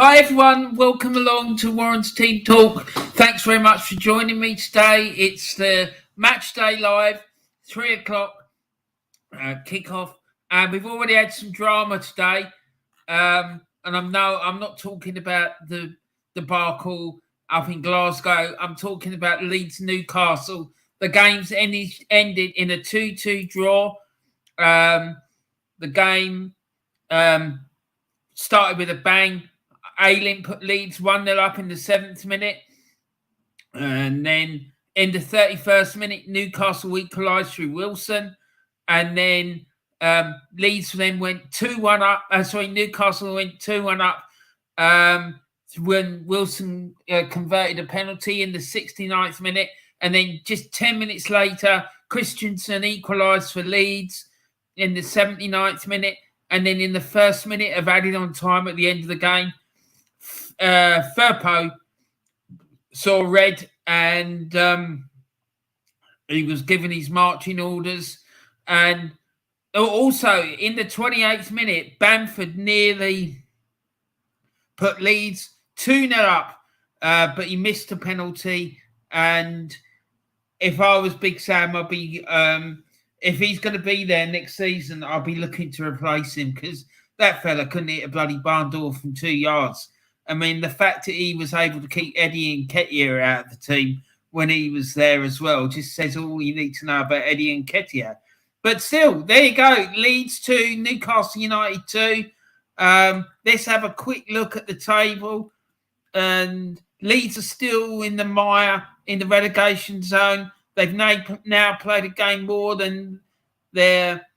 Hi everyone, welcome along to Warren's Team Talk. Thanks very much for joining me today. It's the match day live, 3 o'clock kickoff, and we've already had some drama today. And I'm not talking about the debacle up in Glasgow. I'm talking about Leeds Newcastle. The game's ended in a 2-2 draw. The game started with a bang. Ayling put Leeds 1-0 up in the 7th minute. And then in the 31st minute, Newcastle equalised through Wilson. And then Leeds then went 2-1 up. Newcastle went 2-1 up when Wilson converted a penalty in the 69th minute. And then just 10 minutes later, Christensen equalised for Leeds in the 79th minute. And then in the first minute of added on time at the end of the game, Firpo saw red and he was given his marching orders. And also in the 28th minute, Bamford nearly put Leeds 2-0 up, but he missed a penalty. And if I was Big Sam, I'd be if he's going to be there next season, I'll be looking to replace him, because that fella couldn't hit a bloody barn door from 2 yards. I mean, the fact that he was able to keep Eddie Nketiah out of the team when he was there as well just says all you need to know about Eddie Nketiah. But still, there you go. Leeds 2, Newcastle United 2. Let's have a quick look at the table. And Leeds are still in the mire, in the relegation zone. They've now played a game more than their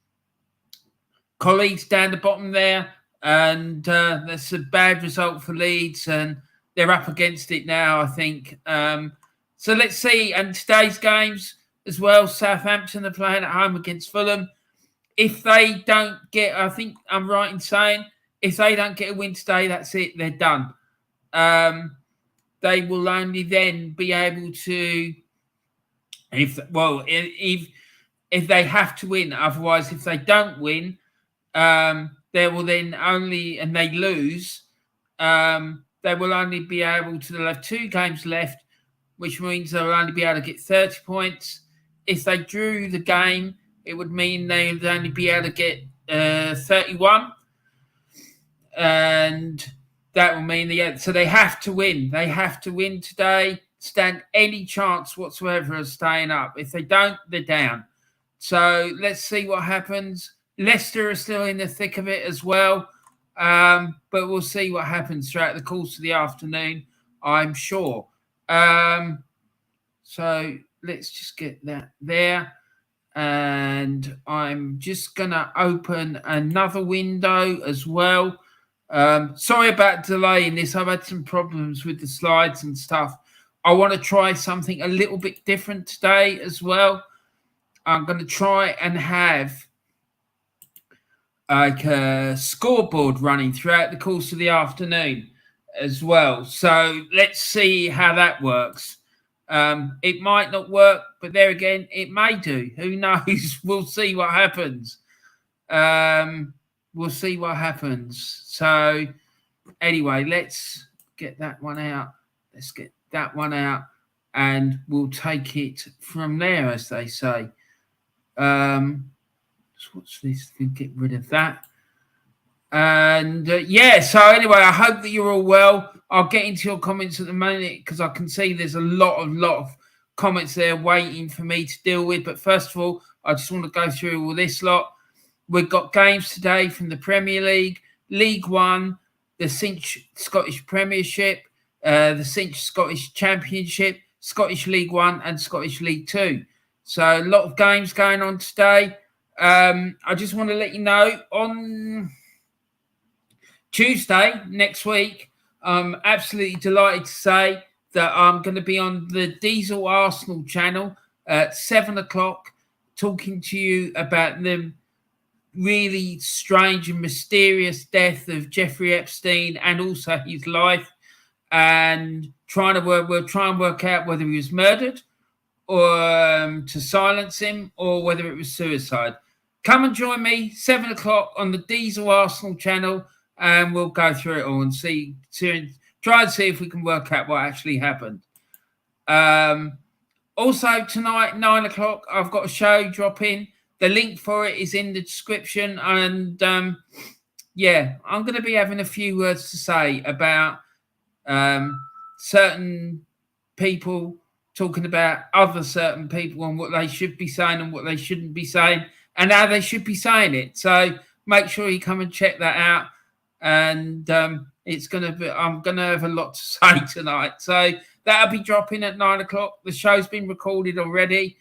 colleagues down the bottom there. And that's a bad result for Leeds, and they're up against it now, I think. So let's see. And today's games as well, Southampton are playing at home against Fulham. If they don't get, I think I'm right in saying, if they don't get a win today, that's it, they're done. They will only then be able to, if they have to win. Otherwise, if they don't win, they will then only, and they lose, they will only be able to, they'll have 2 games left, which means they'll only be able to get 30 points. If they drew the game, it would mean they would only be able to get 31. And that will mean, so they have to win. They have to win today, stand any chance whatsoever of staying up. If they don't, they're down. So let's see what happens. Leicester are still in the thick of it as well, but we'll see what happens throughout the course of the afternoon, I'm sure. So let's just get that there. And I'm just going to open another window as well. Sorry about delaying this. I've had some problems with the slides and stuff. I want to try something a little bit different today as well. I'm going to try and have like a scoreboard running throughout the course of the afternoon as well. So let's see how that works. It might not work, but there again, it may do. Who knows? We'll see what happens. We'll see what happens. So anyway, let's get that one out. Let's get that one out, and we'll take it from there, as they say. What's this? Get rid of that. And so anyway, I hope that you're all well. I'll get into your comments at the moment, because I can see there's a lot of comments there waiting for me to deal with. But first of all, I just want to go through all this lot. We've got games today from the Premier League, League One, the Cinch Scottish Premiership, the Cinch Scottish Championship, Scottish League One, and Scottish League Two. So a lot of games going on today. I just want to let you know, on Tuesday next week, I'm absolutely delighted to say that I'm going to be on the Diesel Arsenal channel at 7 o'clock talking to you about the really strange and mysterious death of Jeffrey Epstein and also his life, and we'll try and work out whether he was murdered or to silence him, or whether it was suicide. Come and join me, 7 o'clock on the Diesel Arsenal channel. and we'll go through it all and try and see if we can work out what actually happened. Also tonight, 9 o'clock, I've got a show dropping. The link for it is in the description, and yeah, I'm going to be having a few words to say about certain people talking about other certain people and what they should be saying and what they shouldn't be saying and how they should be saying it. So make sure you come and check that out. And it's going to be, I'm going to have a lot to say tonight. So that'll be dropping at 9 o'clock. The show's been recorded already,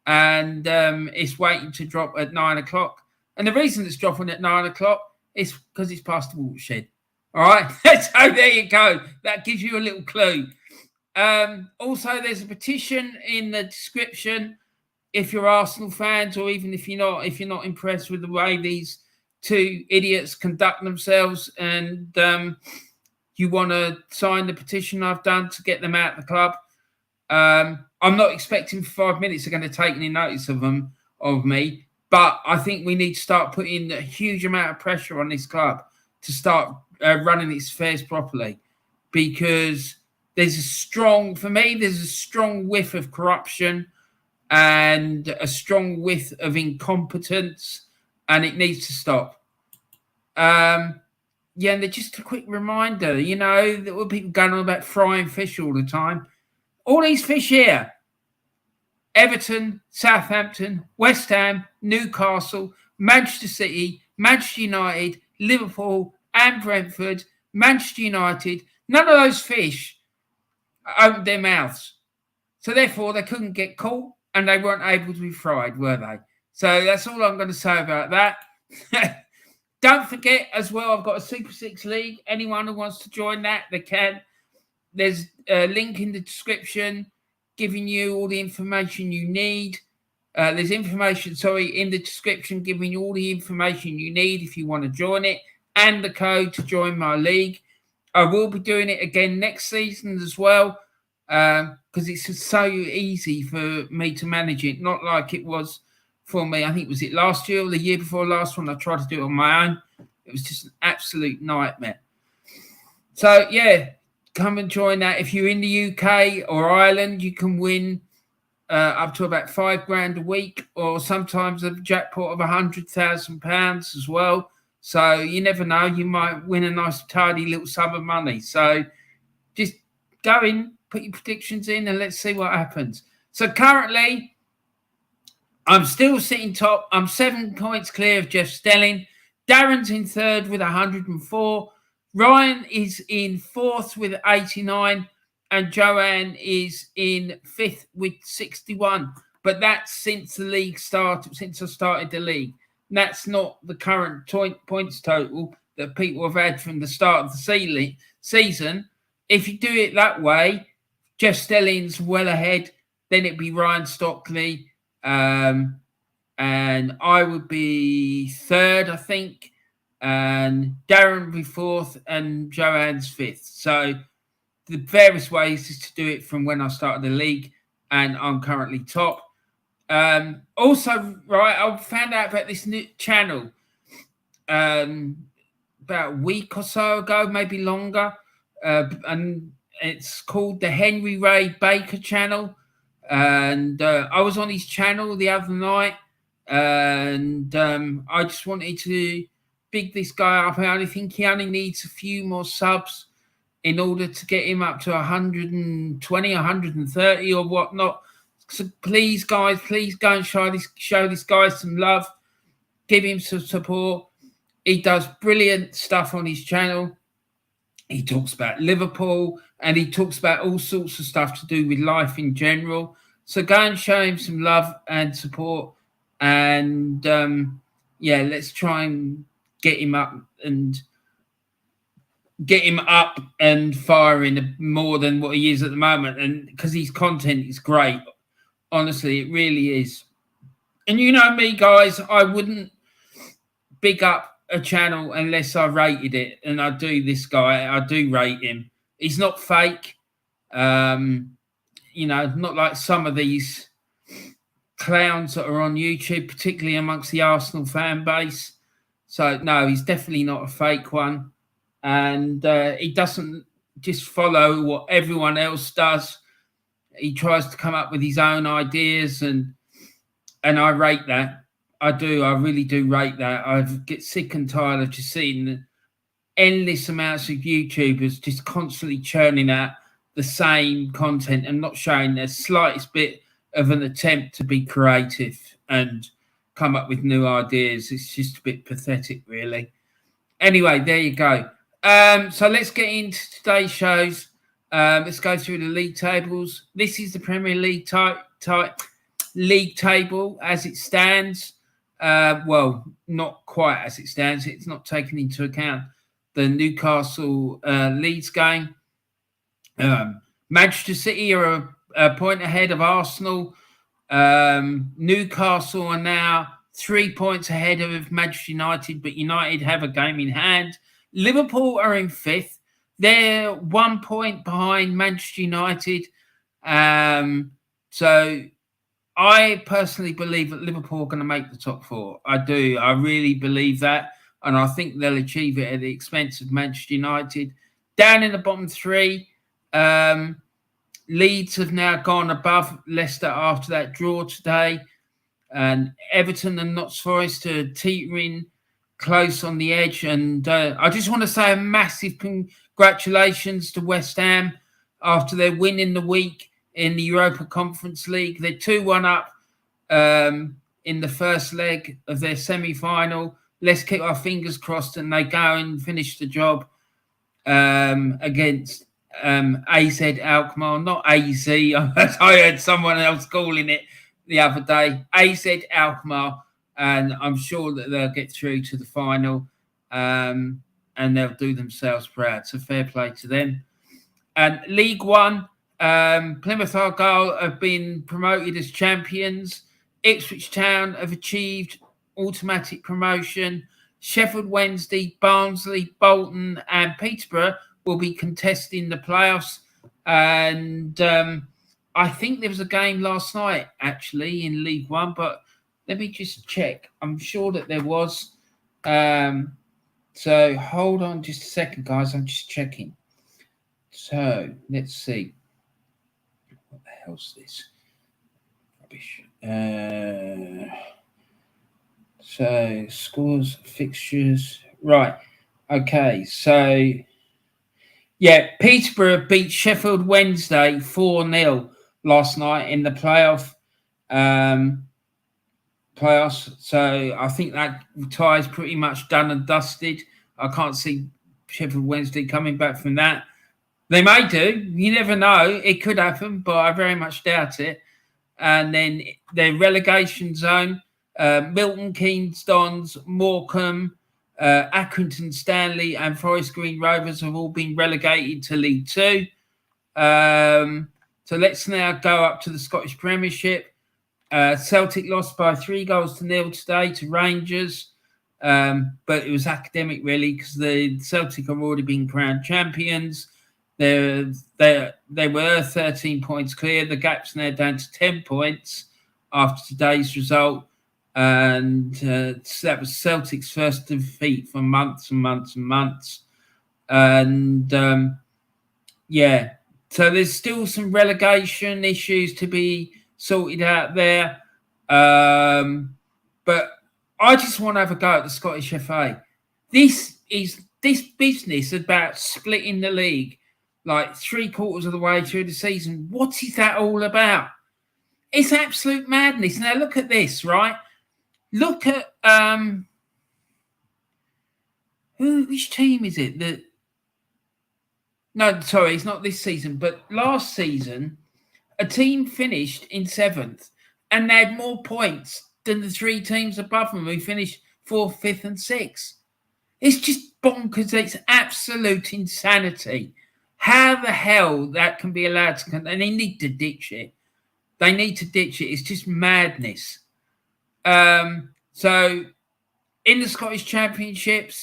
and it's waiting to drop at 9 o'clock. And the reason it's dropping at 9 o'clock is because it's past the watershed. All right. So there you go. That gives you a little clue. Also, there's a petition in the description. If you're Arsenal fans, or even if you're not impressed with the way these two idiots conduct themselves, and you want to sign the petition I've done to get them out of the club, I'm not expecting 5 minutes are going to take any notice of me, but I think we need to start putting a huge amount of pressure on this club to start running its affairs properly, because there's a strong whiff of corruption and a strong whiff of incompetence, and it needs to stop. And just a quick reminder, that we're people going on about frying fish all the time. All these fish here: Everton, Southampton, West Ham, Newcastle, Manchester City, Manchester United, Liverpool, and Brentford, Manchester United. None of those fish opened their mouths, so therefore they couldn't get caught and they weren't able to be fried, were they? So that's all I'm going to say about that. Don't forget as well, I've got a Super 6 League. Anyone who wants to join that, they can. There's a link in the description giving you all the information you need. There's information, in the description giving you all the information you need if you want to join it, and the code to join my league. I will be doing it again next season as well, because it's so easy for me to manage it, not like it was for me. I think was it last year or the year before last when I tried to do it on my own. It was just an absolute nightmare. So yeah, come and join that. If you're in the UK or Ireland, you can win up to about £5,000 a week, or sometimes a jackpot of £100,000 as well. So you never know, you might win a nice tidy little sum of money. So just go in, put your predictions in, and let's see what happens. So currently, I'm still sitting top. I'm 7 points clear of Jeff Stelling. Darren's in third with 104. Ryan is in fourth with 89. And Joanne is in fifth with 61. But that's since the league started, since I started the league. That's not the current points total that people have had from the start of the season. If you do it that way, Jeff Stelling's well ahead. Then it'd be Ryan Stockley. And I would be third, I think. And Darren would be fourth and Joanne's fifth. So the various ways is to do it from when I started the league. And I'm currently top. Also, right, I found out about this new channel about a week or so ago, maybe longer, and it's called the Henry Ray Baker channel. And I was on his channel the other night, and I just wanted to big this guy up. I think he only needs a few more subs in order to get him up to 120, 130 or whatnot. So please, guys, please go and show this guy some love. Give him some support. He does brilliant stuff on his channel. He talks about Liverpool and he talks about all sorts of stuff to do with life in general. So go and show him some love and support. And, let's try and get him up and firing more than what he is at the moment. And because his content is great. Honestly, it really is. And you know me, guys, I wouldn't big up a channel unless I rated it. And I do this guy. I do rate him. He's not fake. Not like some of these clowns that are on YouTube, particularly amongst the Arsenal fan base. So, no, he's definitely not a fake one. and he doesn't just follow what everyone else does. He tries to come up with his own ideas, and I rate that. I do. I really do rate that. I get sick and tired of just seeing endless amounts of YouTubers just constantly churning out the same content and not showing the slightest bit of an attempt to be creative and come up with new ideas. It's just a bit pathetic, really. Anyway, there you go. So let's get into today's shows. Let's go through the league tables. This is the Premier League league table as it stands. Well, not quite as it stands. It's not taken into account the Newcastle Leeds game. Manchester City are a point ahead of Arsenal. Newcastle are now 3 points ahead of Manchester United, but United have a game in hand. Liverpool are in fifth. They're 1 point behind Manchester United. So I personally believe that Liverpool are going to make the top four. I do. I really believe that. And I think they'll achieve it at the expense of Manchester United. Down in the bottom three, Leeds have now gone above Leicester after that draw today. And Everton and Notts Forest are teetering close on the edge. And I just want to say a massive congratulations to West Ham after their win in the week in the Europa Conference League. They're 2-1 up in the first leg of their semi-final. Let's keep our fingers crossed and they go and finish the job against AZ Alkmaar, not AZ. I heard someone else calling it the other day. AZ Alkmaar, and I'm sure that they'll get through to the final and they'll do themselves proud. So fair play to them. And League One, Plymouth Argyle have been promoted as champions. Ipswich Town have achieved automatic promotion. Sheffield Wednesday, Barnsley, Bolton and Peterborough will be contesting the playoffs. And I think there was a game last night, actually, in League One, but let me just check. I'm sure that there was. So hold on just a second, guys. I'm just checking. So let's see. What the hell's this? Rubbish. So scores, fixtures. Right. Okay. So yeah, Peterborough beat Sheffield Wednesday 4-0 last night in the playoffs. So I think that tie is pretty much done and dusted. I can't see Sheffield Wednesday coming back from that. They may do. You never know. It could happen, but I very much doubt it. And then their relegation zone, Milton Keynes Dons, Morecambe, Accrington Stanley and Forest Green Rovers have all been relegated to League Two. So let's now go up to the Scottish Premiership. Celtic lost by 3-0 today to Rangers. But it was academic, really, because the Celtic have already been crowned champions. They were 13 points clear. The gap's now down to 10 points after today's result. And that was Celtic's first defeat for months and months and months. And, yeah, so there's still some relegation issues to be sorted out there. But I just want to have a go at the Scottish FA. This business about splitting the league like 3/4 of the way through the season. What is that all about? It's absolute madness. Now look at this, right? Look at which team is it? No, sorry, it's not this season, but last season, a team finished in 7th and they had more points than the 3 teams above them who finished 4th, 5th, and 6th. It's just bonkers. It's absolute insanity. How the hell that can be allowed to? And they need to ditch it. They need to ditch it. It's just madness. So in the Scottish Championship,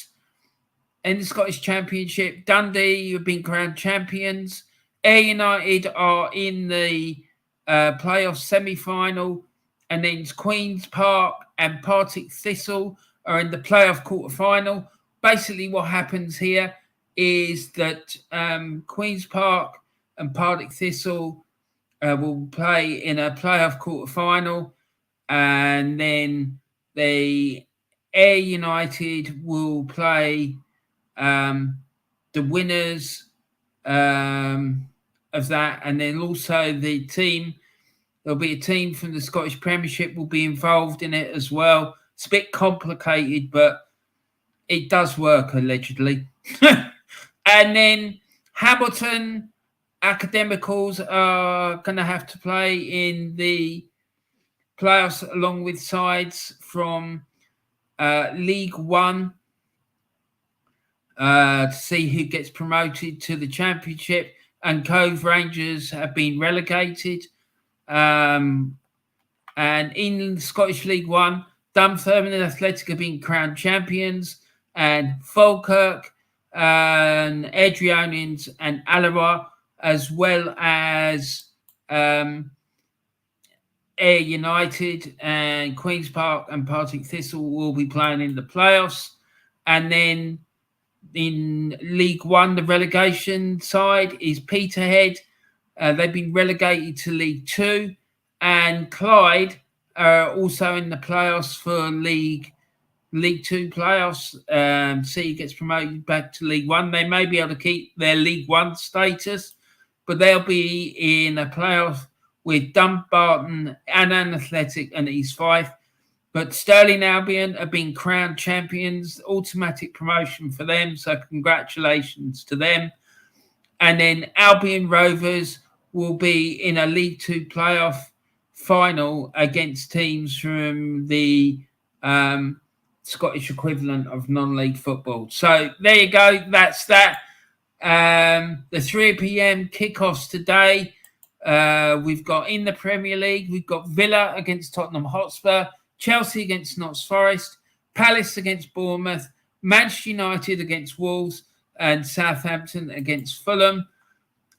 Dundee have been crowned champions. Ayr United are in the playoff semi-final, and then Queen's Park and Partick Thistle are in the playoff quarter-final. Basically, what happens here is that Queen's Park and Partick Thistle will play in a playoff quarter-final, and then the Ayr United will play the winners of that, and then also there'll be a team from the Scottish Premiership will be involved in it as well. It's a bit complicated, but it does work, allegedly. And then Hamilton Academicals are going to have to play in the playoffs along with sides from League One to see who gets promoted to the Championship. And Cove Rangers have been relegated. And in Scottish League One, Dunfermline and Athletic have been crowned champions, and Falkirk and Adrianians and Alloa, as well as Ayr United and Queen's Park and Partick Thistle will be playing in the playoffs. And then in League One, the relegation side is Peterhead. They've been relegated to League Two, and Clyde are also in the playoffs for League Two playoffs. City gets promoted back to League One. They may be able to keep their League One status, but they'll be in a playoff with Dumbarton, Annan Athletic, and East Fife. But Stirling Albion have been crowned champions, automatic promotion for them. So congratulations to them. And then Albion Rovers will be in a League Two playoff final against teams from the Scottish equivalent of non-league football. So there you go. That's that. The 3 p.m. kickoffs today. We've got in the Premier League, we've got Villa against Tottenham Hotspur, Chelsea against Notts Forest, Palace against Bournemouth, Manchester United against Wolves, and Southampton against Fulham.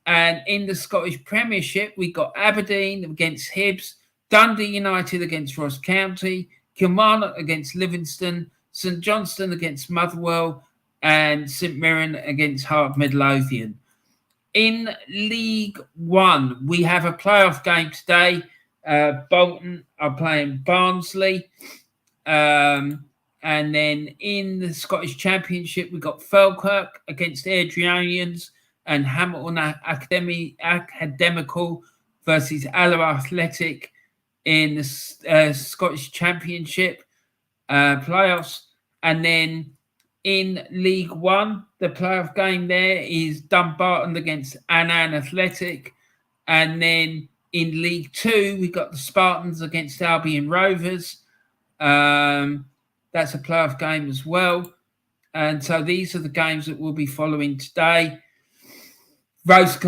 And in the Scottish Premiership, we got Aberdeen against Hibs, Dundee United against Ross County, Kilmarnock against Livingston, St Johnstone against Motherwell, and St Mirren against Hart Midlothian. In League One, we have a playoff game today. Bolton are playing Barnsley. And then in the Scottish Championship, we've got Falkirk against Adrianians and Hamilton Academical versus Alloa Athletic in the Scottish Championship playoffs. And then in League One, the playoff game there is Dumbarton against Annan Athletic. And then in League Two, we got the Spartans against Albion Rovers. That's a playoff game as well. And so these are the games that we'll be following today most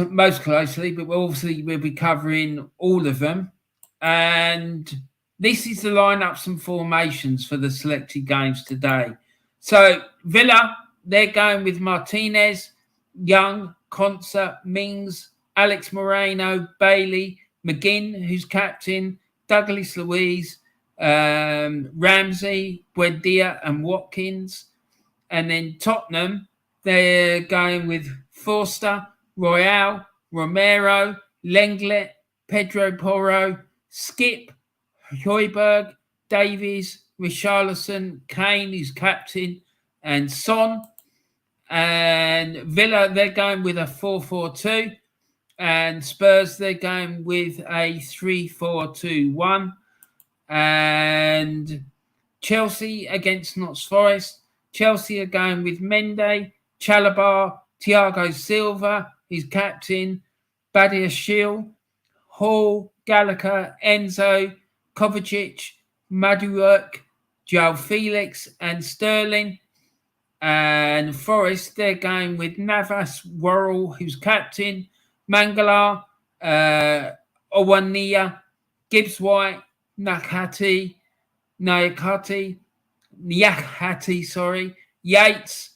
closely, but obviously we'll be covering all of them. And this is the lineups and formations for the selected games today. So Villa, they're going with Martinez, Young, Concert, Mings, Alex Moreno, Bailey, McGinn, who's captain, Douglas Luiz, Ramsey, Buendia, and Watkins. And then Tottenham, they're going with Forster, Royale, Romero, Lenglet, Pedro Porro, Skip, Højbjerg, Davies, Richarlison, Kane, who's captain, and Son. And Villa, they're going with a 4-4-2. And Spurs, they're going with a 3-4-2-1. And Chelsea against Notts Forest. Chelsea are going with Mendy, Chalobah, Thiago Silva, his captain, Badiashile, Hall, Gallagher, Enzo, Kovacic, Maduek, João Felix, and Sterling. And Forest, they're going with Navas, Worrell, who's captain, Mangala, Owania, Gibbs White, Nyahati, Yates,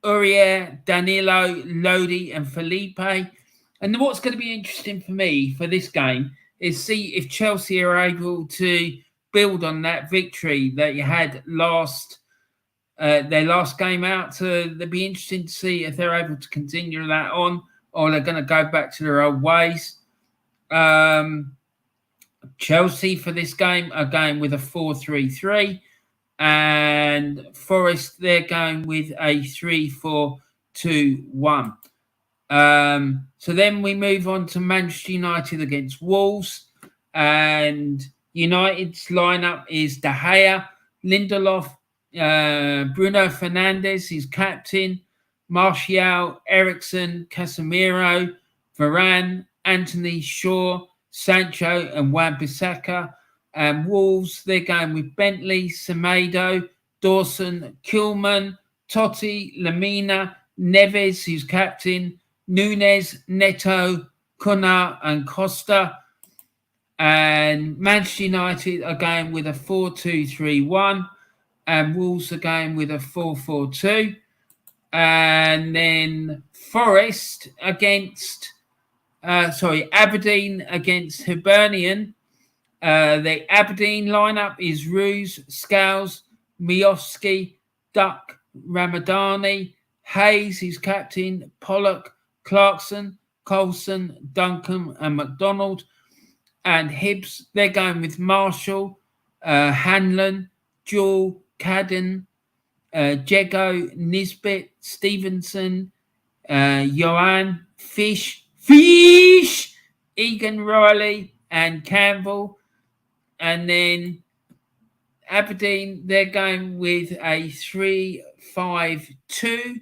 Urier, Danilo, Lodi, and Felipe. And what's going to be interesting for me for this game is see if Chelsea are able to build on that victory that you had last their last game out. So it'll be interesting to see if they're able to continue that on, or they're going to go back to their old ways. Chelsea for this game are going with a 4-3-3, and Forest, they're going with a 3-4-2-1. So then we move on to Manchester United against Wolves, and United's lineup is De Gea, Lindelof, Bruno Fernandes, his captain, Martial, Eriksen, Casemiro, Varane, Anthony Shaw, Sancho, and Wan-Bissaka. And Wolves, they're going with Bentley, Semedo, Dawson, Kilman, Totti, Lamina, Neves, who's captain, Nunes, Neto, Cunha, and Costa. And Manchester United are going with a 4-2-3-1, and Wolves are going with a 4-4-2. And then Forest against, Aberdeen against Hibernian. The Aberdeen lineup is Roos, Scales, Miofsky, Duck, Ramadani, Hayes, who's captain, Pollock, Clarkson, Coulson, Duncan, and McDonald. And Hibs, they're going with Marshall, Hanlon, Jewell, Cadden, Jego, Nisbet, Stevenson, Johan, Fish, Egan Riley, and Campbell. And then Aberdeen, they're going with a 3-5-2,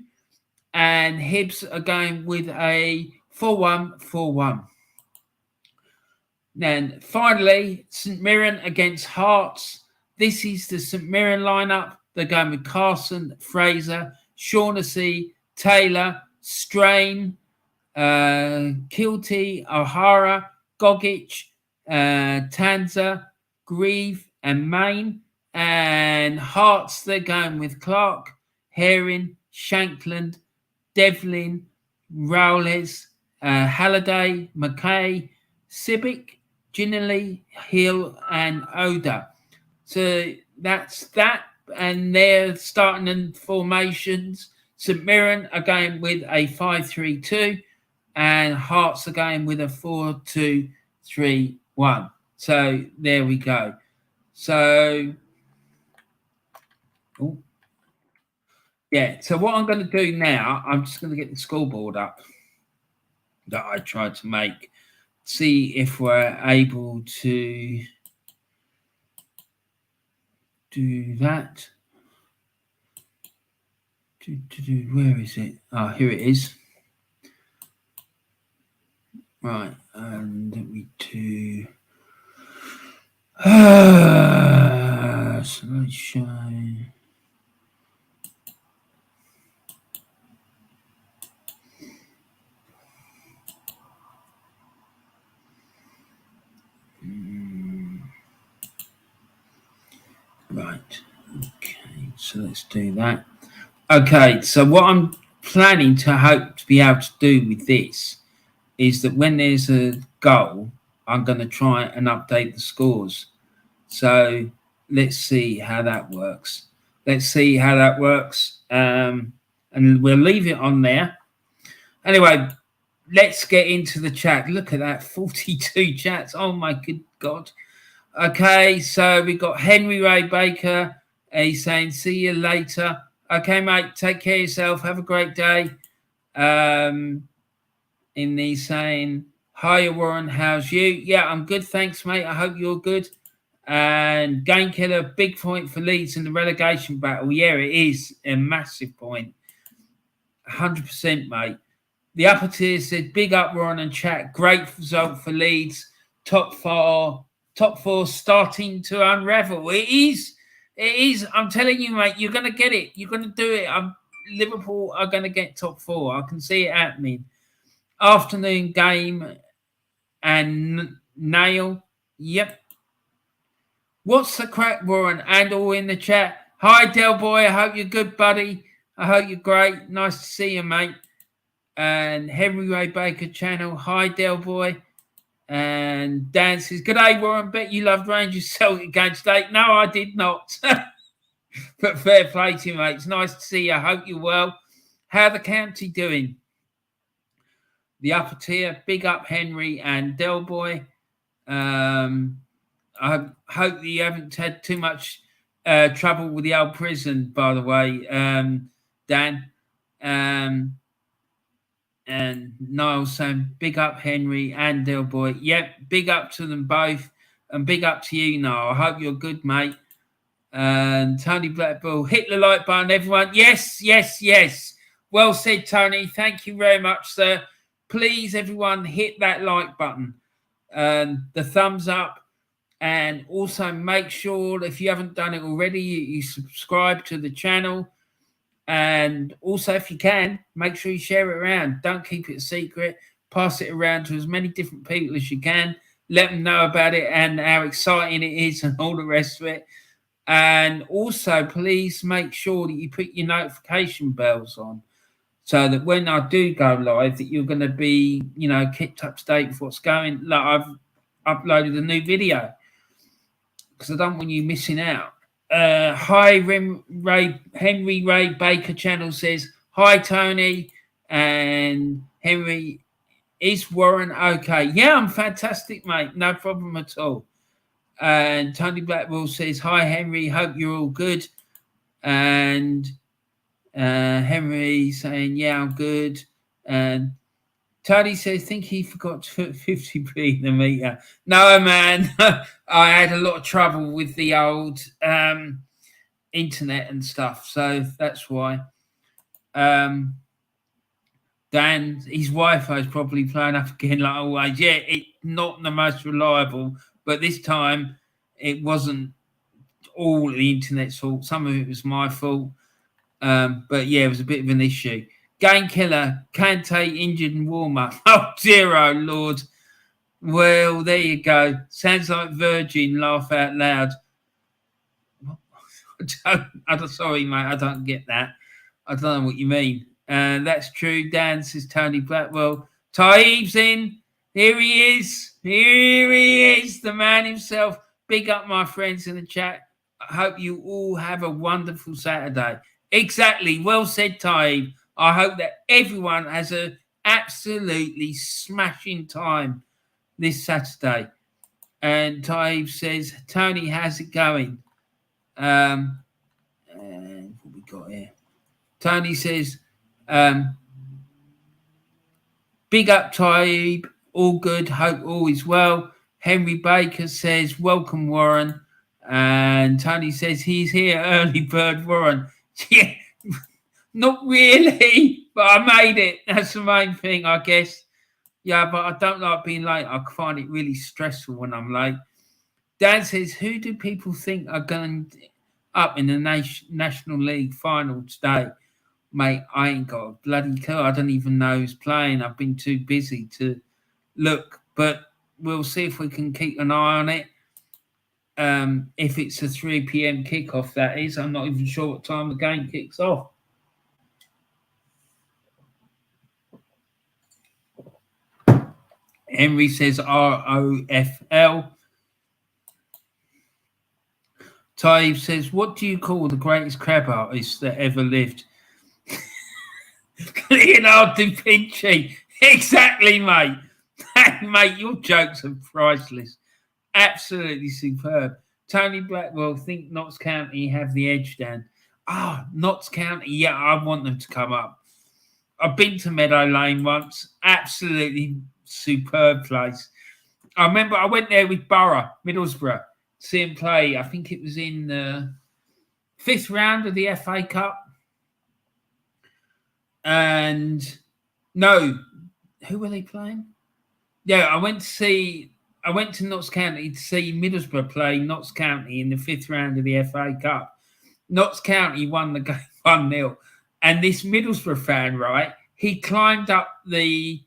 and Hibs are going with a 4-1-4-1. Then finally, St Mirren against Hearts. This is the St Mirren lineup. They're going with Carson, Fraser, Shaughnessy, Taylor, Strain, Kilty, O'Hara, Gogic, Tanza, Grieve, and Main. And Hearts, they're going with Clark, Herring, Shankland, Devlin, Rowles, Halliday, McKay, Sibic, Ginnerly, Hill, and Oda. So that's that. And they're starting in formations. St Mirren are going with a 5-3-2, and Hearts are going with a 4-2-3-1. So there we go. So, so what I'm going to do now, I'm just going to get the scoreboard up that I tried to make. See if we're able to do that. Where is it? Oh, here it is. Right, and let me do slideshow. Right, okay, so let's do that. Okay, so what I'm planning to hope to be able to do with this is that when there's a goal, I'm going to try and update the scores. So let's see how that works. And we'll leave it on there. Anyway, let's get into the chat. Look at that, 42 chats. Oh, my good God. Okay, so we got Henry Ray Baker. He's saying, see you later. Okay, mate, take care of yourself. Have a great day. And he's saying, hiya, Warren, how's you? Yeah, I'm good, thanks, mate. I hope you're good. And Game Killer, big point for Leeds in the relegation battle. Yeah, it is a massive point. 100%, mate. The upper tier said, big up, Warren and chat. Great result for Leeds. Top four starting to unravel. It is. I'm telling you, mate, you're going to get it. You're going to do it. Liverpool are going to get top four. I can see it happening. Afternoon game and Nail. Yep. What's the crack, Warren? And all in the chat. Hi, Del Boy. I hope you're good, buddy. I hope you're great. Nice to see you, mate. And Henry Ray Baker channel. Hi, Del Boy. And Dan says, good day, Warren. Bet you loved Rangers Celtic game today. No, I did not. But fair play to you, mate. It's nice to see you. I hope you're well. How the county doing? The upper tier, big up Henry and Del Boy. I hope that you haven't had too much trouble with the old prison, by the way, Dan. And Niall saying big up Henry and Del Boy. Yep, big up to them both. And big up to you, Niall. I hope you're good, mate. And Tony Blackbull, hit the like button, everyone. Yes, yes, yes. Well said, Tony. Thank you very much, sir. Please, everyone, hit that like button and the thumbs up. And also make sure, if you haven't done it already, you subscribe to the channel. And also, if you can, make sure you share it around. Don't keep it a secret. Pass it around to as many different people as you can. Let them know about it and how exciting it is and all the rest of it. And also, please make sure that you put your notification bells on so that when I do go live, that you're going to be, kept up to date with what's going. Like, I've uploaded a new video because I don't want you missing out. Hi, Henry Ray Baker channel says, hi, Tony. And Henry, is Warren okay? Yeah, I'm fantastic, mate. No problem at all. And Tony Blackwell says, hi, Henry. Hope you're all good. And Henry saying, yeah, I'm good. And Tony says, think he forgot to put 50p in the meter. No, man. I had a lot of trouble with the old internet and stuff. So that's why. Dan, his Wi-Fi is probably playing up again like always. Yeah, it's not the most reliable. But this time, it wasn't all the internet's fault. Some of it was my fault. But, yeah, it was a bit of an issue. Game killer, Kante injured and warm-up. Oh, dear, oh, Lord. Well, there you go. Sounds like Virgin, laugh out loud. Sorry, mate, I don't get that. I don't know what you mean. That's true. Dan says Tony Blackwell. Taib's in. Here he is. Here he is, the man himself. Big up my friends in the chat. I hope you all have a wonderful Saturday. Exactly. Well said, Taib. I hope that everyone has an absolutely smashing time this Saturday. And Taib says, Tony, how's it going? And what we got here? Tony says, big up, Taib. All good. Hope all is well. Henry Baker says, welcome, Warren. And Tony says, he's here, early bird Warren. Yeah, not really, but I made it. That's the main thing, I guess. Yeah, but I don't like being late. I find it really stressful when I'm late. Dan says, who do people think are going up in the National League final today? Mate, I ain't got a bloody clue. I don't even know who's playing. I've been too busy to look, but we'll see if we can keep an eye on it. If it's a 3 p.m. kickoff, that is. I'm not even sure what time the game kicks off. Henry says ROFL. Taib says, what do you call the greatest crab artist that ever lived? Leonardo da Vinci. Exactly, mate. Mate, your jokes are priceless. Absolutely superb. Tony Blackwell, think Notts County have the edge, Dan. Notts County. Yeah, I want them to come up. I've been to Meadow Lane once. Absolutely superb place. I remember I went there with Borough, Middlesbrough, to see him play. I think it was in the 5th round of the FA Cup. And no, who were they playing? Yeah, I went to Notts County to see Middlesbrough play Notts County in the 5th round of the FA Cup. Notts County won the game 1-0. And this Middlesbrough fan, right, he climbed up the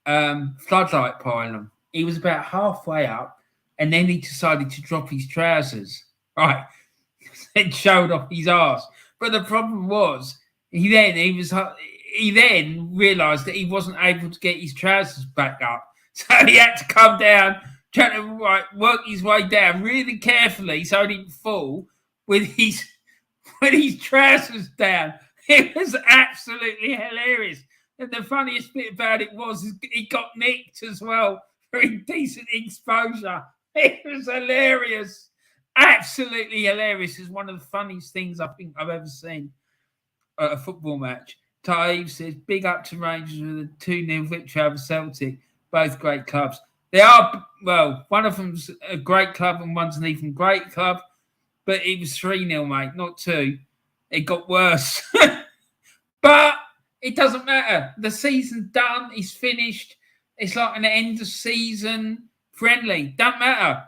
floodlight pylon. He was about halfway up, and then he decided to drop his trousers, right, and showed off his arse. But the problem was, he then realised that he wasn't able to get his trousers back up. So he had to come down, trying to work his way down really carefully so he didn't fall with his with his trousers down. It was absolutely hilarious. And the funniest bit about it was he got nicked as well for indecent exposure. It was hilarious. Absolutely hilarious. It's one of the funniest things I think I've ever seen at a football match. Taib says, big up to Rangers with a 2-0 victory over Celtic. Both great clubs. They are, well, one of them's a great club and one's an even great club. But it was 3-0, mate, not 2. It got worse. But it doesn't matter. The season's done. It's finished. It's like an end of season friendly. Don't matter.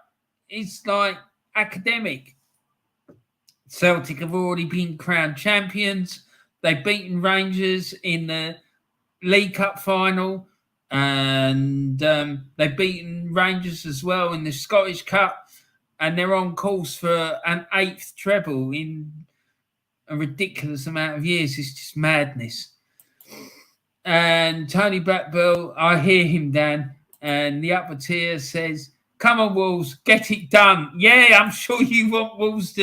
It's like academic. Celtic have already been crowned champions. They've beaten Rangers in the League Cup final. And they've beaten Rangers as well in the Scottish Cup. And they're on course for an 8th treble in a ridiculous amount of years. It's just madness. And Tony Blackbill, I hear him, Dan. And the upper tier says, come on, Wolves, get it done. Yeah, I'm sure you want Wolves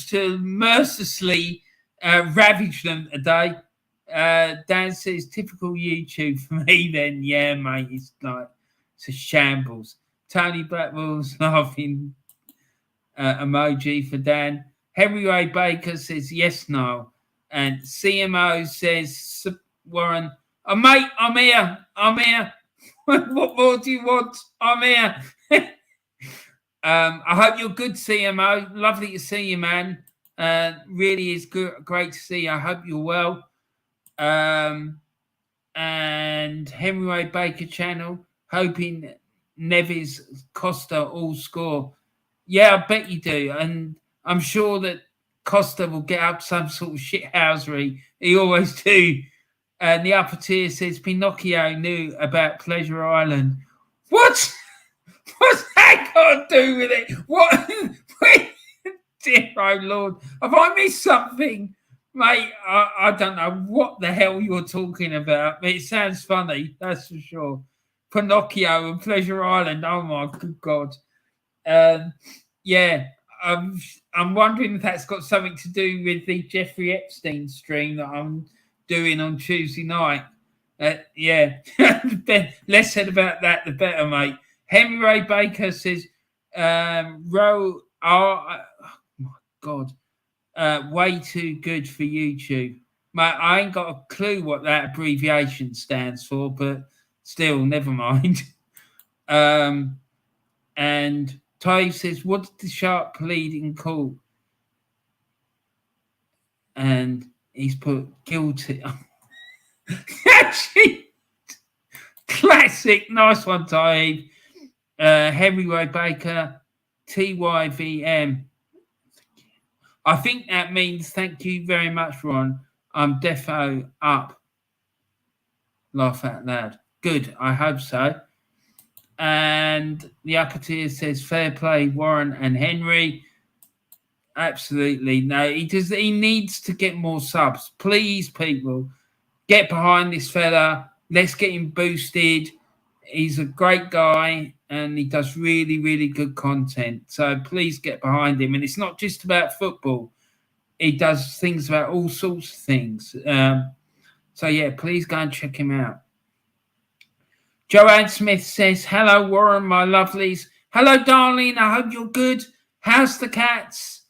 to mercilessly ravage them today. Dan says, typical YouTube for me then. Yeah, mate, it's a shambles. Tony Blackwell's laughing emoji for Dan. Henry Ray Baker says, yes, no. And CMO says, Warren, oh, mate, I'm here. What more do you want? I'm here. I hope you're good, CMO. Lovely to see you, man. Really is great to see you. I hope you're well. And Henry Ray Baker channel, hoping Neves, Costa all score. Yeah, I bet you do. And I'm sure that Costa will get up some sort of shithousery. He always do. And the upper tier says Pinocchio knew about Pleasure Island. What? What's that got to do with it? What? Dear oh Lord. Have I missed something? Mate, I don't know what the hell you're talking about. But it sounds funny, that's for sure. Pinocchio and Pleasure Island. Oh, my good God. Yeah. I'm wondering if that's got something to do with the Jeffrey Epstein stream that I'm doing on Tuesday night. Yeah, less said about that, the better, mate. Henry Ray Baker says, oh my God, way too good for YouTube. Mate, I ain't got a clue what that abbreviation stands for, but still, never mind. And Ty says, what did the shark plead in court? And he's put guilty. Actually, classic. Nice one, Ty. Henry Ray Baker, TYVM. I think that means thank you very much, Ron. I'm defo up. Laugh out loud. Good, I hope so. And the upper tier says fair play, Warren and Henry. Absolutely. No, he needs to get more subs. Please, people, get behind this fella. Let's get him boosted. He's a great guy and he does really, really good content. So please get behind him. And it's not just about football. He does things about all sorts of things. So, yeah, please go and check him out. Joanne Smith says, hello, Warren, my lovelies. Hello, darling. I hope you're good. How's the cats?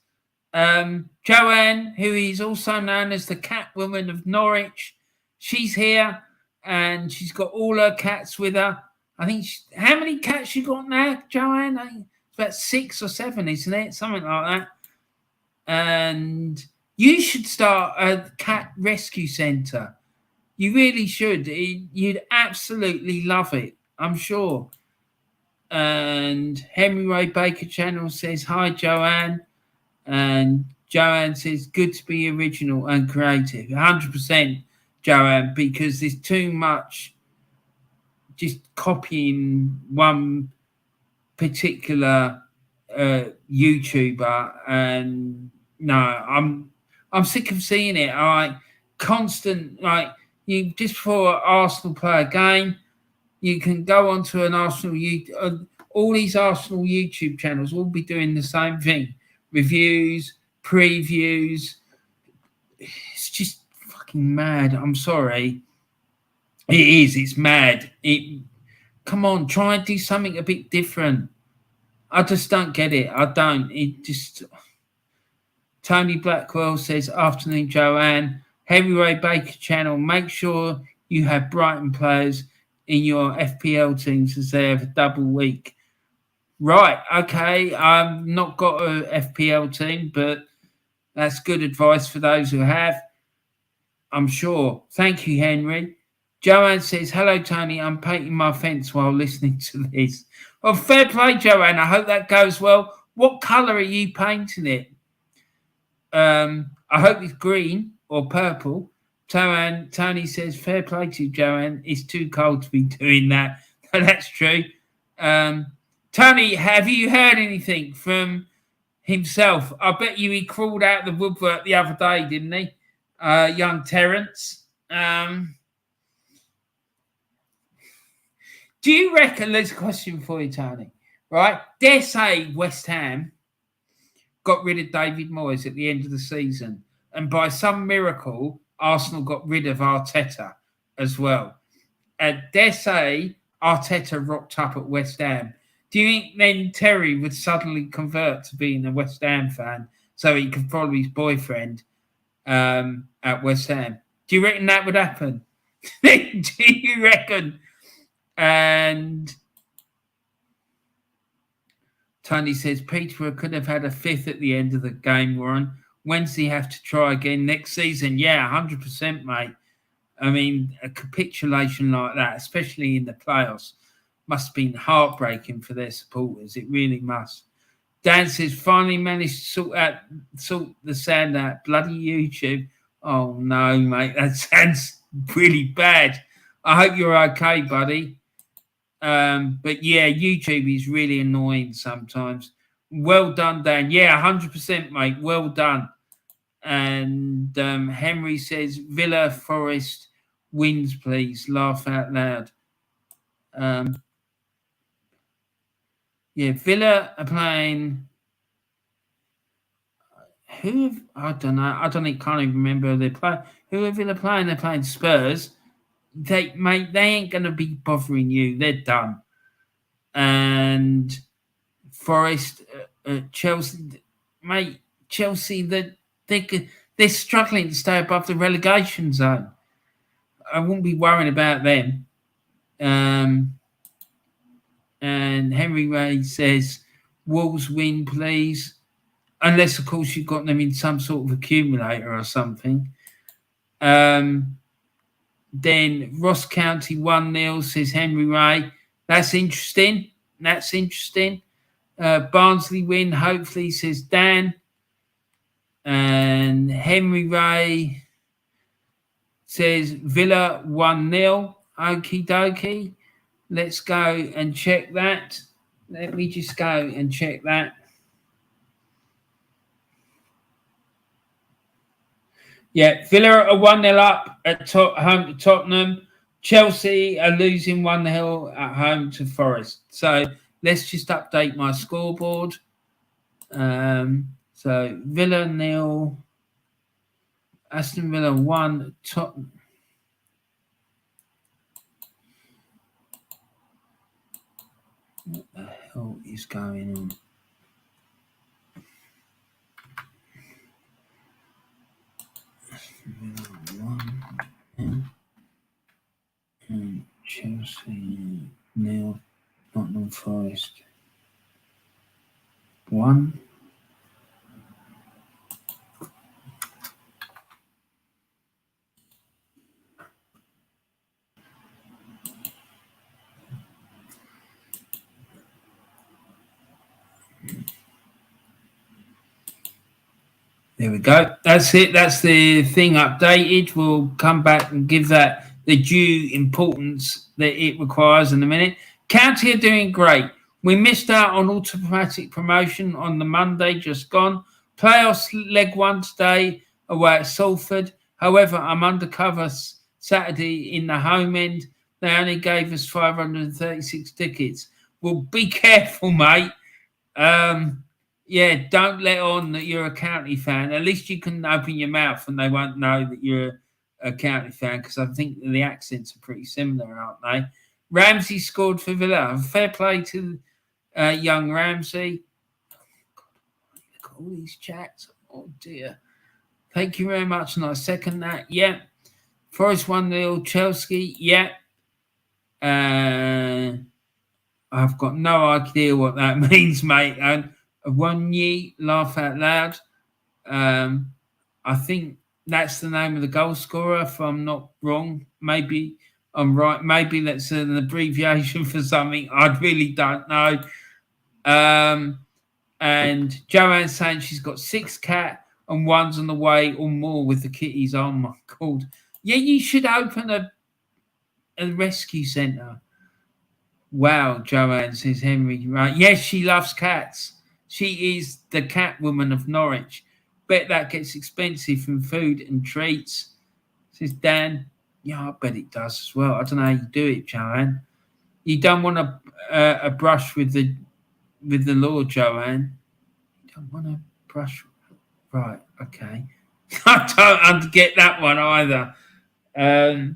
Joanne, who is also known as the Catwoman of Norwich, she's here and she's got all her cats with her. I think, how many cats you got now, Joanne? It's about 6 or 7, isn't it? Something like that. And you should start a cat rescue centre. You really should. You'd absolutely love it, I'm sure. And Henry Ray Baker channel says, hi, Joanne. And Joanne says, good to be original and creative. 100%, Joanne, because there's too much just copying one particular YouTuber. And no, I'm sick of seeing it. Constant, you just before Arsenal play a game, you can go onto an Arsenal all these Arsenal YouTube channels will be doing the same thing. Reviews, previews. It's just fucking mad. I'm sorry. It is. It's mad. Come on, try and do something a bit different. I just don't get it. I don't. It just. Tony Blackwell says, afternoon, Joanne. Heavyweight Baker channel. Make sure you have Brighton players in your FPL teams as they have a double week. Right. Okay. I've not got a FPL team, but that's good advice for those who have. I'm sure. Thank you, Henry. Joanne says, hello, Tony. I'm painting my fence while listening to this. Well, fair play, Joanne. I hope that goes well. What colour are you painting it? I hope it's green or purple. Tony says, fair play to you, Joanne. It's too cold to be doing that. That's true. Tony, have you heard anything from himself? I bet you he crawled out the woodwork the other day, didn't he? Young Terence. Do you reckon, there's a question for you, Tony, right? Dare say West Ham got rid of David Moyes at the end of the season, and by some miracle, Arsenal got rid of Arteta as well. Dare say Arteta rocked up at West Ham. Do you think then Terry would suddenly convert to being a West Ham fan so he could follow his boyfriend at West Ham? Do you reckon that would happen? Do you reckon? And Tony says, Peterborough could have had a fifth at the end of the game, Warren. Wednesday have to try again next season. Yeah, 100%, mate. I mean, a capitulation like that, especially in the playoffs, must have been heartbreaking for their supporters. It really must. Dan says, finally managed to sort the sound out. Bloody YouTube. Oh, no, mate. That sounds really bad. I hope you're okay, buddy. But yeah, YouTube is really annoying sometimes. Well done, Dan. Yeah, 100%, mate. Well done. And Henry says, Villa Forest wins, please. Laugh out loud. Yeah, Villa are playing. I don't know. Can't even remember who they play. Who are Villa playing? They're playing Spurs. They ain't going to be bothering you. They're done. And Forest, Chelsea, mate, Chelsea, they're struggling to stay above the relegation zone. I wouldn't be worrying about them. And Henry Ray says, Wolves win, please. Unless, of course, you've got them in some sort of accumulator or something. Then Ross County 1-0, says Henry Ray. That's interesting. Barnsley win, hopefully, says Dan. And Henry Ray says Villa 1-0. Okie dokie. Let's go and check that. Let me just go and check that. Yeah, Villa are 1-0 up at home to Tottenham. Chelsea are losing 1-0 at home to Forest. So let's just update my scoreboard. So Villa 0, Aston Villa 1, Tottenham. What the hell is going on? And Chelsea 0, Nottingham Forest 1. There we go. That's it. That's the thing updated. We'll come back and give that the due importance that it requires in a minute. County are doing great. We missed out on automatic promotion on the Monday just gone. Playoffs leg 1 today away at Salford. However, I'm undercover Saturday in the home end. They only gave us 536 tickets. Well, be careful, mate. Yeah, don't let on that you're a county fan. At least you can open your mouth and they won't know that you're a county fan because I think the accents are pretty similar, aren't they? Ramsey scored for Villa. Fair play to young Ramsey. Look at all these chats. Oh dear. Thank you very much, and I second that. Yeah. Forest 1-0. Chelsea. Yeah. I've got no idea what that means, mate. And one ye laugh out loud. I think that's the name of the goal scorer, if I'm not wrong. Maybe I'm right. Maybe that's an abbreviation for something. I really don't know. And Joanne's saying she's got 6 cat and one's on the way or more with the kitties. Oh my God. Yeah, you should open a rescue centre. Wow, Joanne, says Henry. Right. Yes, she loves cats. She is the cat woman of Norwich. Bet that gets expensive from food and treats, says Dan. Yeah, I bet it does as well. I don't know how you do it, Joanne. You don't want a brush with the law, Joanne. You don't want to brush. Right, okay. I don't get that one either. I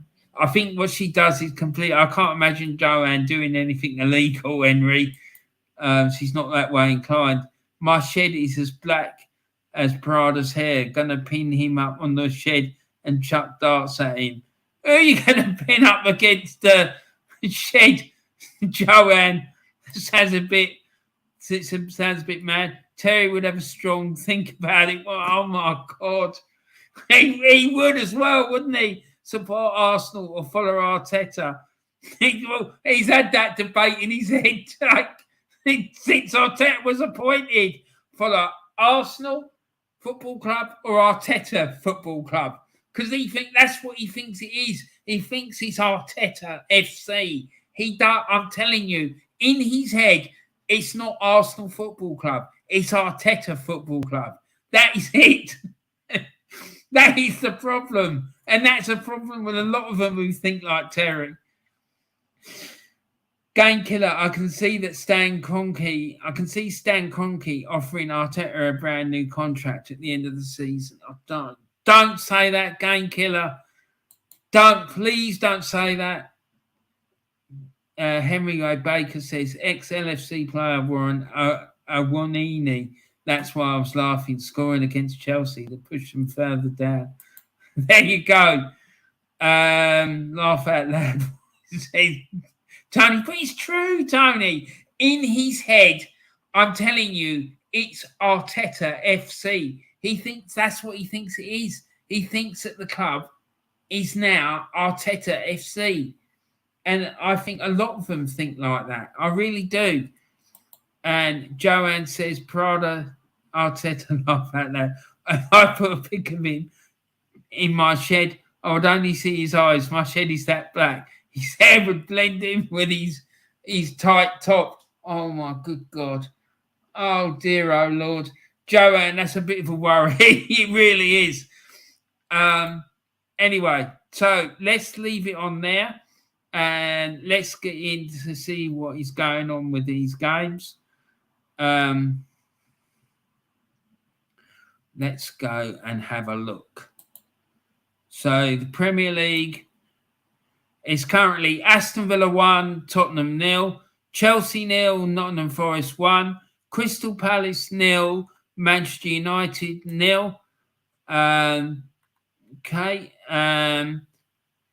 think what she does is complete. I can't imagine Joanne doing anything illegal, Henry. She's not that way inclined. My shed is as black as Prada's hair. Gonna pin him up on the shed and chuck darts at him. Who are you gonna pin up against the shed, Joanne? Sounds a bit mad. Terry would have a strong think about it. Oh my God. He would as well, wouldn't he? Support Arsenal or follow Arteta. He's had that debate in his head since Arteta was appointed. Follow Arsenal Football Club or Arteta Football Club. Because that's what he thinks it is. He thinks it's Arteta FC. I'm telling you, in his head, it's not Arsenal Football Club. It's Arteta Football Club. That is it. That is the problem. And that's a problem with a lot of them who think like Terry. Game Killer, I can see Stan Kroenke offering Arteta a brand new contract at the end of the season. Don't say that, Game Killer. Please don't say that. Henry O. Baker says ex-LFC player Warren Awanini. That's why I was laughing, scoring against Chelsea to push them further down. There you go. Laugh out loud. Tony, but it's true, Tony. In his head, I'm telling you, it's Arteta FC. He thinks that's what he thinks it is. He thinks that the club is now Arteta FC. And I think a lot of them think like that. I really do. And Joanne says, Prada, Arteta, laugh out loud. If I put a pic of him in my shed, I would only see his eyes. My shed is that black. His hair would blend in with his tight top. Oh, my good God. Oh, dear, oh, Lord. Joanne, that's a bit of a worry. It really is. Anyway, so let's leave it on there. And let's get in to see what is going on with these games. Let's go and have a look. So the Premier League is currently Aston Villa 1, Tottenham 0, Chelsea 0, Nottingham Forest 1, Crystal Palace 0, Manchester United 0.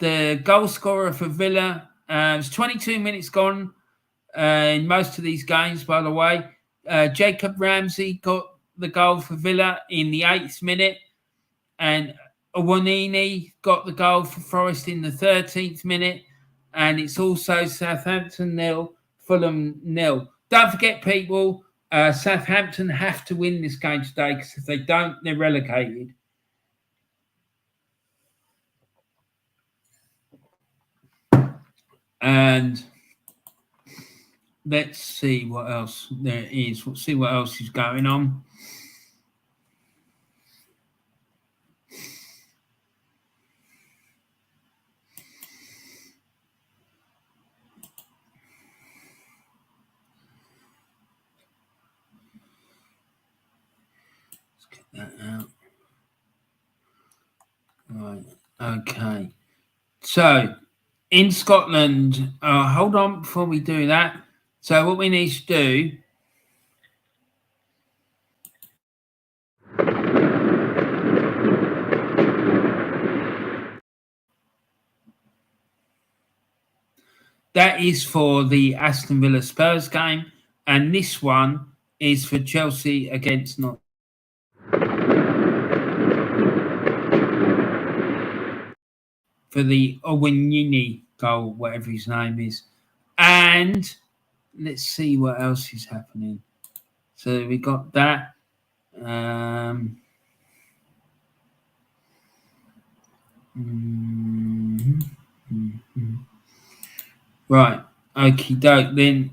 The goal scorer for Villa, it's 22 minutes gone in most of these games, by the way. Jacob Ramsey got the goal for Villa in the 8th minute, and Awanini got the goal for Forest in the 13th minute, and it's also Southampton 0, Fulham 0. Don't forget, people, Southampton have to win this game today, because if they don't, they're relegated. And let's see what else there is. We'll see what else is going on. Okay. So in Scotland, hold on before we do that. So what we need to do. That is for the Aston Villa Spurs game, and this one is for Chelsea against not for the Owinyini goal, whatever his name is. And let's see what else is happening. So we got that. Right. Okie doke then.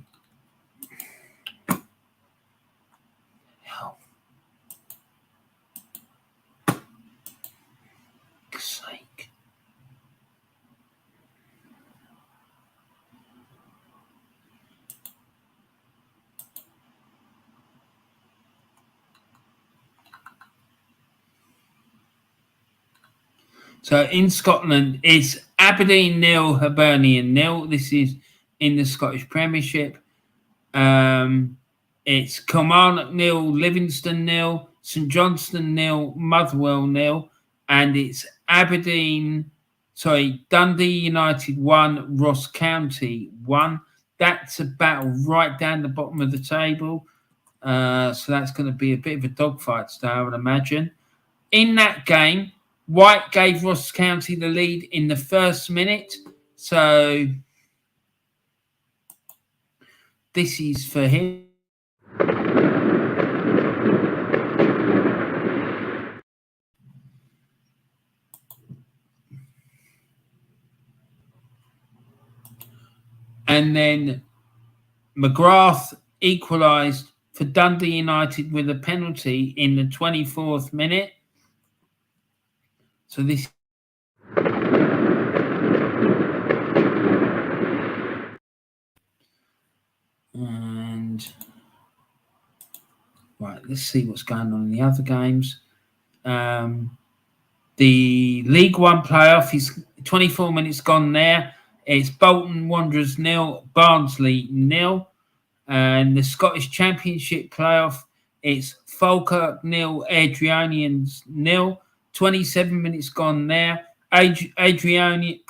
Sake. So in Scotland, it's Aberdeen 0, Hibernian 0. This is in the Scottish Premiership. It's Kilmarnock 0, Livingston 0, St Johnstone 0, Motherwell 0, and it's Dundee United 1, Ross County 1. That's a battle right down the bottom of the table. So that's going to be a bit of a dogfight today, I would imagine. In that game, White gave Ross County the lead in the first minute. So this is for him. And then McGrath equalised for Dundee United with a penalty in the 24th minute. So this. And right, let's see what's going on in the other games. The League One playoff is 24 minutes gone there. It's Bolton Wanderers 0, Barnsley 0. And the Scottish Championship playoff, it's Falkirk 0, Adrianians 0. 27 minutes gone there. Adrianians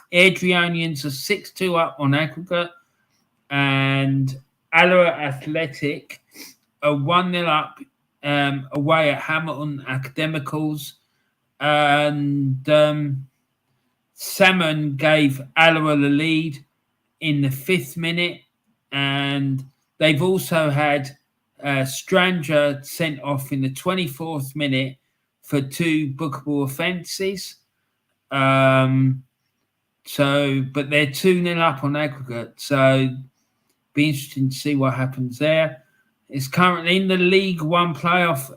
are 6-2 up on aggregate. And Alloa Athletic are 1-0 up away at Hamilton Academicals. And Salmon gave Alloa the lead in the 5th minute. And they've also had Stranger sent off in the 24th minute for 2 bookable offences. But they're 2-0 up on aggregate. So be interesting to see what happens there. It's currently in the League One playoff.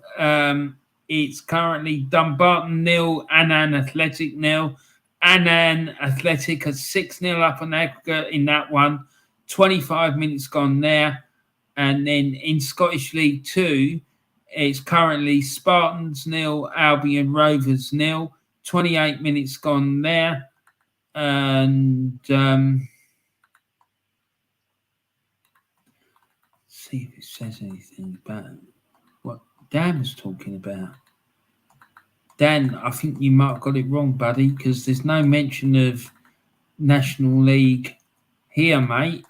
It's currently Dumbarton 0, Annan Athletic 0. Annan Athletic are 6-0 up on aggregate in that one. 25 minutes gone there. And then in Scottish League 2, it's currently Spartans 0, Albion Rovers 0. 28 minutes gone there. And see if it says anything about what Dan was talking about. Dan, I think you might have got it wrong, buddy, because there's no mention of National League here, mate.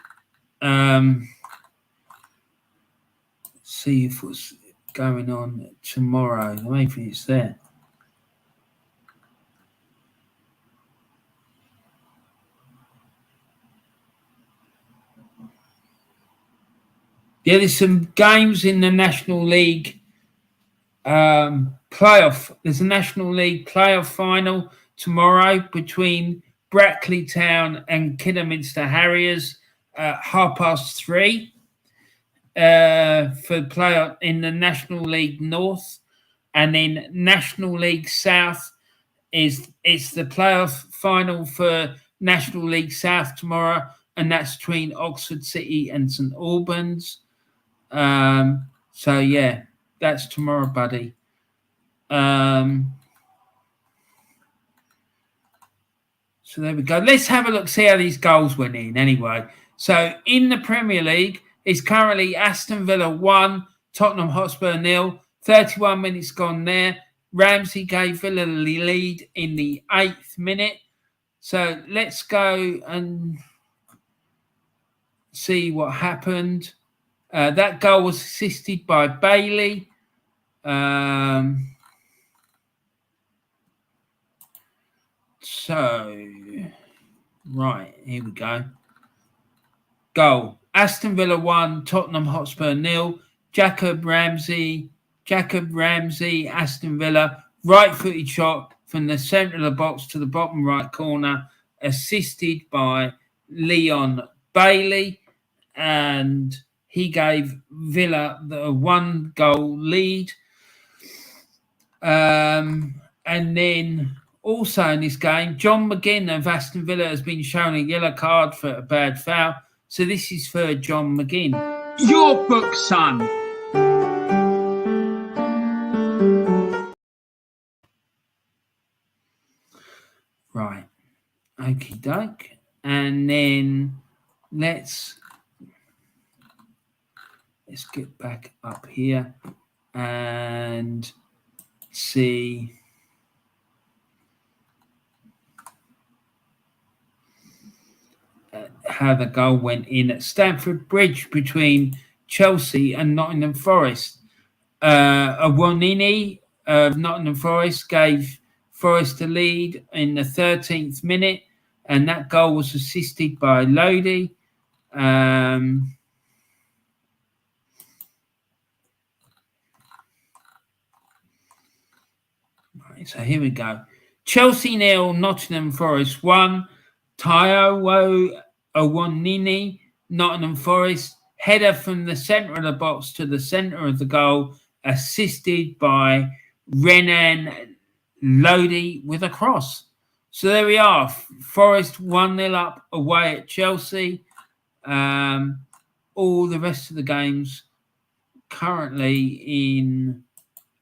See if what's going on tomorrow. Maybe it's there. Yeah, there's some games in the National League playoff. There's a National League playoff final tomorrow between Brackley Town and Kidderminster Harriers at 3:30 for playoff in the National League North. And then National League South it's the playoff final for National League South tomorrow, and that's between Oxford City and St Albans. So yeah, that's tomorrow, buddy. So there we go. Let's have a look, see how these goals went in anyway. So in the Premier League, it's currently Aston Villa 1, Tottenham Hotspur 0. 31 minutes gone there. Ramsey gave Villa the lead in the 8th minute. So let's go and see what happened. That goal was assisted by Bailey. So, right, here we go. Goal. Aston Villa 1, Tottenham Hotspur 0. Jacob Ramsey, Aston Villa, right-footed shot from the centre of the box to the bottom right corner, assisted by Leon Bailey, and he gave Villa the 1-goal lead. And then also in this game, John McGinn of Aston Villa has been shown a yellow card for a bad foul. So this is for John McGinn. Your book, son. Right. Okie doke. And then let's get back up here and see how the goal went in at Stamford Bridge between Chelsea and Nottingham Forest. Awonini of Nottingham Forest gave Forest the lead in the 13th minute, and that goal was assisted by Lodi. Right, so here we go. Chelsea 0, Nottingham Forest 1. Taiwo Awonini, Nottingham Forest, header from the centre of the box to the centre of the goal, assisted by Renan Lodi with a cross. So there we are. Forest 1-0 up away at Chelsea. All the rest of the games currently in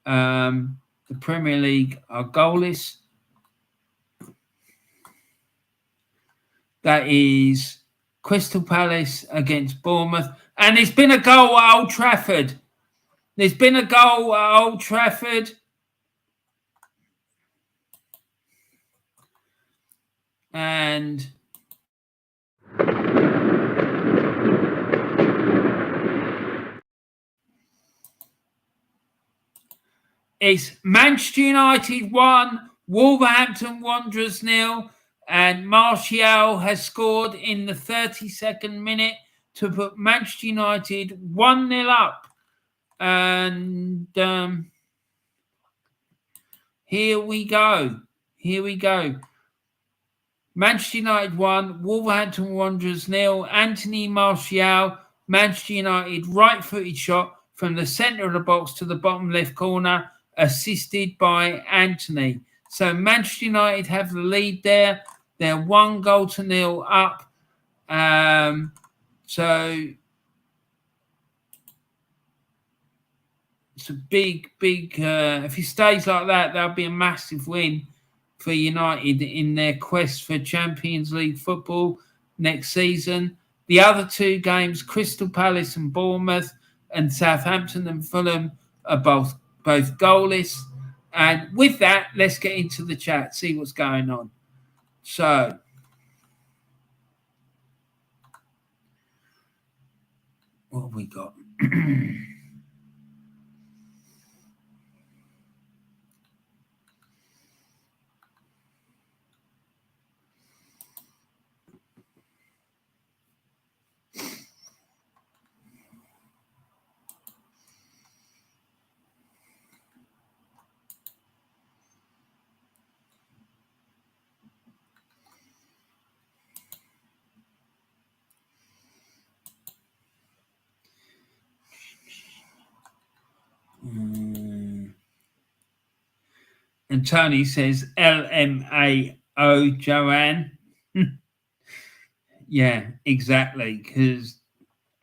the Premier League are goalless. That is Crystal Palace against Bournemouth. And there's been a goal at Old Trafford. And it's Manchester United 1, Wolverhampton Wanderers 0. And Martial has scored in the 32nd minute to put Manchester United 1-0 up. And here we go. Manchester United 1, Wolverhampton Wanderers 0. Anthony Martial, Manchester United right-footed shot from the centre of the box to the bottom left corner, assisted by Anthony. So Manchester United have the lead there. They're 1-0 up. So it's a big, if he stays like that, that'll be a massive win for United in their quest for Champions League football next season. The other two games, Crystal Palace and Bournemouth, and Southampton and Fulham, are both goalless. And with that, let's get into the chat, see what's going on. So, what have we got? And Tony says LMAO, Joanne. Yeah, exactly. Because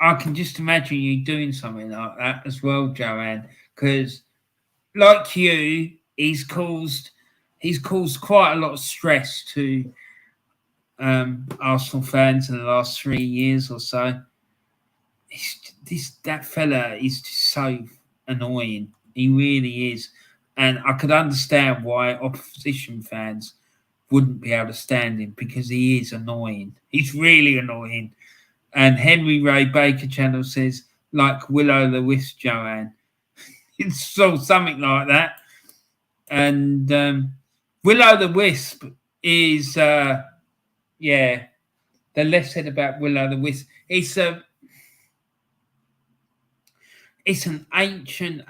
I can just imagine you doing something like that as well, Joanne. Because, like you, he's caused quite a lot of stress to Arsenal fans in the last 3 years or so. That fella is just so annoying. He really is. And I could understand why opposition fans wouldn't be able to stand him, because he is annoying. He's really annoying. And Henry Ray Baker Channel says, like Will-O-the-Wisp, Joanne. It's so something like that. And Will-O-the-Wisp is, the less said about Will-O-the-Wisp. It's an ancient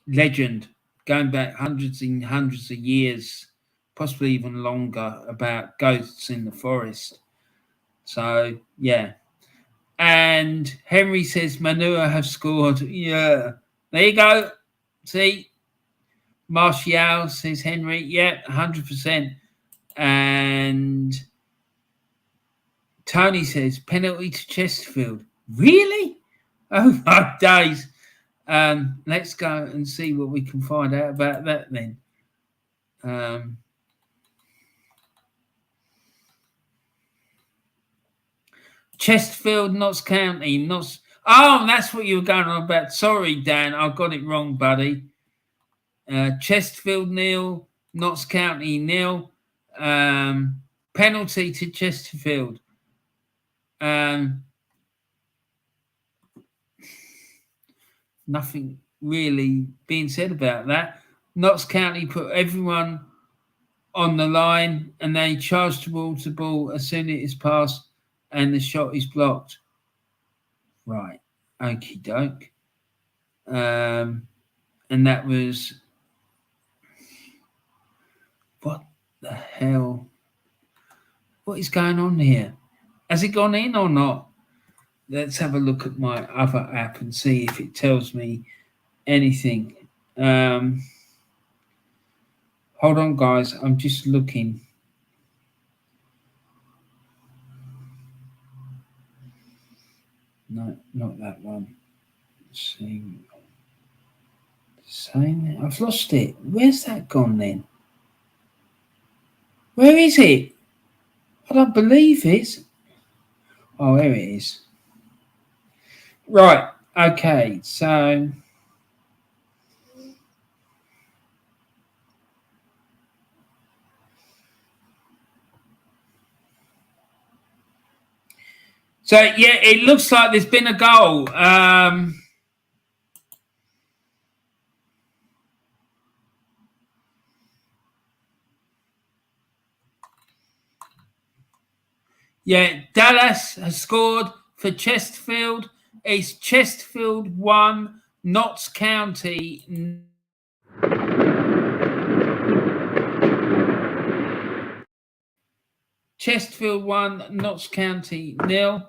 legend going back hundreds and hundreds of years, possibly even longer, about ghosts in the forest. So, yeah. And Henry says Manua have scored. Yeah. There you go. See? Martial, says Henry. Yeah, 100%. And Tony says penalty to Chesterfield. Really? Oh my days. Let's go and see what we can find out about that then. Chesterfield, Notts County, Notts. Oh, that's what you were going on about. Sorry, Dan, I got it wrong, buddy. Chesterfield 0, Notts County 0. Penalty to Chesterfield. Nothing really being said about that. Notts County put everyone on the line and they charge towards the ball as soon as it is passed and the shot is blocked. Right. Okie doke. And that was... What the hell? What is going on here? Has it gone in or not? Let's have a look at my other app and see if it tells me anything. Hold on, guys. I'm just looking. No, not that one. Let's see. Same. I've lost it. Where's that gone then? Where is it? I don't believe it. Oh, there it is. Right. Okay. So yeah, it looks like there's been a goal. Yeah, Dallas has scored for Chesterfield. It's Chesterfield 1, Notts County. Chesterfield 1, Notts County 0.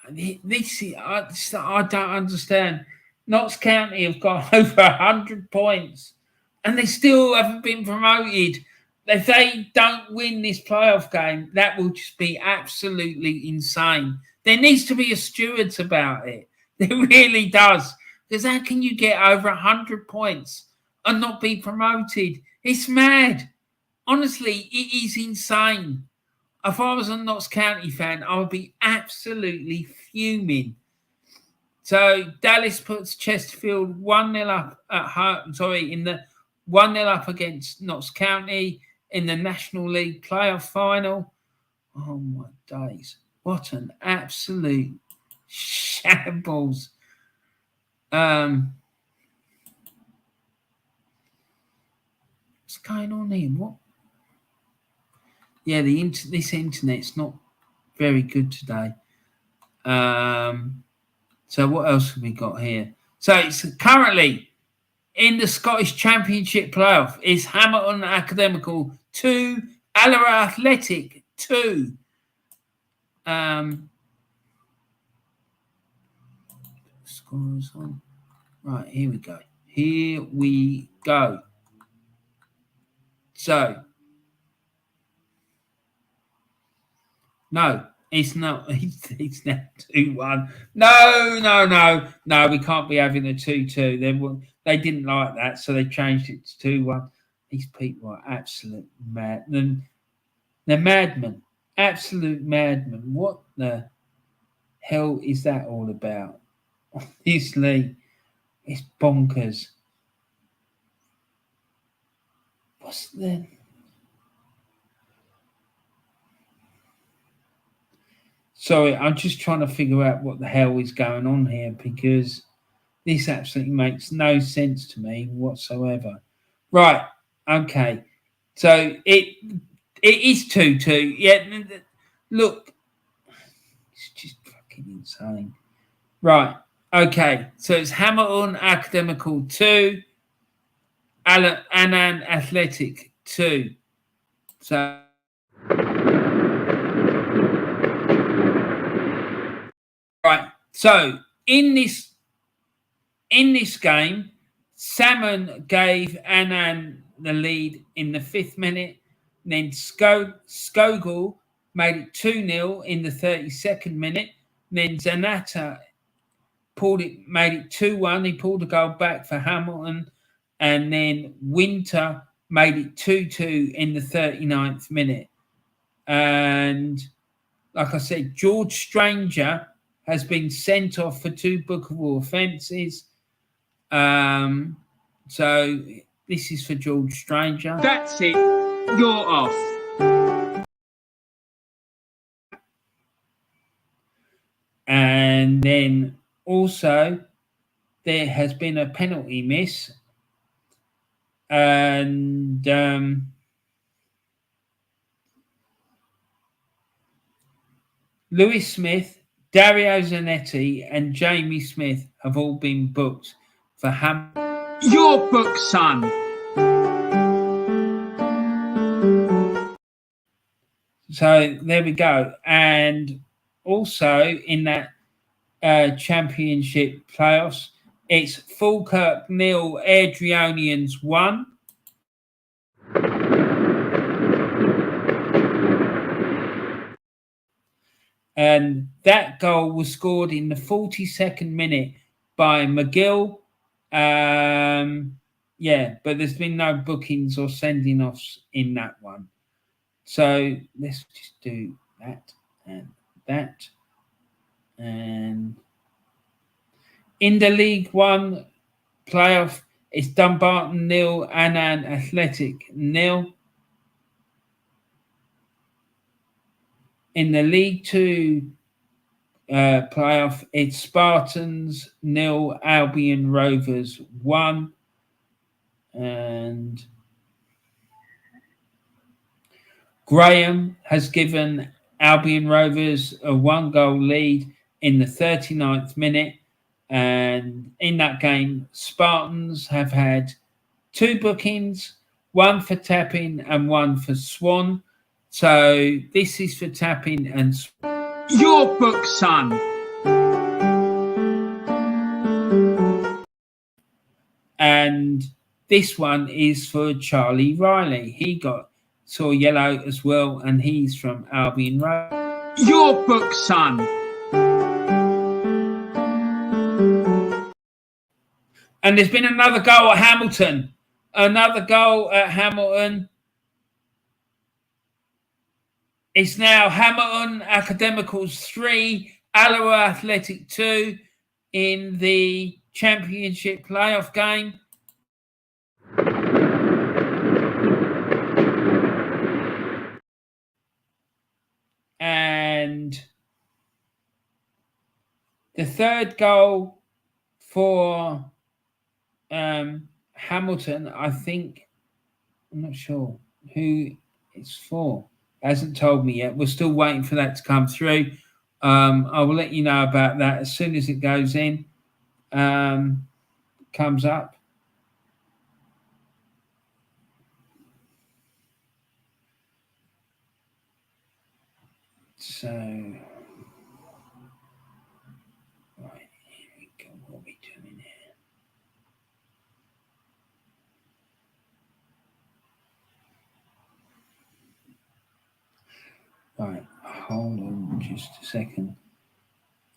I don't understand. Notts County have got over 100 points and they still haven't been promoted. If they don't win this playoff game, that will just be absolutely insane. There needs to be a stewards about it. There really does. Because how can you get over 100 points and not be promoted? It's mad. Honestly, it is insane. If I was a Notts County fan, I would be absolutely fuming. So Dallas puts Chesterfield 1-0 up at home. In the 1-0 up against Notts County in the National League playoff final. Oh my days. What an absolute shambles. What's going on here? What? Yeah, this internet's not very good today. So what else have we got here? So it's currently in the Scottish Championship playoff. It's Hamilton Academical 2, Allara Athletic 2. Scores on. Right, here we go. Here we go. So, no, it's not. It's now 2-1. No, we can't be having a 2-2. They didn't like that, so they changed it to 2-1. These people are absolute mad. They're madmen. Absolute madmen. What the hell is that all about? Obviously, it's bonkers. What's the... Sorry, I'm just trying to figure out what the hell is going on here, because this absolutely makes no sense to me whatsoever. Right, okay. So it is 2-2. Yeah, look, it's just fucking insane. Right, okay. So it's Hamilton Academical 2, Annan Athletic 2. So right. So in this game, Salmon gave Annan the lead in the 5th minute. Then Skogel made it 2-0 in the 32nd minute. Then Zanata made it 2-1. He pulled a goal back for Hamilton. And then Winter made it 2-2 in the 39th minute. And like I said, George Stranger has been sent off for 2 bookable offences. So this is for George Stranger. That's it. You're off. And then also there has been a penalty miss. And Lewis Smith, Dario Zanetti, and Jamie Smith have all been booked for Your book, son. So there we go. And also in that championship playoffs, it's Falkirk 0, Adrianians 1. And that goal was scored in the 42nd minute by McGill. Yeah, but there's been no bookings or sending offs in that one. So let's just do that and that. And in the League One playoff, it's Dumbarton 0, Annan Athletic 0. In the League Two playoff, it's Spartans 0, Albion Rovers 1. And Graham has given Albion Rovers a 1-goal lead in the 39th minute. And in that game, Spartans have had 2 bookings, 1 for Tapping and 1 for Swan. So this is for Tapping and Your book, son. And this one is for Charlie Riley. He saw yellow as well, and he's from Albion Road. Your book, son. And there's been another goal at Hamilton. Another goal at Hamilton. It's now Hamilton Academicals 3, Alloa Athletic 2 in the championship playoff game. And the third goal for Hamilton, I think, I'm not sure who it's for. Hasn't told me yet. We're still waiting for that to come through. I will let you know about that as soon as it goes in, comes up. So, right, here we go. What are we doing here? Right, hold on just a second.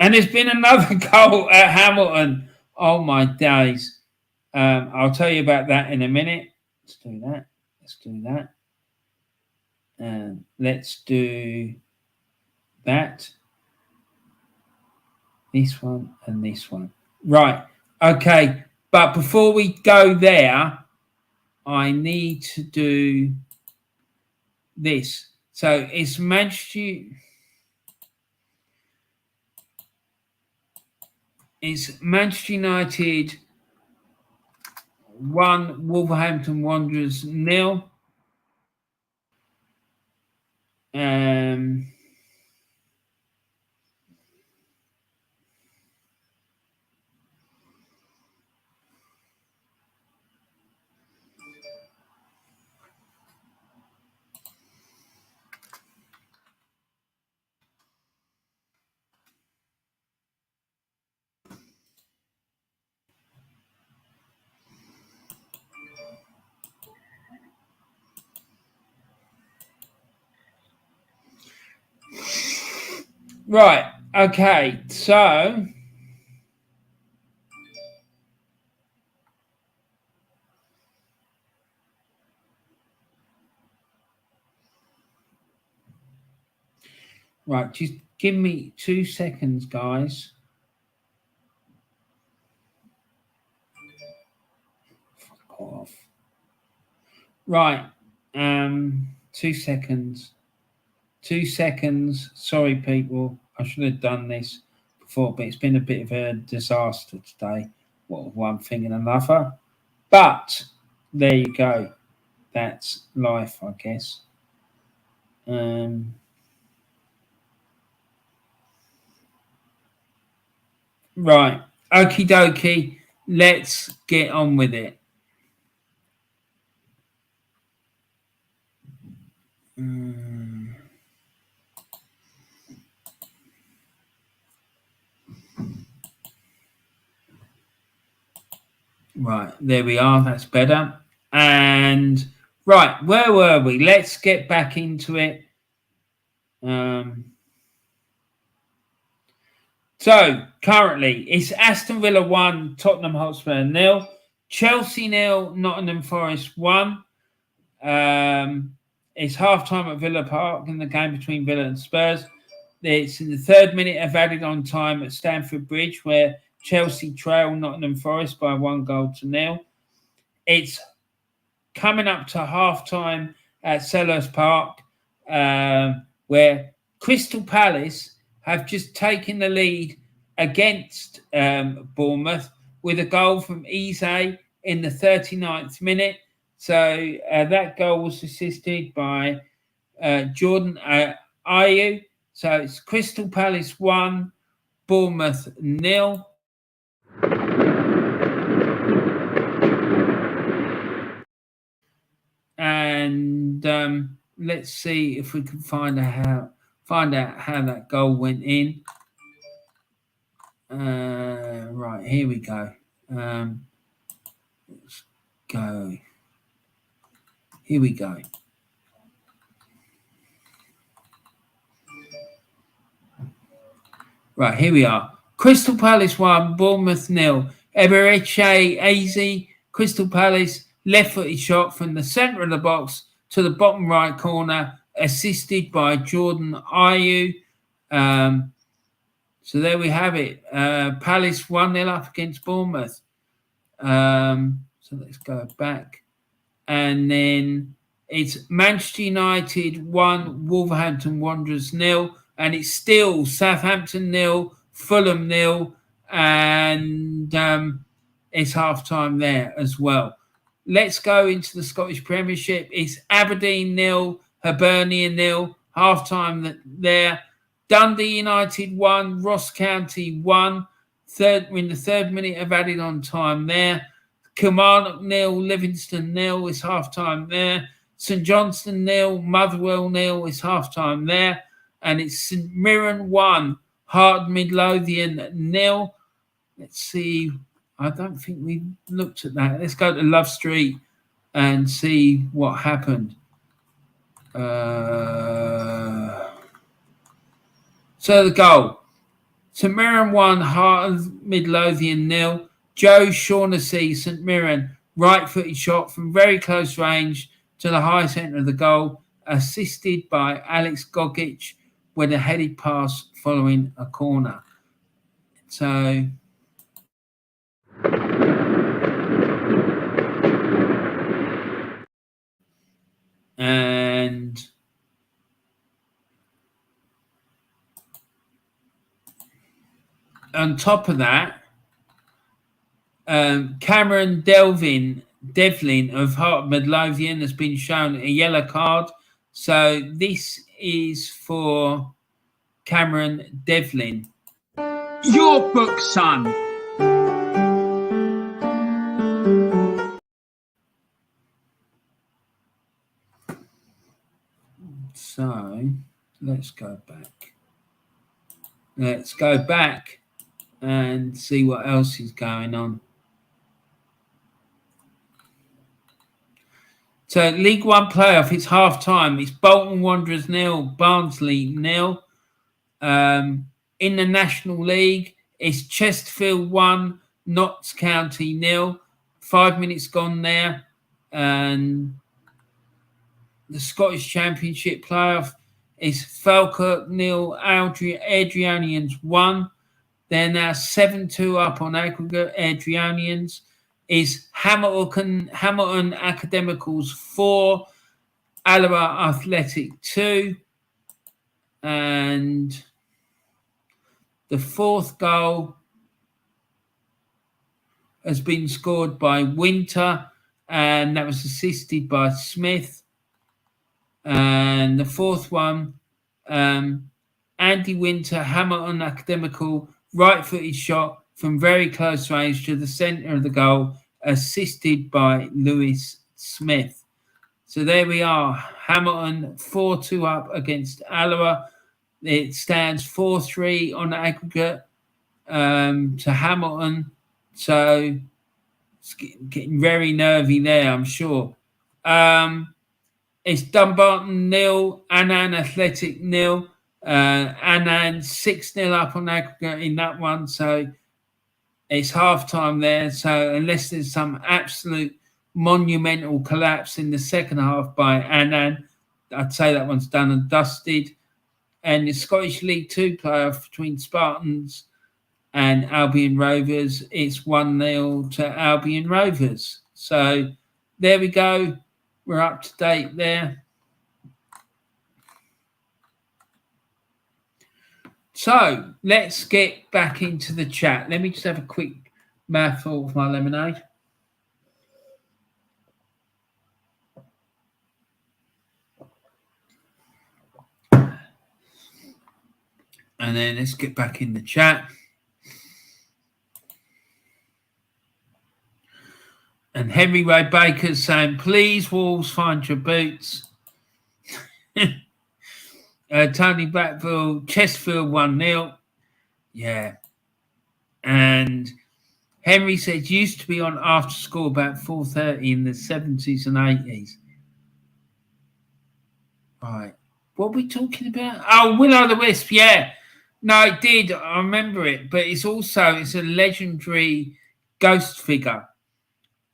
And there's been another goal at Hamilton. Oh, my days. I'll tell you about that in a minute. Let's do that. let's do that. And let's do that. This one and this one. Right. Okay. But before we go there, I need to do this. So it's Manchester United 1, Wolverhampton Wanderers 0. Right. Okay. So right, just give me 2 seconds, guys. Fuck off. Right. 2 seconds. 2 seconds. Sorry, people. I should have done this before, but it's been a bit of a disaster today. Well, one thing and another. But there you go. That's life, I guess. Right. Okie dokie. Let's get on with it. Right, there we are. That's better. And right, where were we? Let's get back into it. So currently, it's Aston Villa 1, Tottenham Hotspur 0, Chelsea 0, Nottingham Forest 1. It's half-time at Villa Park in the game between Villa and Spurs. It's in the 3rd minute of added on time at Stamford Bridge, where Chelsea trail Nottingham Forest by 1-0. It's coming up to half-time at Selhurst Park, where Crystal Palace have just taken the lead against Bournemouth with a goal from Eze in the 39th minute. So that goal was assisted by Jordan Ayew. So it's Crystal Palace 1, Bournemouth 0. And let's see if we can find out how that goal went in. Right, here we go. Let's go. Here we go. Right, here we are. Crystal Palace 1, Bournemouth 0. Eberechi Eze, Crystal Palace, left-footed shot from the centre of the box to the bottom right corner, assisted by Jordan Ayew. So there we have it. Palace 1-0 up against Bournemouth. So let's go back. And then it's Manchester United 1, Wolverhampton Wanderers 0. And it's still Southampton 0, Fulham 0. And it's half-time there as well. Let's go into the Scottish Premiership. It's Aberdeen 0, Hibernian 0. Half-time there. Dundee United 1, Ross County 1. In the 3rd minute of added on time there. Kilmarnock 0, Livingston 0 is half-time there. St Johnstone 0, Motherwell 0 is half-time there. And it's St Mirren 1, Hart Midlothian 0. Let's see. I don't think we looked at that. Let's go to Love Street and see what happened. So the goal. St Mirren 1, Hart Midlothian 0. Joe Shaughnessy, St Mirren, right-footed shot from very close range to the high centre of the goal, assisted by Alex Gogic with a headed pass following a corner. So and on top of that, Cameron Devlin of Heart Midlothian has been shown a yellow card. So this is for Cameron Devlin. Your book, son. So let's go back. Let's go back and see what else is going on. So League One playoff, it's half time. It's Bolton Wanderers 0, Barnsley 0. In the National League, it's Chesterfield 1, Notts County 0. 5 minutes gone there. And the Scottish Championship playoff is Falkirk 0, Adrianians 1. They're now 7-2 up on aggregate. Adrianians is Hamilton Academicals 4, Alloa Athletic 2. And the fourth goal has been scored by Winter, and that was assisted by Smith. And the fourth one, Andy Winter, Hamilton Academical, right-footed shot from very close range to the centre of the goal, assisted by Lewis Smith. So there we are, Hamilton 4-2 up against Alloa. It stands 4-3 on aggregate to Hamilton. So it's getting very nervy there, I'm sure. It's Dumbarton 0, Annan Athletic 0. Annan 6-0 up on aggregate in that one. So it's half time there. So unless there's some absolute monumental collapse in the second half by Annan, I'd say that one's done and dusted. And the Scottish League 2 playoff between Spartans and Albion Rovers, it's 1-0 to Albion Rovers. So there we go. We're up to date there. So let's get back into the chat. Let me just have a quick mouthful of my lemonade. And then let's get back in the chat. And Henry Ray Baker's saying, please, Wolves, find your boots. Tony Blackville, Chesterfield 1-0. Yeah. And Henry said, used to be on after school about 4:30 in the 70s and 80s. Right. What are we talking about? Oh, Will-O-the-Wisp, yeah. No, it did. I remember it. But it's a legendary ghost figure.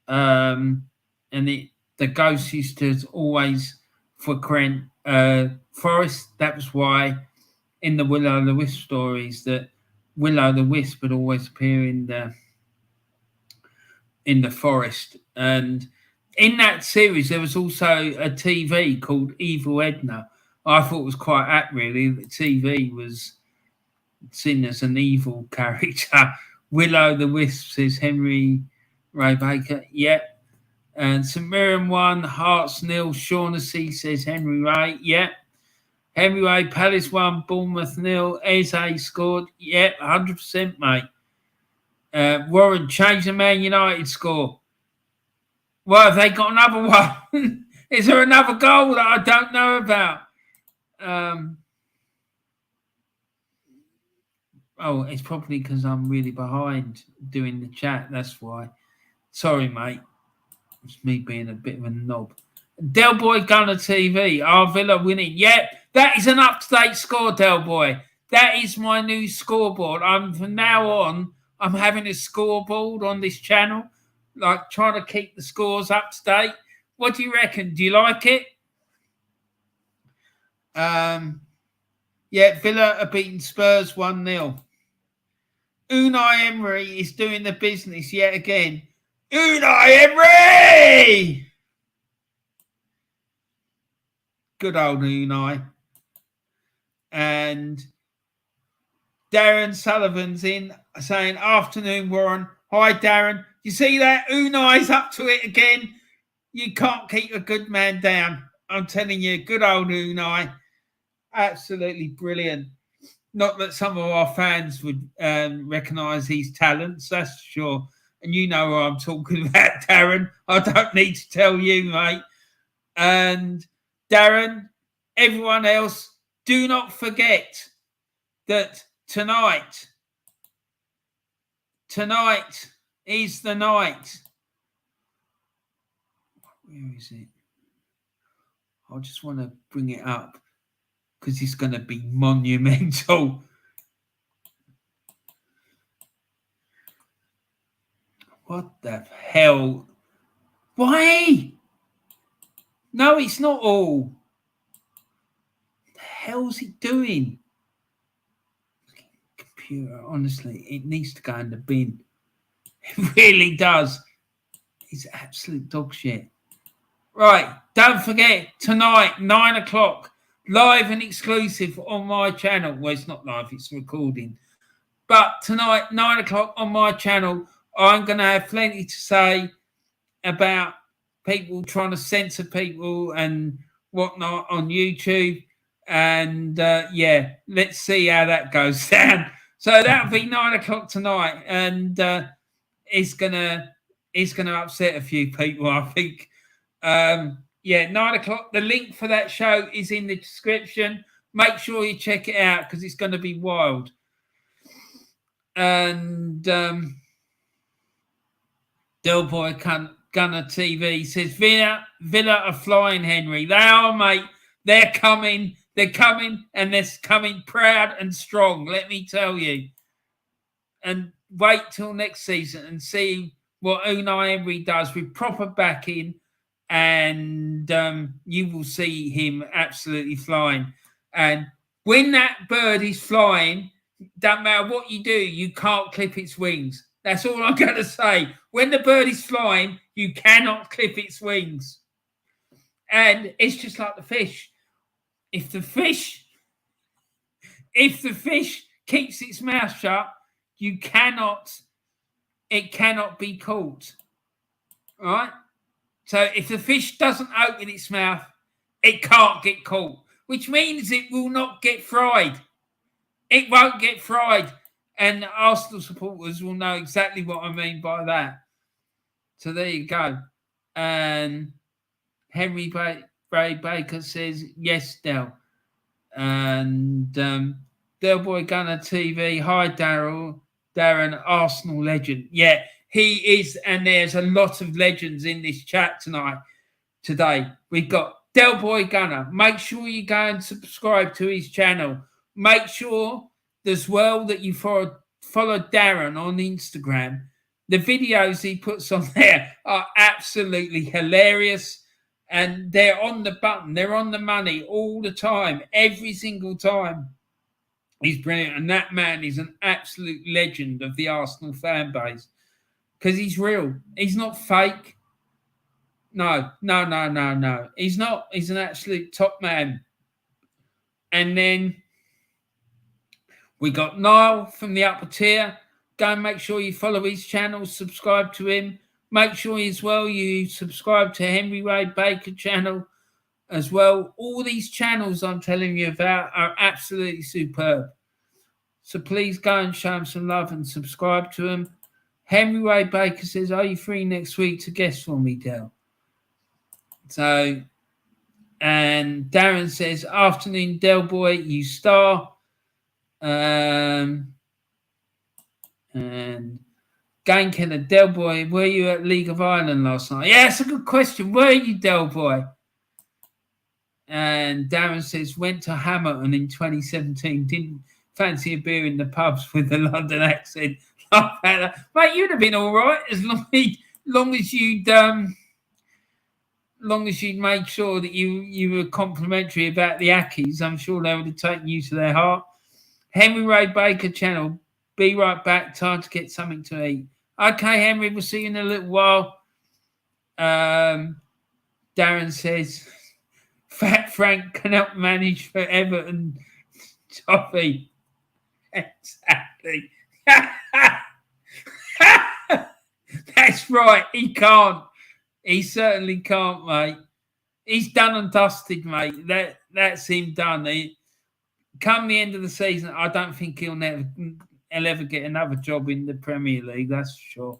And the ghost used to always frequent forest. That was why in the Will-O-the-Wisp stories that Will-O-the-Wisp would always appear in the forest. And in that series, there was also a TV called Evil Edna. I thought it was quite apt, really. The TV was seen as an evil character. Will-O-the-Wisp, says Henry Ray Baker. Yep. And St Mirren 1, Hearts 0, Shaughnessy, says Henry Ray. Yep. Henry Ray, Palace 1, Bournemouth 0, Eze scored. Yep, 100%, mate. Warren, change the Man United score. Well, have they got another one? Is there another goal that I don't know about? Oh, it's probably because I'm really behind doing the chat. That's why. Sorry, mate. It's me being a bit of a knob. Del Boy Gunner TV. Our Villa winning. Yep, that is an up-to-date score, Del Boy. That is my new scoreboard. From now on, I'm having a scoreboard on this channel, like trying to keep the scores up to date. What do you reckon? Do you like it? Yeah, Villa are beating Spurs 1-0. Unai Emery is doing the business yet again. Unai Emery! Good old Unai. And Darren Sullivan's in saying, afternoon, Warren. Hi, Darren. You see that? Unai's up to it again. You can't keep a good man down. I'm telling you, good old Unai. Absolutely brilliant. Not that some of our fans would recognise his talents, that's for sure. And you know what I'm talking about, Darren. I don't need to tell you, mate. And Darren, everyone else, do not forget that tonight is the night. Where is it? I just want to bring it up because it's going to be monumental. What the hell? Why? No, it's not all. What the hell's it doing? Computer, honestly, it needs to go in the bin. It really does. It's absolute dog shit. Right, don't forget, tonight, 9 o'clock, live and exclusive on my channel. Well, it's not live, it's recording. But tonight, 9 o'clock on my channel, I'm going to have plenty to say about people trying to censor people and whatnot on YouTube. And, yeah, let's see how that goes down. So that'll be 9 o'clock tonight. And it's gonna upset a few people, I think. Yeah, 9 o'clock. The link for that show is in the description. Make sure you check it out because it's going to be wild. And Del Boy Gunner TV says Villa are flying, Henry. They are, mate. They're coming. They're coming, and they're coming proud and strong. Let me tell you. And wait till next season and see what Unai Emery does with proper backing. And you will see him absolutely flying. And when that bird is flying, don't matter what you do, you can't clip its wings. That's all I'm going to say. When the bird is flying, you cannot clip its wings. And it's just like the fish. If the fish keeps its mouth shut, it cannot be caught. All right? So if the fish doesn't open its mouth, it can't get caught, which means it will not get fried. It won't get fried. And Arsenal supporters will know exactly what I mean by that. So there you go. And Henry Bray Baker says, yes, Del. And Del Boy Gunner TV, hi, Darren, Arsenal legend. Yeah. He is, and there's a lot of legends in this chat today. We've got Del Boy Gunner. Make sure you go and subscribe to his channel. Make sure as well that you follow Darren on Instagram. The videos he puts on there are absolutely hilarious, and they're on the button. They're on the money all the time, every single time. He's brilliant, and that man is an absolute legend of the Arsenal fan base. Because he's real. He's not fake. No. He's not. He's an absolute top man. And then we got Niall from the upper tier. Go and make sure you follow his channel, subscribe to him. Make sure as well you subscribe to Henry Ray Baker channel as well. All these channels I'm telling you about are absolutely superb. So please go and show him some love and subscribe to him. Henry Ray Baker says, are you free next week to guest for me, Del? So, and Darren says, afternoon, Del Boy, you star. And Game Kenner, Del Boy, were you at League of Ireland last night? Yeah, that's a good question. Were you, Del Boy? And Darren says, went to Hamilton in 2017, didn't fancy a beer in the pubs with the London accent. Mate, you'd have been all right as long as long as you made sure that you were complimentary about the Ackies, I'm sure they would have taken you to their heart. Henry Ray Baker channel. Be right back. Time to get something to eat. Okay, Henry, we'll see you in a little while. Darren says, Fat Frank cannot manage for Everton. Toffee. Exactly. That's right. He can't. He certainly can't, mate. He's done and dusted, mate. That's him done. Come the end of the season, I don't think he'll ever get another job in the Premier League. That's for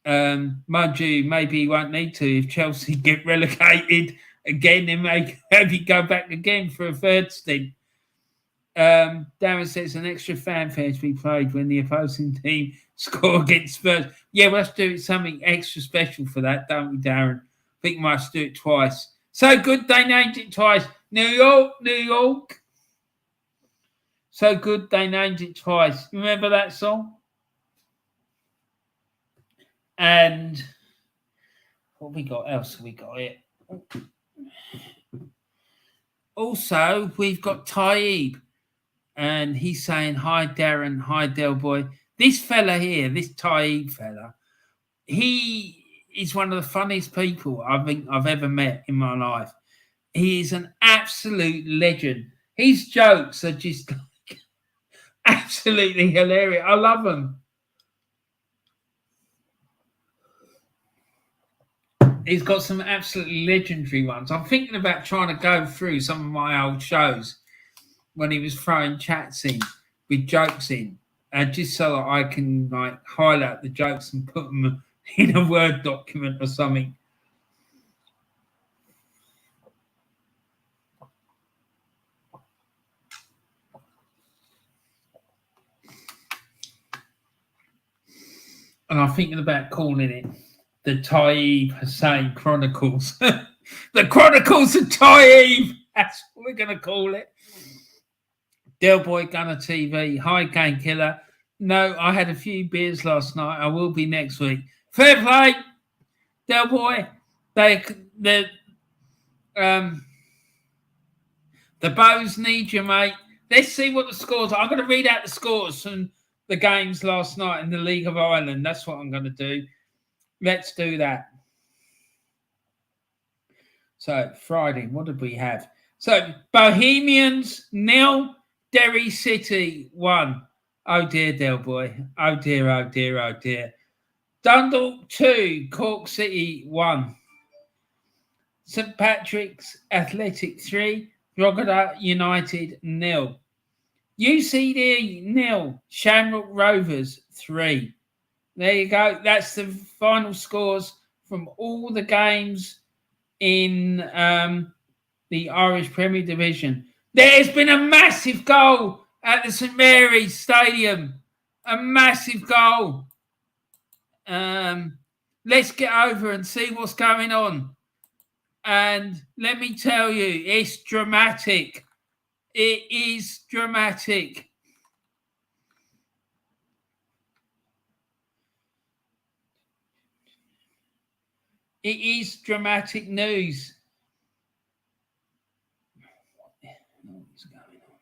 sure. Mind you, maybe he won't need to if Chelsea get relegated again. Then maybe go back again for a third stint. Darren says an extra fanfare to be played when the opposing team score against Spurs. Yeah, let's do something extra special for that, don't we, Darren? I think we must do it twice. So good, they named it twice. New York, New York. So good, they named it twice. Remember that song? And what we got else? We got it. Also, we've got Taib. And he's saying, hi, Darren. Hi, Del Boy. This fella here, this Taib fella, he is one of the funniest people I think I've ever met in my life. He is an absolute legend. His jokes are just absolutely hilarious. I love them. He's got some absolutely legendary ones. I'm thinking about trying to go through some of my old shows when he was throwing chats in with jokes in, just so that I can highlight the jokes and put them in a Word document or something. And I'm thinking about calling it the Taib Hussein Chronicles. The Chronicles of Taib. That's what we're going to call it. Del Boy Gunner TV. Hi, Gang Killer. No, I had a few beers last night. I will be next week. Fair play, Del Boy. The Bows need you, mate. Let's see what the scores are. I'm going to read out the scores from the games last night in the League of Ireland. That's what I'm going to do. Let's do that. So, Friday, what did we have? So, Bohemians 0, Derry City 1. Oh dear, Del Boy. Oh dear, oh dear, oh dear. Dundalk 2, Cork City 1. St Patrick's Athletic 3, Drogheda United 0. UCD 0, Shamrock Rovers 3. There you go. That's the final scores from all the games in the Irish Premier Division. There's been a massive goal at the St Mary's Stadium. A massive goal. Let's get over and see what's going on. And let me tell you, it's dramatic. It is dramatic. It is dramatic news. What's going on?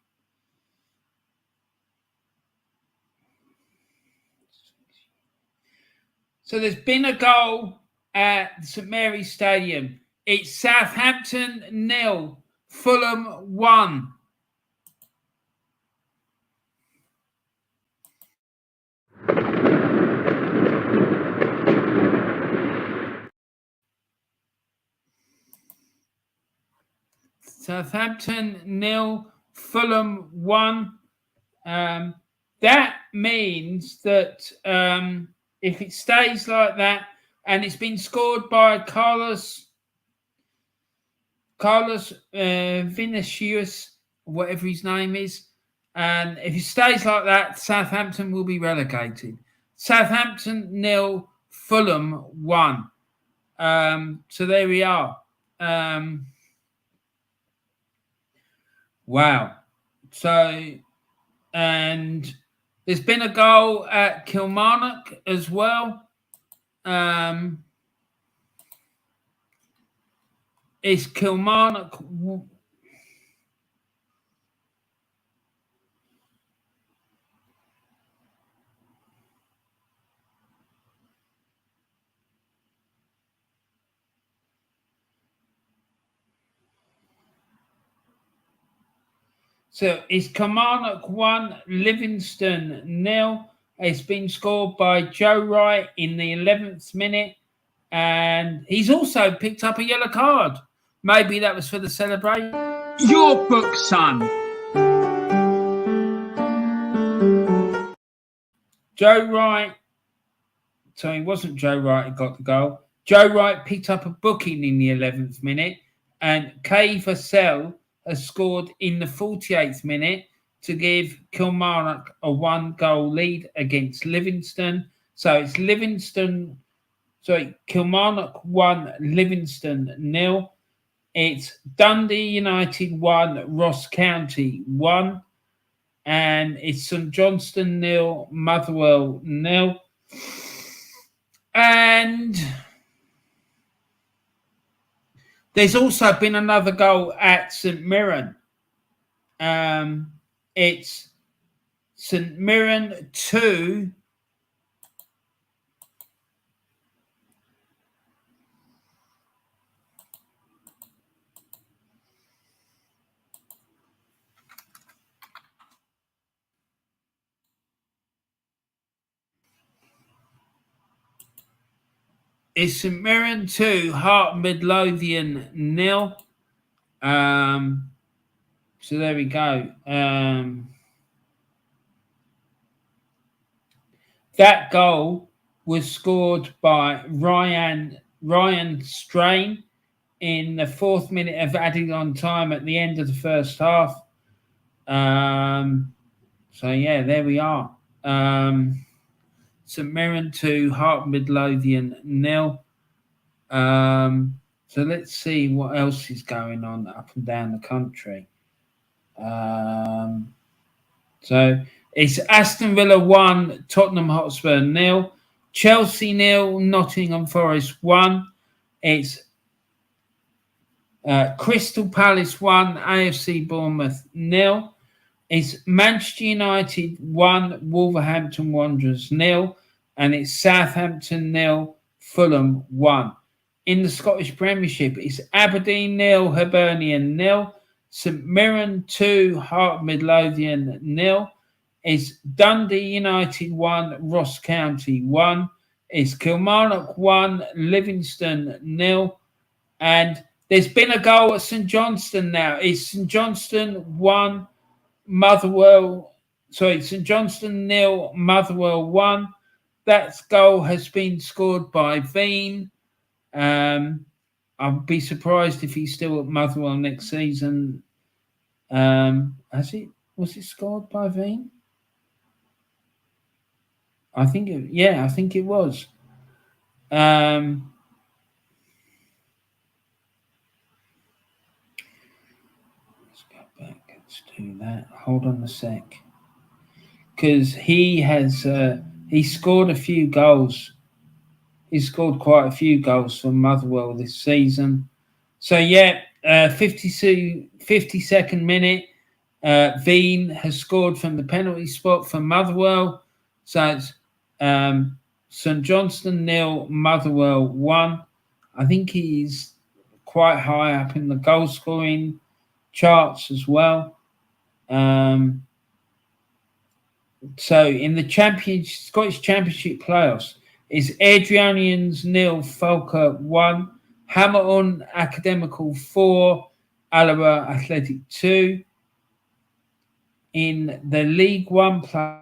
So there's been a goal at St Mary's Stadium. It's Southampton 0, Fulham 1. Southampton 0, Fulham 1. That means that if it stays like that, and it's been scored by Carlos Vinicius, whatever his name is, and if it stays like that, Southampton will be relegated. Southampton 0, Fulham 1. So there we are. Wow. So, and there's been a goal at Kilmarnock as well. It's Kilmarnock. So it's Kilmarnock 1, Livingston 0. It's been scored by Joe Wright in the 11th minute. And he's also picked up a yellow card. Maybe that was for the celebration. Your book, son. Joe Wright. Sorry, it wasn't Joe Wright who got the goal. Joe Wright picked up a booking in the 11th minute. And Kay Vassell has scored in the 48th minute to give Kilmarnock a 1-goal lead against Livingston. So it's Kilmarnock 1, Livingston 0. It's Dundee United 1, Ross County 1. And it's St Johnstone 0, Motherwell 0. And there's also been another goal at St Mirren. It's St Mirren 2. It's St Mirren 2, Heart Midlothian 0. So there we go. That goal was scored by Ryan Strain in the 4th minute of adding on time at the end of the first half. So yeah, there we are. St Mirren 2, Heart Midlothian 0. So let's see what else is going on up and down the country. So it's Aston Villa 1, Tottenham Hotspur 0, Chelsea 0, Nottingham Forest 1. It's Crystal Palace 1, AFC Bournemouth 0. It's Manchester United 1, Wolverhampton Wanderers 0. And it's Southampton 0, Fulham 1. In the Scottish Premiership, it's Aberdeen 0, Hibernian 0. St Mirren 2, Heart Midlothian 0. It's Dundee United 1, Ross County 1. It's Kilmarnock 1, Livingston 0. And there's been a goal at St Johnstone now. It's St Johnstone 1, St Johnstone 0, Motherwell 1. That goal has been scored by Veen. I'll be surprised if he's still at Motherwell next season. Was it scored by Veen? I think it was. Let's go back. Let's do that. Hold on a sec. Because he scored a few goals. He scored quite a few goals for Motherwell this season. So, 52nd minute, Veen has scored from the penalty spot for Motherwell. So, it's St Johnstone 0, Motherwell 1. I think he's quite high up in the goal scoring charts as well. So, in the Scottish Championship playoffs, it's Airdrieonians 0, Falkirk 1, Hamilton Academical 4, Alloa Athletic 2. In the League One play.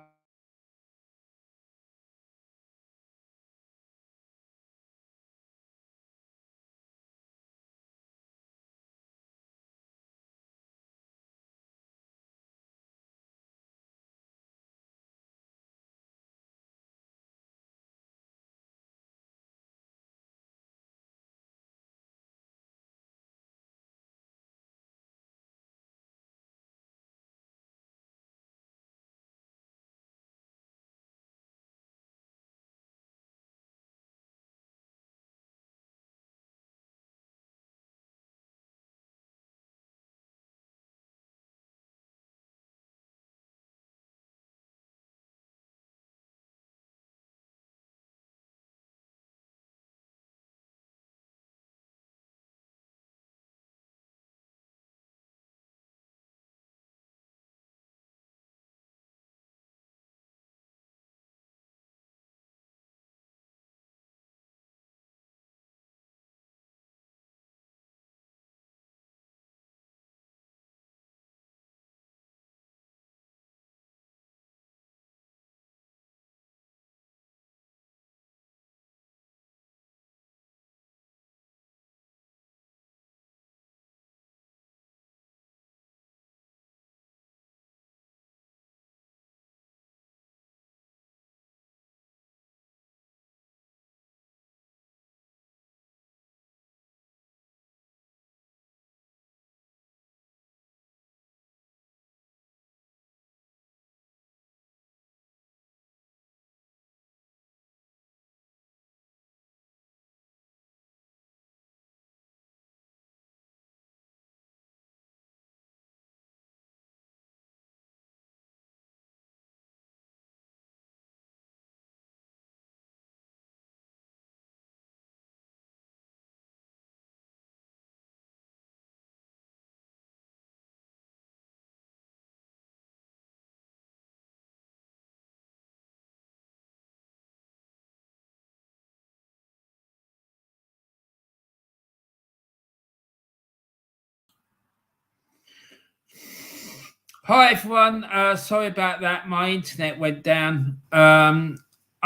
Hi everyone. Sorry about that. My internet went down. I'm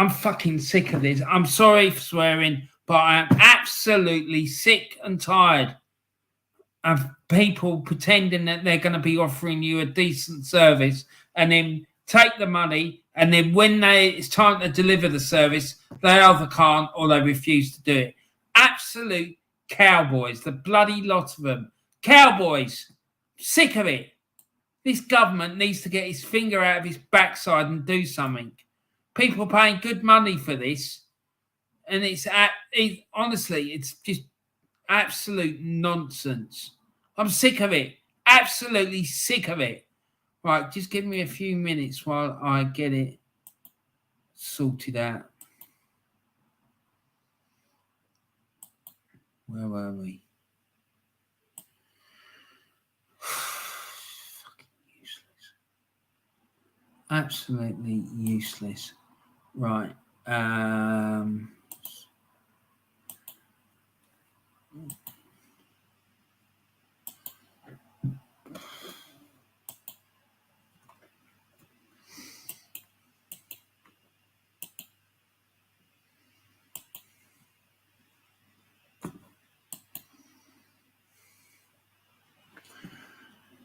fucking sick of this. I'm sorry for swearing, but I am absolutely sick and tired of people pretending that they're going to be offering you a decent service and then take the money, and then when it's time to deliver the service, they either can't or they refuse to do it. Absolute cowboys, the bloody lot of them. Cowboys. Sick of it. This government needs to get his finger out of his backside and do something. People are paying good money for this, and honestly, it's just absolute nonsense. I'm sick of it. Absolutely sick of it. Right, just give me a few minutes while I get it sorted out. Where were we? Absolutely useless. Right.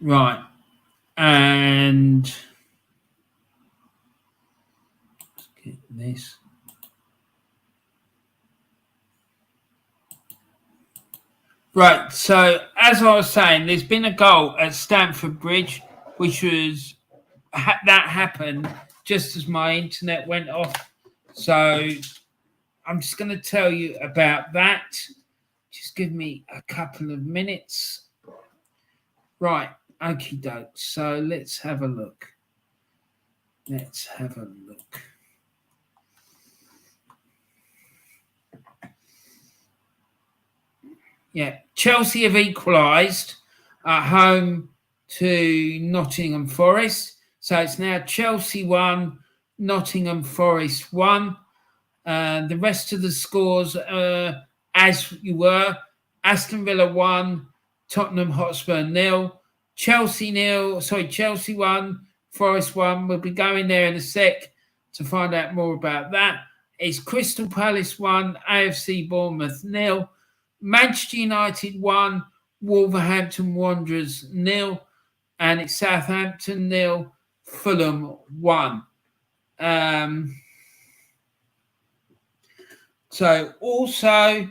Right. And let's get this. Right, so as I was saying, there's been a goal at Stamford Bridge, which was that happened just as my internet went off. So I'm just going to tell you about that. Just give me a couple of minutes. Right, okie doke. So let's have a look. Let's have a look. Yeah, Chelsea have equalised at home to Nottingham Forest. So it's now Chelsea 1, Nottingham Forest 1. The rest of the scores, as you were, Aston Villa 1, Tottenham Hotspur 0, Chelsea 1, Forest 1. We'll be going there in a sec to find out more about that. It's Crystal Palace 1, AFC Bournemouth 0. Manchester United 1, Wolverhampton Wanderers 0, and it's Southampton 0, Fulham 1. So also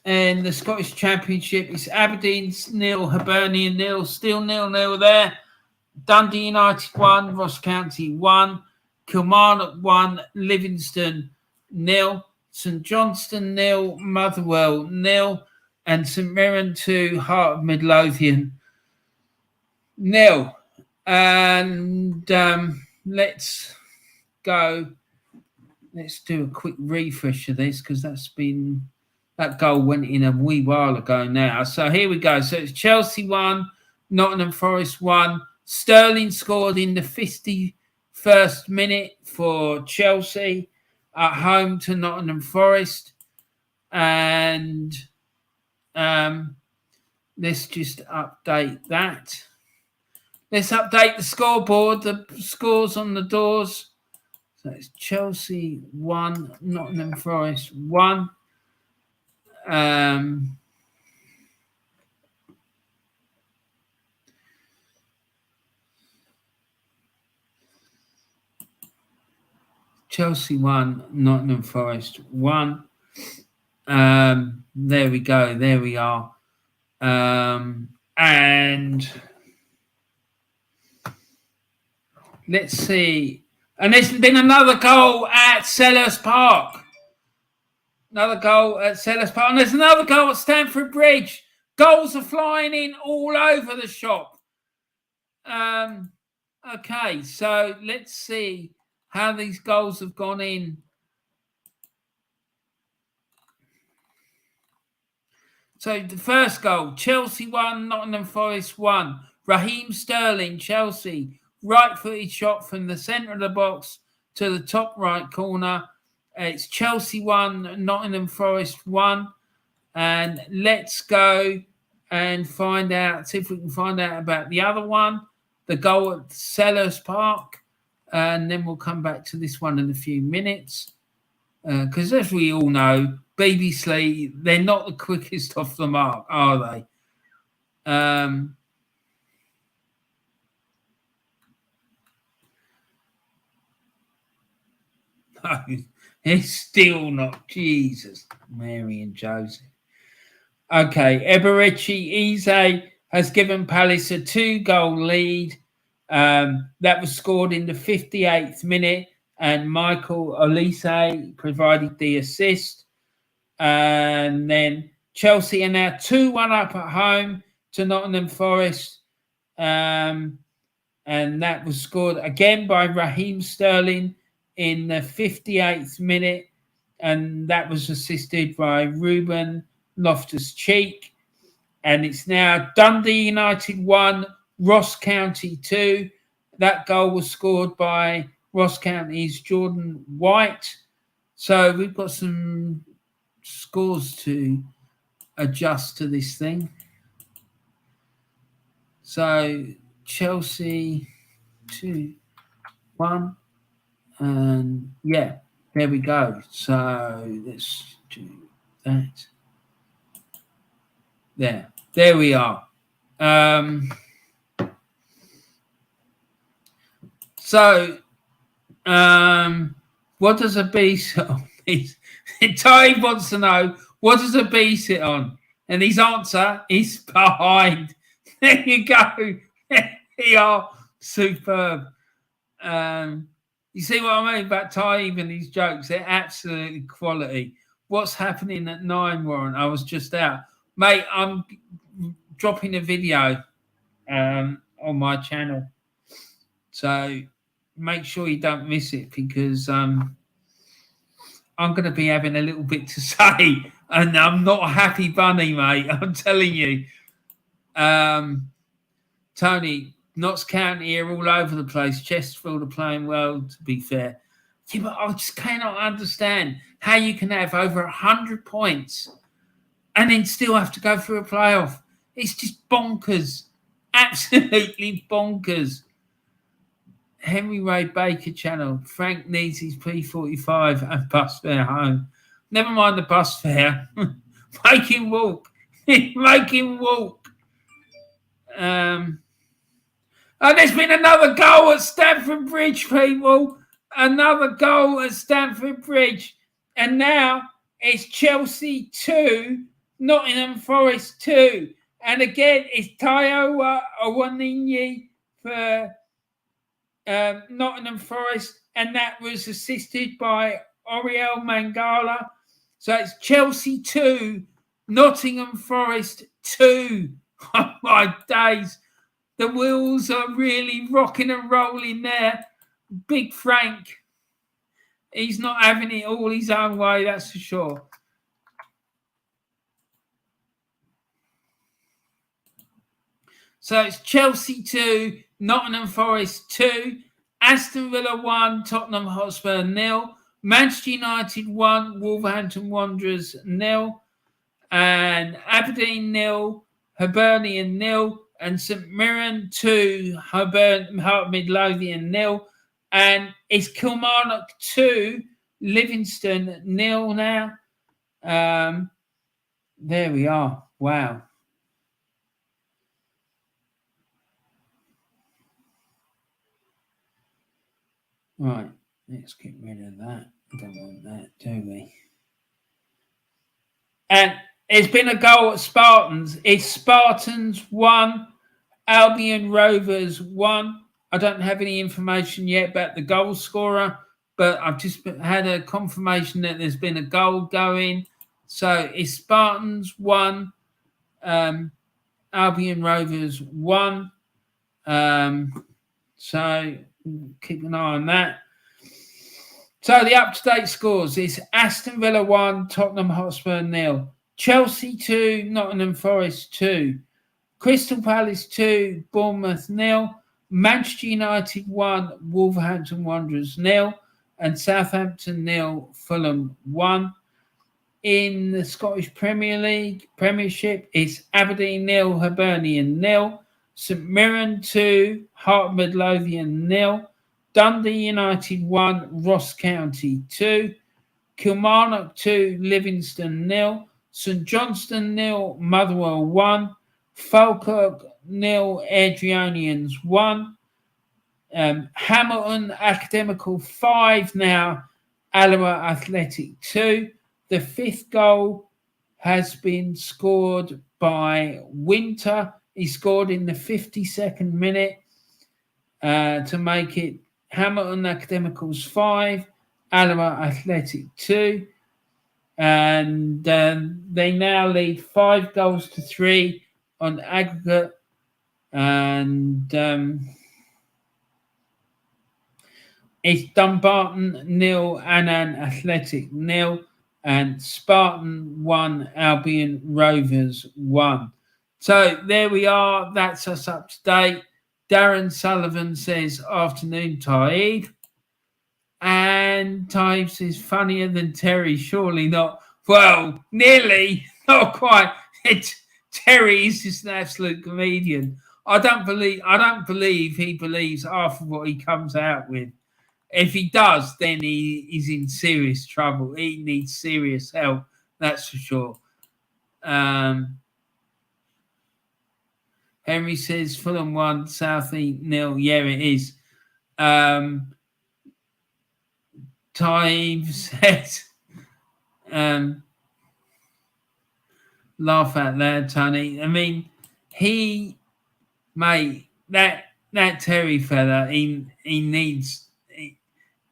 in the Scottish Championship, it's Aberdeen 0, Hibernian 0, still 0-0 there. Dundee United 1, Ross County 1, Kilmarnock 1, Livingston 0. St Johnstone 0, Motherwell 0, and St Mirren 2, Heart of Midlothian 0. And let's go. Let's do a quick refresh of this because that goal went in a wee while ago now. So here we go. So it's Chelsea 1, Nottingham Forest 1. Sterling scored in the 51st minute for Chelsea at home to Nottingham Forest. And let's just update that. Let's update the scoreboard, the scores on the doors. So it's Chelsea 1, Nottingham Forest 1. Chelsea 1, Nottingham Forest 1. There we go. There we are. And let's see. And there's been another goal at Selhurst Park. Another goal at Selhurst Park. And there's another goal at Stamford Bridge. Goals are flying in all over the shop. Okay, so let's see how these goals have gone in. So the first goal, Chelsea 1, Nottingham Forest 1. Raheem Sterling, Chelsea, right-footed shot from the centre of the box to the top right corner. It's Chelsea 1, Nottingham Forest 1. And let's go and find out, see if we can find out about the other one. the goal at Selhurst Park, and then we'll come back to this one in a few minutes. Because as we all know, BBC, they're not the quickest off the mark, are they? No, it's still not. Jesus, Mary and Joseph. Okay, Eberechi Eze has given Palace a 2-goal lead. That was scored in the 58th minute, and Michael Olise provided the assist. And then Chelsea are now 2-1 up at home to Nottingham Forest. And that was scored again by Raheem Sterling in the 58th minute, and that was assisted by Ruben Loftus-Cheek. And it's now Dundee United 1, Ross County 2. That goal was scored by Ross County's Jordan White. So we've got some scores to adjust to this thing. So Chelsea 2-1. And yeah, there we go. So let's do that. There we are. What does a B sit on? Ty wants to know, what does a B sit on? And his answer is behind. There you go. They are superb. You see what I mean about Ty and his jokes? They're absolutely quality. What's happening at 9, Warren? I was just out. Mate, I'm dropping a video on my channel. So make sure you don't miss it, because I'm going to be having a little bit to say. And I'm not a happy bunny, mate. I'm telling you. Tony, Notts County are all over the place. Chesterfield are playing well, to be fair. Yeah, but I just cannot understand how you can have over 100 points and then still have to go through a playoff. It's just bonkers. Absolutely bonkers. Henry Ray Baker channel. Frank needs his P45 and bus fare home. Never mind the bus fare. Make him walk. Make him walk. And there's been another goal at Stamford Bridge, people. Another goal at Stamford Bridge. And now it's Chelsea 2, Nottingham Forest 2. And again, it's Tayo Awaninyi for Nottingham Forest. And that was assisted by Oriel Mangala. So it's Chelsea 2, Nottingham Forest 2. Oh, my days. The wheels are really rocking and rolling there. Big Frank, he's not having it all his own way, that's for sure. So it's Chelsea 2, Nottingham Forest 2, Aston Villa 1, Tottenham Hotspur 0, Manchester United 1, Wolverhampton Wanderers 0, and Aberdeen 0, Hibernian 0, and St Mirren 2, Midlothian 0, and it's Kilmarnock 2, Livingston 0 now. There we are. Wow. Right, let's get rid of that. I don't want that, do we? And it's been a goal at Spartans. It's Spartans 1, Albion Rovers 1. I don't have any information yet about the goal scorer, but I've just had a confirmation that there's been a goal going. So it's Spartans 1, Albion Rovers 1. So keep an eye on that. So the up-to-date scores is Aston Villa 1, Tottenham Hotspur 0, Chelsea 2, Nottingham Forest 2, Crystal Palace 2, Bournemouth 0, Manchester United 1, Wolverhampton Wanderers 0, and Southampton 0, Fulham 1. In the Scottish Premier League, Premiership, it's Aberdeen 0, Hibernian 0, St Mirren 2, Heart Midlothian 0, Dundee United 1, Ross County 2, Kilmarnock 2, Livingston 0, St Johnstone 0, Motherwell 1, Falkirk 0, Adrianians 1, Hamilton Academical 5 now, Alloa Athletic 2. The fifth goal has been scored by Winter. He scored in the 52nd minute to make it Hamilton Academicals 5, Alloa Athletic 2. And they now lead 5-3 on aggregate. And it's Dumbarton 0, Annan Athletic 0, and Spartan 1, Albion Rovers 1. So there we are. That's us up to date. Darren Sullivan says, afternoon, Taib. And Taib says, funnier than Terry, surely not. Well, nearly, not quite. Terry is just an absolute comedian. I don't believe he believes half of what he comes out with. If he does, then he is in serious trouble. He needs serious help, that's for sure. Henry says Fulham 1, Southie 0. Yeah, it is. Taib says, laugh out loud, Tony. I mean, that Terry fella, he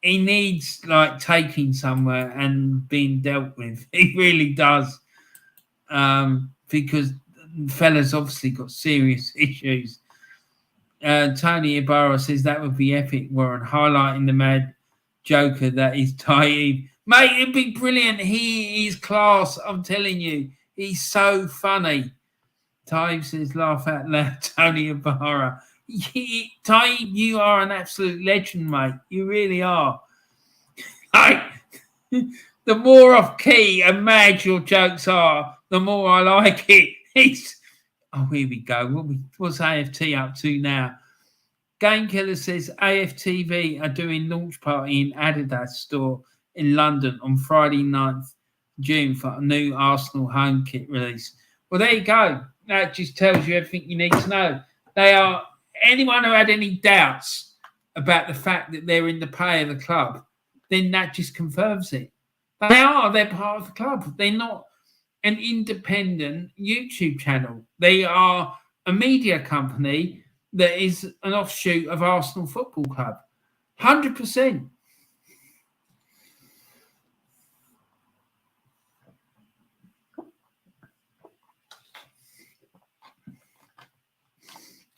needs like taking somewhere and being dealt with. He really does, because the fella's obviously got serious issues. Tony Ibarra says that would be epic, Warren, highlighting the mad joker that is Taib. Mate, it'd be brilliant. He is class, I'm telling you. He's so funny. Taib says, laugh out loud, Tony Ibarra. Taib, you are an absolute legend, mate. You really are. The more off key and mad your jokes are, the more I like it. Here we go. What's AFT up to now? Game Killer says AFTV are doing launch party in Adidas store in London on Friday 9th June for a new Arsenal home kit release. Well, there you go. That just tells you everything you need to know. Anyone who had any doubts about the fact that they're in the pay of the club, then that just confirms it. They're part of the club. They're not an independent YouTube channel. They are a media company that is an offshoot of Arsenal Football Club. 100%.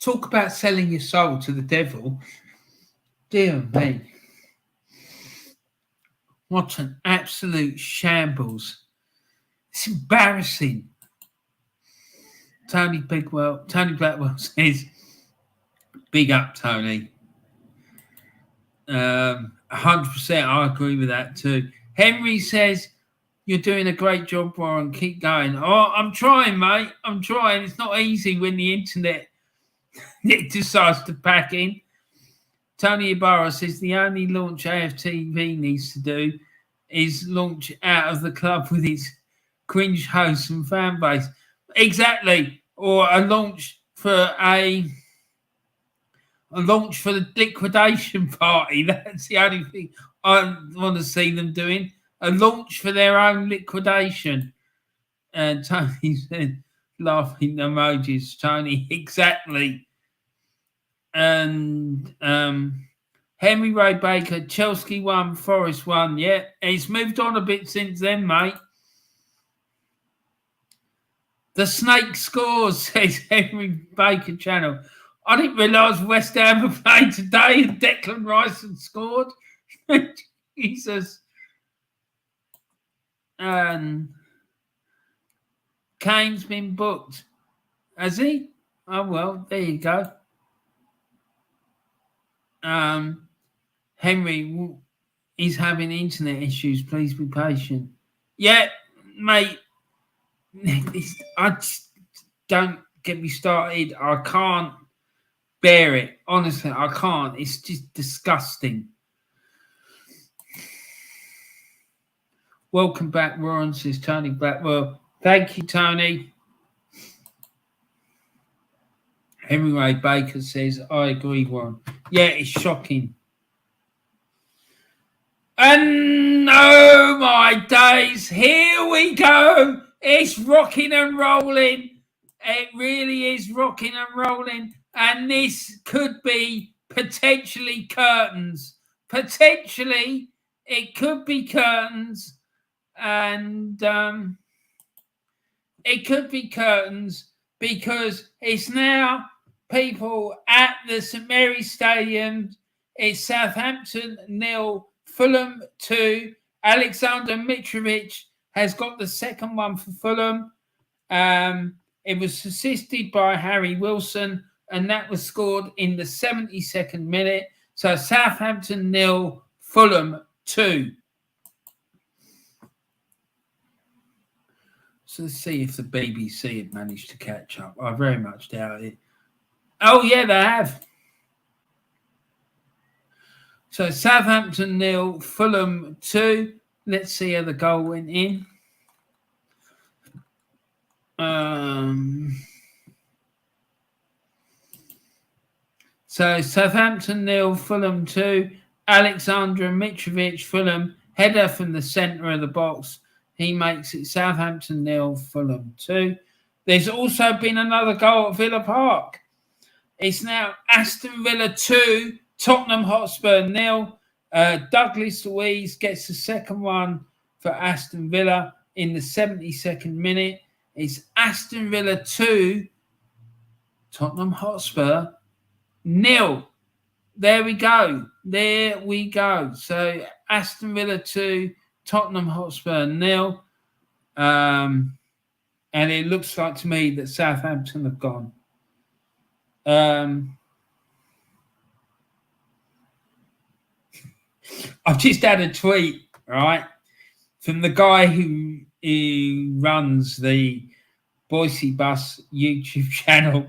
Talk about selling your soul to the devil. Dear me. What an absolute shambles. It's embarrassing. Tony Blackwell says, big up, Tony. 100%, I agree with that too. Henry says, you're doing a great job, Warren. Keep going. Oh, I'm trying, mate. I'm trying. It's not easy when the internet it decides to pack in. Tony Ibarra says the only launch AFTV needs to do is launch out of the club with its cringe hosts and fan base. Exactly. Or a launch for the liquidation party. That's the only thing I want to see them doing. A launch for their own liquidation. And Tony said, laughing emojis. Tony, exactly. And Henry Ray Baker, Chelsea 1, Forest 1. Yeah, it's moved on a bit since then, mate. The snake scores, says Henry Baker channel. I didn't realise West Ham were playing today and Declan Rice had scored. Jesus. And Kane's been booked. Has he? Oh, well, there you go. Henry is having internet issues. Please be patient. Yeah, mate. I just don't get me started. I can't bear it. Honestly, I can't. It's just disgusting. Welcome back, Warren, says Tony Blackwell. Thank you, Tony. Henry Ray Baker says, I agree, Warren. Yeah, it's shocking. And oh my days, here we go. It's rocking and rolling. It really is rocking and rolling. And this could be potentially curtains. Potentially, it could be curtains. And it could be curtains because it's now people at the St Mary's Stadium. It's Southampton 0, Fulham 2. Alexander Mitrovic has got the second one for Fulham. It was assisted by Harry Wilson, and that was scored in the 72nd minute. So Southampton 0, Fulham 2. So let's see if the BBC have managed to catch up. I very much doubt it. Oh, yeah, they have. So Southampton 0, Fulham 2. Let's see how the goal went in. So Southampton 0, Fulham 2. Alexander Mitrovic, Fulham, header from the centre of the box. He makes it Southampton 0, Fulham 2. There's also been another goal at Villa Park. It's now Aston Villa 2, Tottenham Hotspur 0. Douglas Luiz gets the second one for Aston Villa in the 72nd minute. It's Aston Villa 2, Tottenham Hotspur 0. There we go. There we go. So Aston Villa 2, Tottenham Hotspur 0. And it looks like to me that Southampton have gone. I've just had a tweet, right, from the guy who runs the Boise Bus YouTube channel.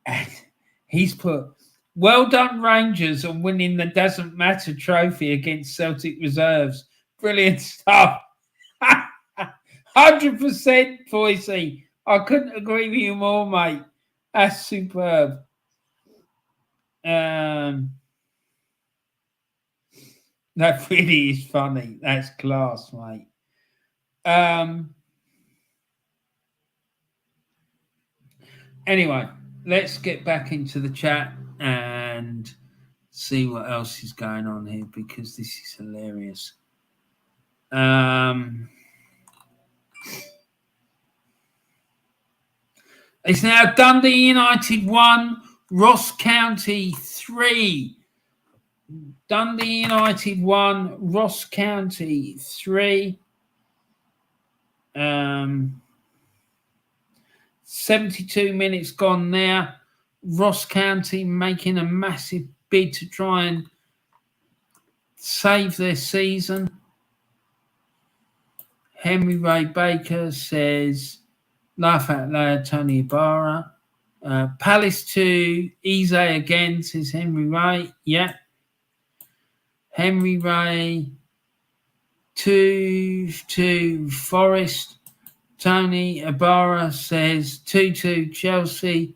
And he's put, well done Rangers on winning the Doesn't Matter trophy against Celtic reserves. Brilliant stuff. 100% Boise. I couldn't agree with you more, mate. That's superb. That really is funny. That's class, mate. Anyway, let's get back into the chat and see what else is going on here because this is hilarious. It's now Dundee United 1, Ross County 3. Dundee United 1, Ross County 3. 72 minutes gone now. Ross County making a massive bid to try and save their season. Henry Ray Baker says, laugh out loud, Tony Ibarra. Palace 2, Eze again, says Henry Ray. Yeah. Henry Ray 2-2 Forest. Tony Ibarra says 2-2 Chelsea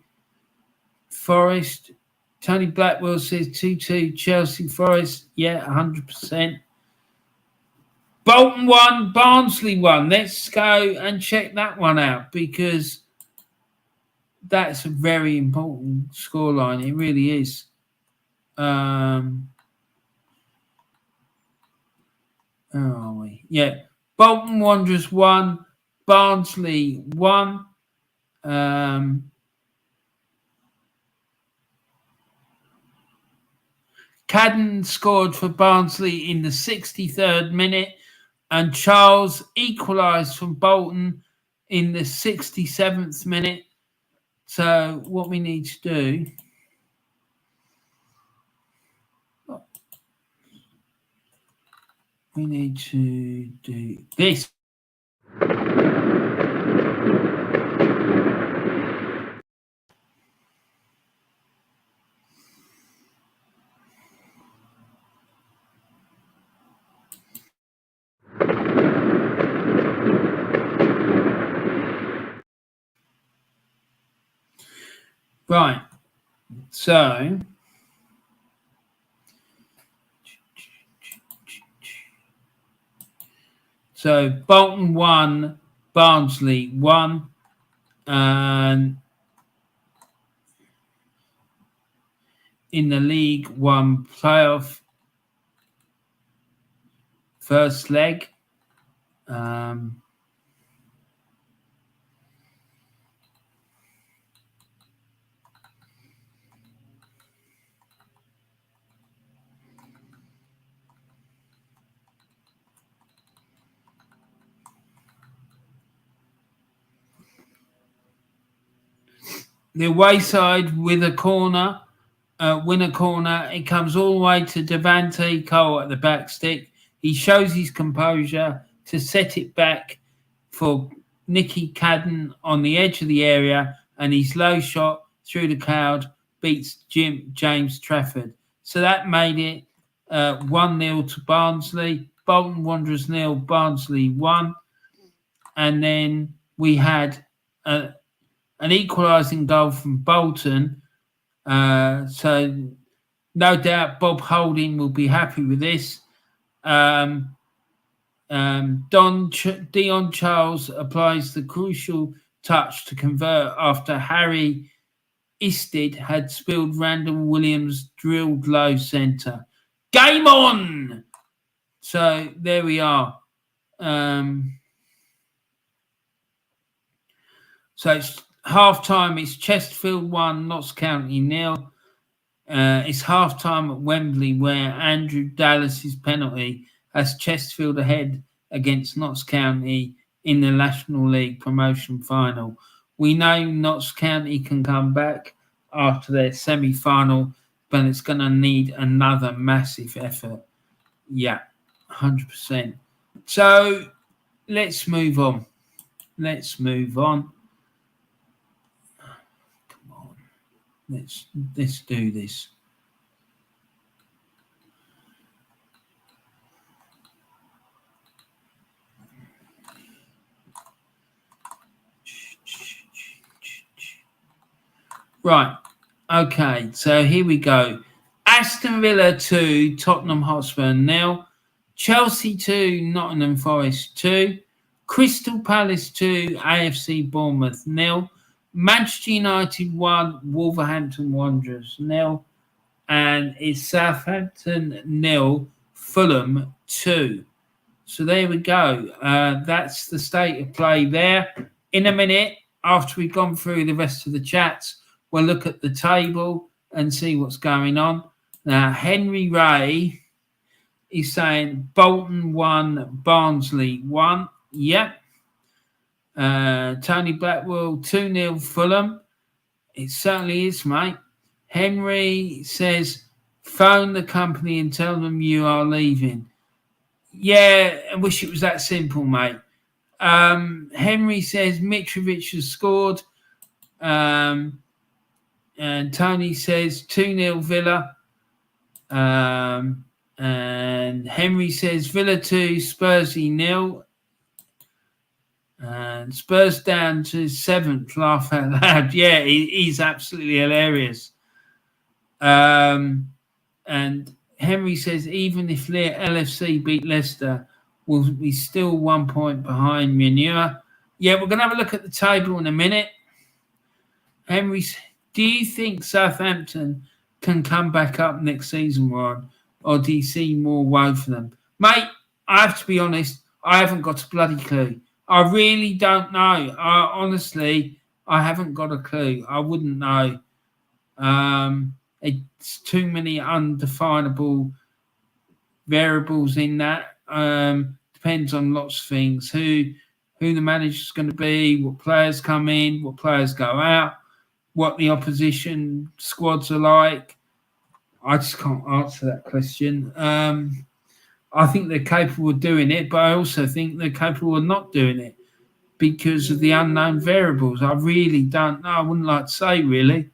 Forest. Tony Blackwell says 2-2 Chelsea Forest. Yeah, 100%. Bolton 1, Barnsley 1. Let's go and check that one out because that's a very important scoreline. It really is. Where are we? Yeah. Bolton Wanderers 1, Barnsley 1. Cadden scored for Barnsley in the 63rd minute, and Charles equalised from Bolton in the 67th minute. So what we need to do, we need to do this. Right. So Bolton 1, Barnsley 1, and in the League 1 playoff first leg. The away side with a corner, win a corner. It comes all the way to Devante Cole at the back stick. He shows his composure to set it back for Nicky Cadden on the edge of the area, and his low shot through the crowd beats James Trafford. So that made it 1-0 to Barnsley. Bolton Wanderers 0, Barnsley 1. And then we had an equalising goal from Bolton. So no doubt Bob Holding will be happy with this. Dion Charles applies the crucial touch to convert after Harry Isted had spilled Randall Williams' drilled low centre. Game on! So there we are. So it's half-time. It's Chesterfield 1, Notts County 0. It's half-time at Wembley where Andrew Dallas's penalty has Chesterfield ahead against Notts County in the National League promotion final. We know Notts County can come back after their semi-final, but it's going to need another massive effort. Yeah, 100%. So let's move on. Let's do this. Right. Okay. So here we go. Aston Villa 2, Tottenham Hotspur 0. Chelsea 2, Nottingham Forest 2. Crystal Palace 2, AFC Bournemouth 0. Manchester United 1, Wolverhampton Wanderers 0, and it's Southampton 0, Fulham 2. So there we go. That's the state of play there. In a minute, after we've gone through the rest of the chats, we'll look at the table and see what's going on. Now, Henry Ray is saying Bolton 1, Barnsley 1. Yep. Tony Blackwell 2-0 Fulham. It certainly is, mate. Henry says phone the company and tell them you are leaving. Yeah, I wish it was that simple, mate. Henry says Mitrovic has scored. And Tony says 2-0 Villa. And Henry says Villa 2, Spursy 0. And Spurs down to 7th, laugh out loud. Yeah, he's absolutely hilarious. And Henry says, even if LFC beat Leicester, we'll be still 1 point behind Manure. Yeah, we're going to have a look at the table in a minute. Henry, do you think Southampton can come back up next season, Ron? Or do you see more woe for them? Mate, I have to be honest, I haven't got a bloody clue. I really don't know. Honestly, I haven't got a clue. I wouldn't know. It's too many undefinable variables in that. Depends on lots of things. Who the manager's going to be, what players come in, what players go out, what the opposition squads are like. I just can't answer that question. I think they're capable of doing it, but I also think they're capable of not doing it because of the unknown variables. I really don't know. I wouldn't like to say, really.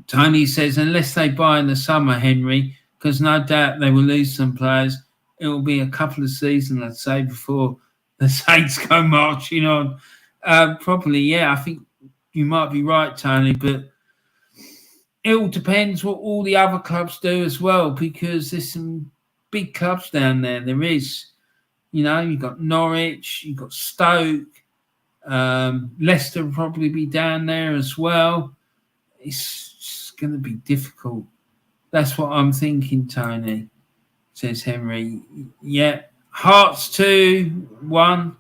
Tony says, unless they buy in the summer, Henry, because no doubt they will lose some players, it will be a couple of seasons, I'd say, before the Saints go marching on. Probably, yeah. I think you might be right, Tony, but it all depends what all the other clubs do as well, because there's some big clubs down there. There is, you've got Norwich, you've got Stoke, Leicester will probably be down there as well. It's going to be difficult. That's what I'm thinking, Tony, says Henry. Yeah, Hearts 2-1.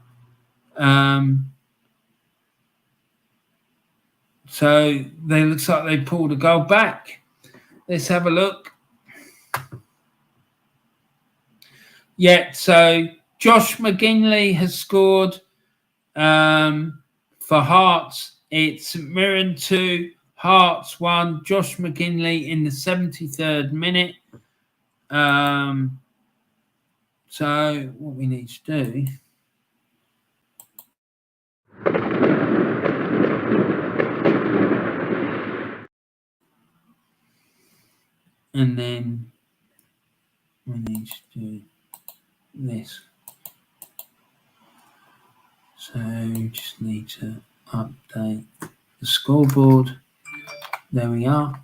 So they looks like they pulled a goal back. Let's have a look. Yeah, so Josh McGinley has scored for Hearts. It's St Mirren 2, Hearts 1. Josh McGinley in the 73rd minute. So what we need to do... And then we need to do this. So just need to update the scoreboard. There we are.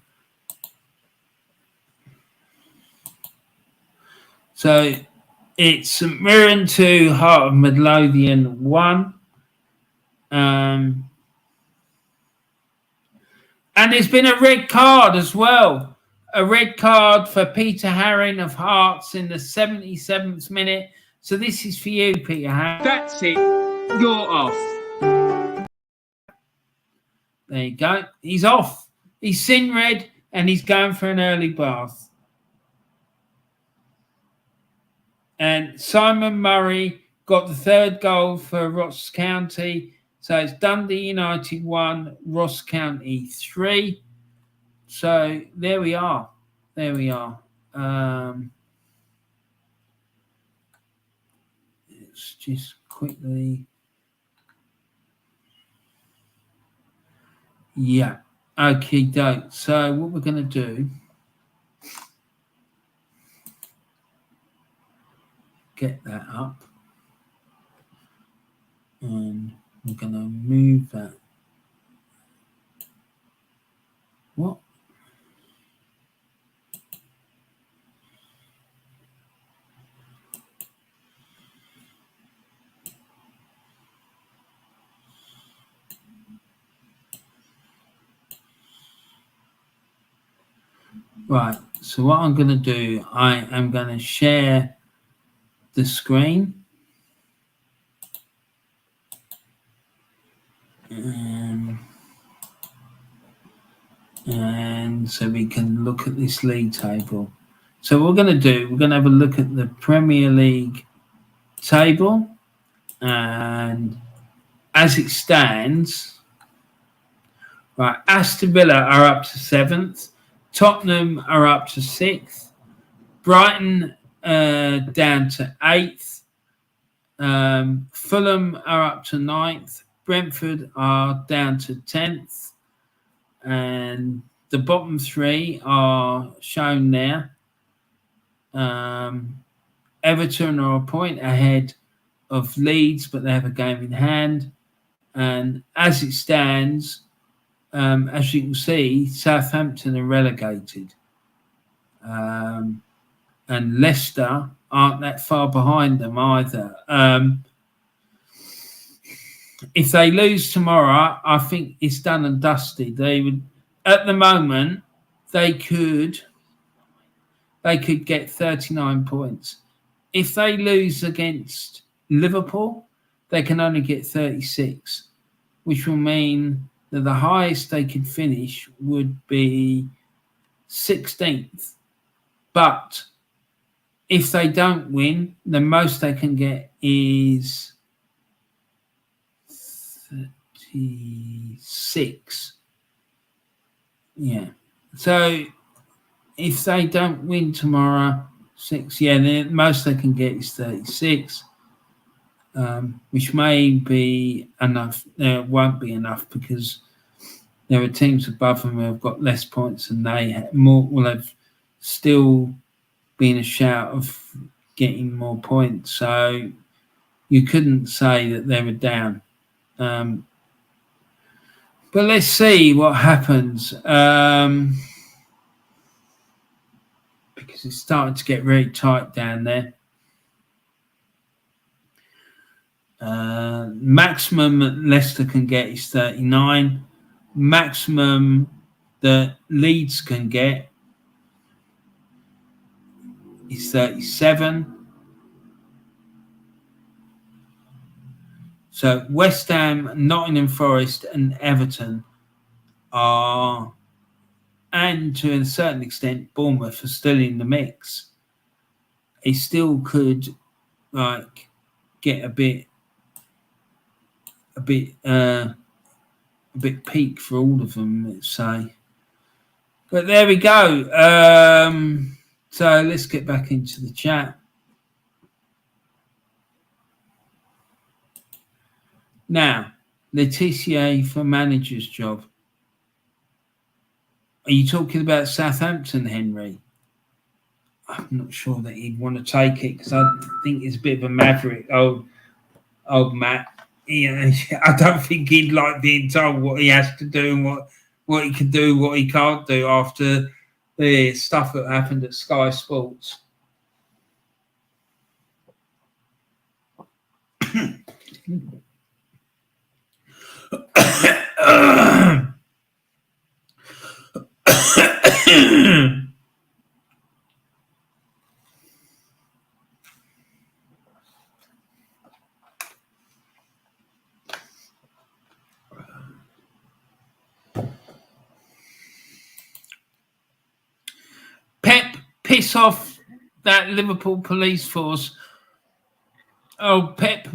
So it's St Mirren 2, Heart of Midlothian 1. And there's been a red card as well. A red card for Peter Herring of Hearts in the 77th minute. So this is for you, Peter Herring. That's it. You're off. There you go. He's off. He's seen red and he's going for an early bath. And Simon Murray got the third goal for Ross County. So it's Dundee United 1, Ross County 3. So there we are. There we are. Let's just quickly. Yeah. Okay, doke. So what we're going to do. Get that up. And we're going to move that. What? Right, so what I'm going to do, I am going to share the screen. And so we can look at this league table. So what we're going to do, we're going to have a look at the Premier League table. And as it stands, right, Aston Villa are up to 7th. Tottenham are up to 6th. Brighton down to 8th. Fulham are up to 9th. Brentford are down to 10th. And the bottom 3 are shown there. Everton are a point ahead of Leeds, but they have a game in hand. And as it stands, as you can see, Southampton are relegated. And Leicester aren't that far behind them either. If they lose tomorrow, I think it's done and dusted. They would, at the moment, they could get 39 points. If they lose against Liverpool, they can only get 36, which will mean that the highest they could finish would be 16th. But if they don't win, the most they can get is 36. Yeah. So if they don't win tomorrow, 6, the most they can get is 36, which may be enough. It won't be enough because there are teams above them who have got less points than they have. Will have still been a shout of getting more points. So you couldn't say that they were down. But But let's see what happens. Because it's starting to get really tight down there. Maximum Leicester can get is 39. Maximum that Leeds can get is 37. So West Ham, Nottingham Forest and Everton are, and to a certain extent Bournemouth are still in the mix. He still could like get a bit peak for all of them, let's say. But there we go. So let's get back into the chat. Now, Laetitia for manager's job. Are you talking about Southampton, Henry? I'm not sure that he'd want to take it because I think he's a bit of a maverick, old Matt. Yeah, I don't think he'd like being told what he has to do and what he can do, what he can't do after the stuff that happened at Sky Sports. Pep, piss off that Liverpool police force. Oh, Pep,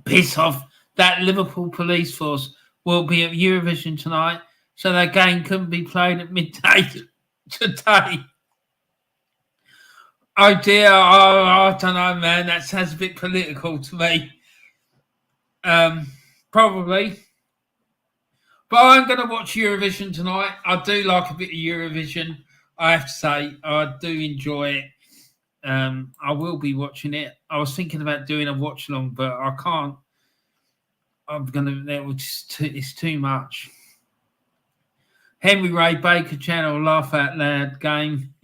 piss off that Liverpool police force will be at Eurovision tonight, so that game couldn't be played at midday today. Oh dear, I don't know, man. That sounds a bit political to me. Probably. But I'm going to watch Eurovision tonight. I do like a bit of Eurovision, I have to say. I do enjoy it. I will be watching it. I was thinking about doing a watch along, but I can't. It's too much. Henry Ray Baker channel, laugh out loud game.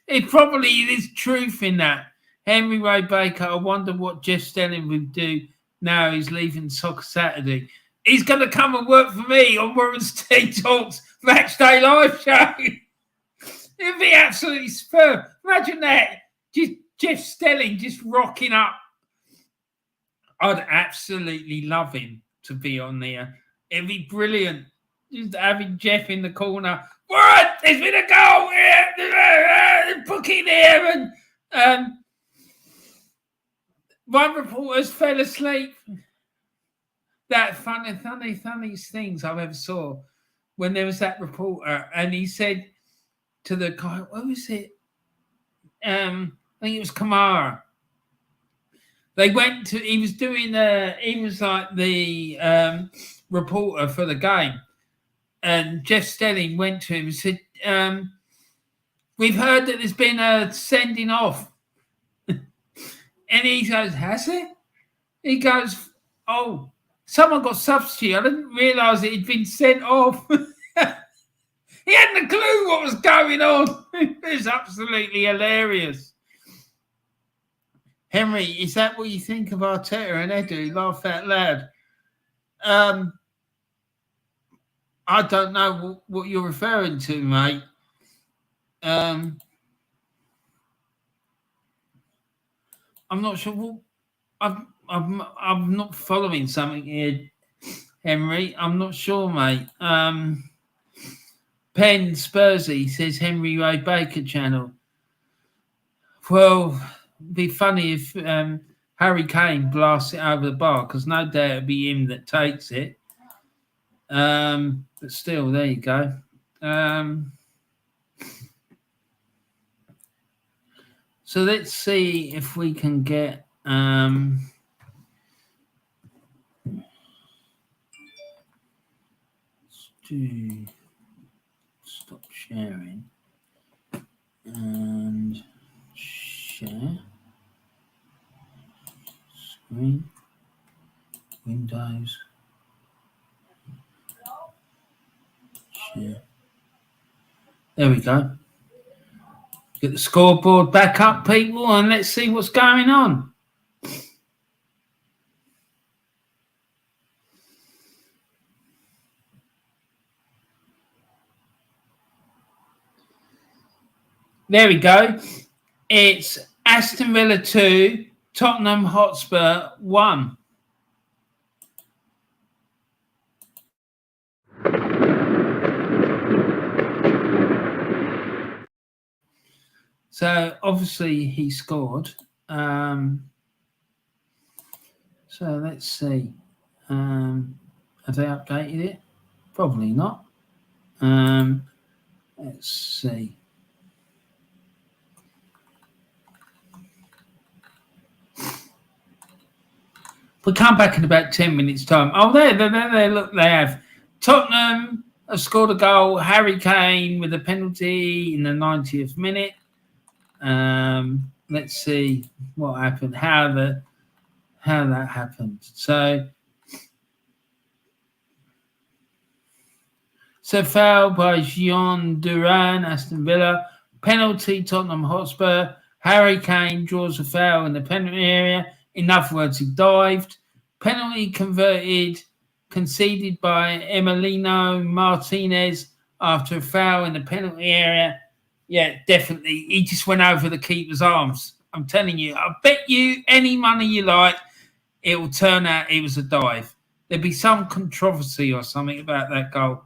It probably is truth in that. Henry Ray Baker, I wonder what Jeff Stelling would do now he's leaving Soccer Saturday. He's going to come and work for me on Warren's Tea Talks Matchday Live show. It'd be absolutely superb. Imagine that. Just Jeff Stelling just rocking up. I'd absolutely love him to be on there. It'd be brilliant. Just having Jeff in the corner. Warren, there's been a goal here. Booking here. And one reporter's fell asleep. That funniest things I've ever saw when there was that reporter and he said to the guy, what was it? I think it was Kamara. They went to, he was like the reporter for the game. And Jeff Stelling went to him and said, we've heard that there's been a sending off. And he goes, has it? He goes, oh, someone got substitute. I didn't realise it had been sent off. He hadn't a clue what was going on. It was absolutely hilarious. Henry, is that what you think of Arteta and Edu? Laugh out loud. I don't know what you're referring to, mate. I'm not sure. I'm not following something here, Henry. I'm not sure, mate. Penn Spursy says Henry Ray Baker channel. Well, it'd be funny if Harry Kane blasts it over the bar, because no doubt it'll be him that takes it. But still, there you go. So let's see if we can get stop sharing and share screen, Windows, share. There we go. Get the scoreboard back up, people, and let's see what's going on. There we go. It's Aston Villa 2, Tottenham Hotspur 1. So obviously he scored. So let's see. Have they updated it? Probably not. Let's see. We'll come back in about 10 minutes' time. Oh, there, look, they have. Tottenham have scored a goal. Harry Kane with a penalty in the 90th minute. Let's see what happened, how that happened. So foul by Jean Duran, Aston Villa. Penalty, Tottenham Hotspur. Harry Kane draws a foul in the penalty area. In other words, he dived. Penalty conceded by Emiliano Martinez after a foul in the penalty area. Yeah, definitely. He just went over the keeper's arms. I'm telling you, I bet you any money you like, it will turn out it was a dive. There'll be some controversy or something about that goal.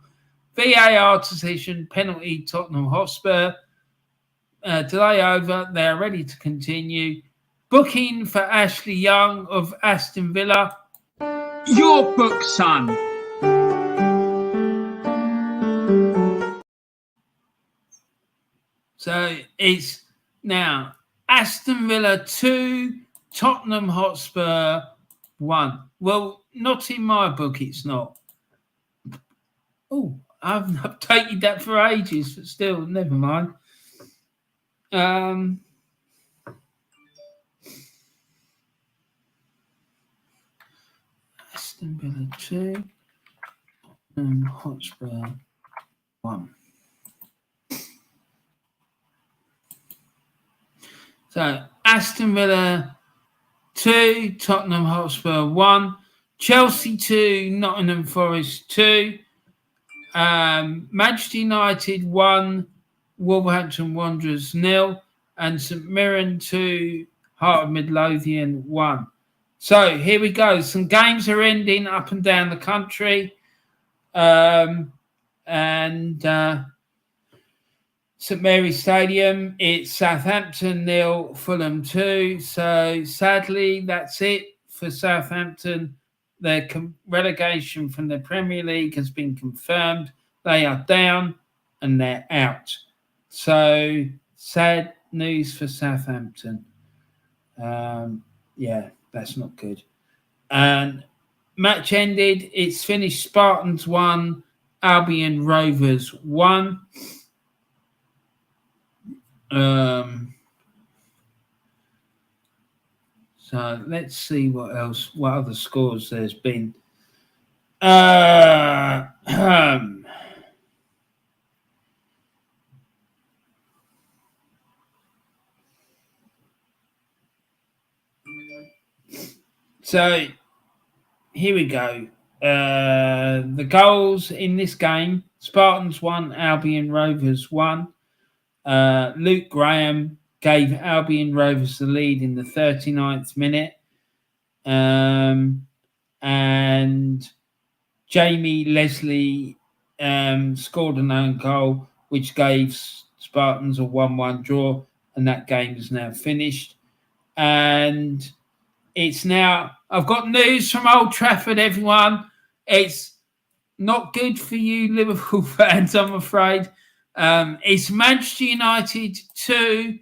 VAR decision, penalty, Tottenham Hotspur. Delay over. They are ready to continue. Booking for Ashley Young of Aston Villa. Your book, son. So it's now Aston Villa 2, Tottenham Hotspur 1. Well, not in my book, it's not. Oh, I haven't updated that for ages, but still, never mind. Aston Villa 2, Tottenham Hotspur 1. So Aston Villa 2, Tottenham Hotspur 1, Chelsea 2, Nottingham Forest 2, Manchester United 1, Wolverhampton Wanderers 0, and St Mirren 2, Heart of Midlothian 1. So here we go. Some games are ending up and down the country. St Mary's Stadium, it's Southampton 0, Fulham 2. So sadly, that's it for Southampton. Their relegation from the Premier League has been confirmed. They are down and they're out. So sad news for Southampton. Yeah, that's not good. And match ended. It's finished. Spartans 1, Albion Rovers 1. So let's see what other scores there's been. So here we go. The goals in this game: Spartans 1, Albion Rovers 1. Luke Graham gave Albion Rovers the lead in the 39th minute. And Jamie Leslie scored an own goal, which gave Spartans a 1-1 draw, and that game is now finished. And it's now, I've got news from Old Trafford, everyone. It's not good for you Liverpool fans, I'm afraid. It's Manchester United 2,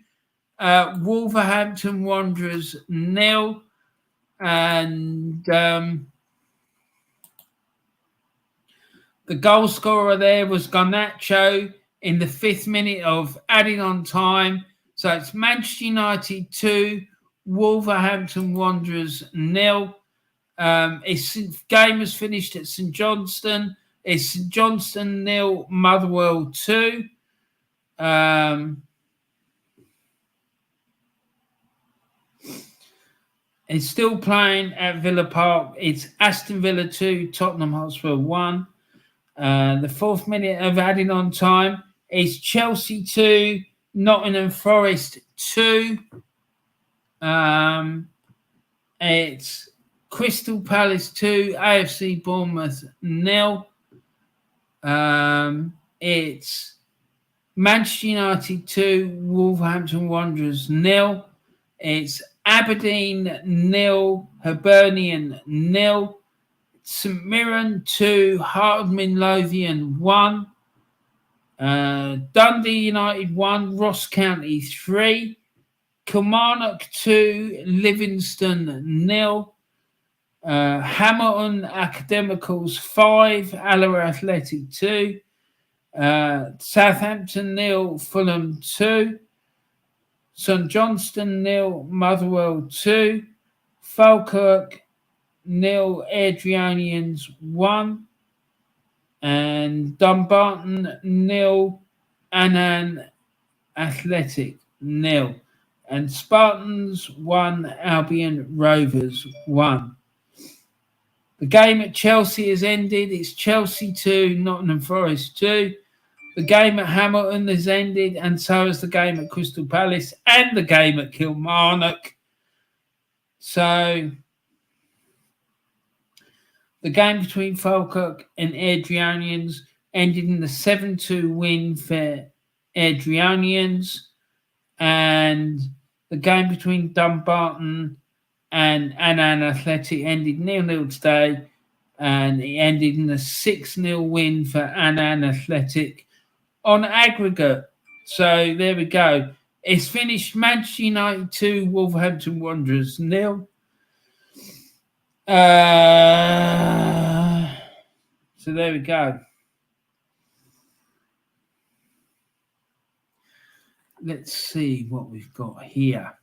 Wolverhampton Wanderers 0. And the goal scorer there was Garnacho in the 5th minute of adding on time. So it's Manchester United 2, Wolverhampton Wanderers 0. Its game was finished at St Johnstone. It's St Johnstone 0, Motherwell 2. It's still playing at Villa Park. It's Aston Villa 2, Tottenham Hotspur 1. The 4th minute of added on time is Chelsea 2, Nottingham Forest 2. It's Crystal Palace 2, AFC Bournemouth 0. It's Manchester United 2, Wolverhampton Wanderers 0. It's Aberdeen 0, Hibernian 0. St Mirren 2, Heart of Midlothian 1. Dundee United 1, Ross County 3. Kilmarnock 2, Livingston 0. Hamilton Academicals 5, Alloa Athletic 2. Southampton 0, Fulham 2. St Johnstone 0, Motherwell 2. Falkirk 0, Adrianians 1. And Dumbarton 0, Annan Athletic 0. And Spartans 1, Albion Rovers 1. The game at Chelsea has ended. It's Chelsea 2, Nottingham Forest 2. The game at Hamilton has ended, and so has the game at Crystal Palace and the game at Kilmarnock. So the game between Falkirk and Adrianians ended in the 7-2 win for Adrianians, and the game between Dumbarton and Annan Athletic ended 0-0 today, and it ended in a 6-0 win for Annan Athletic on aggregate. So there we go. It's finished Manchester United 2, Wolverhampton Wanderers 0. So there we go. Let's see what we've got here.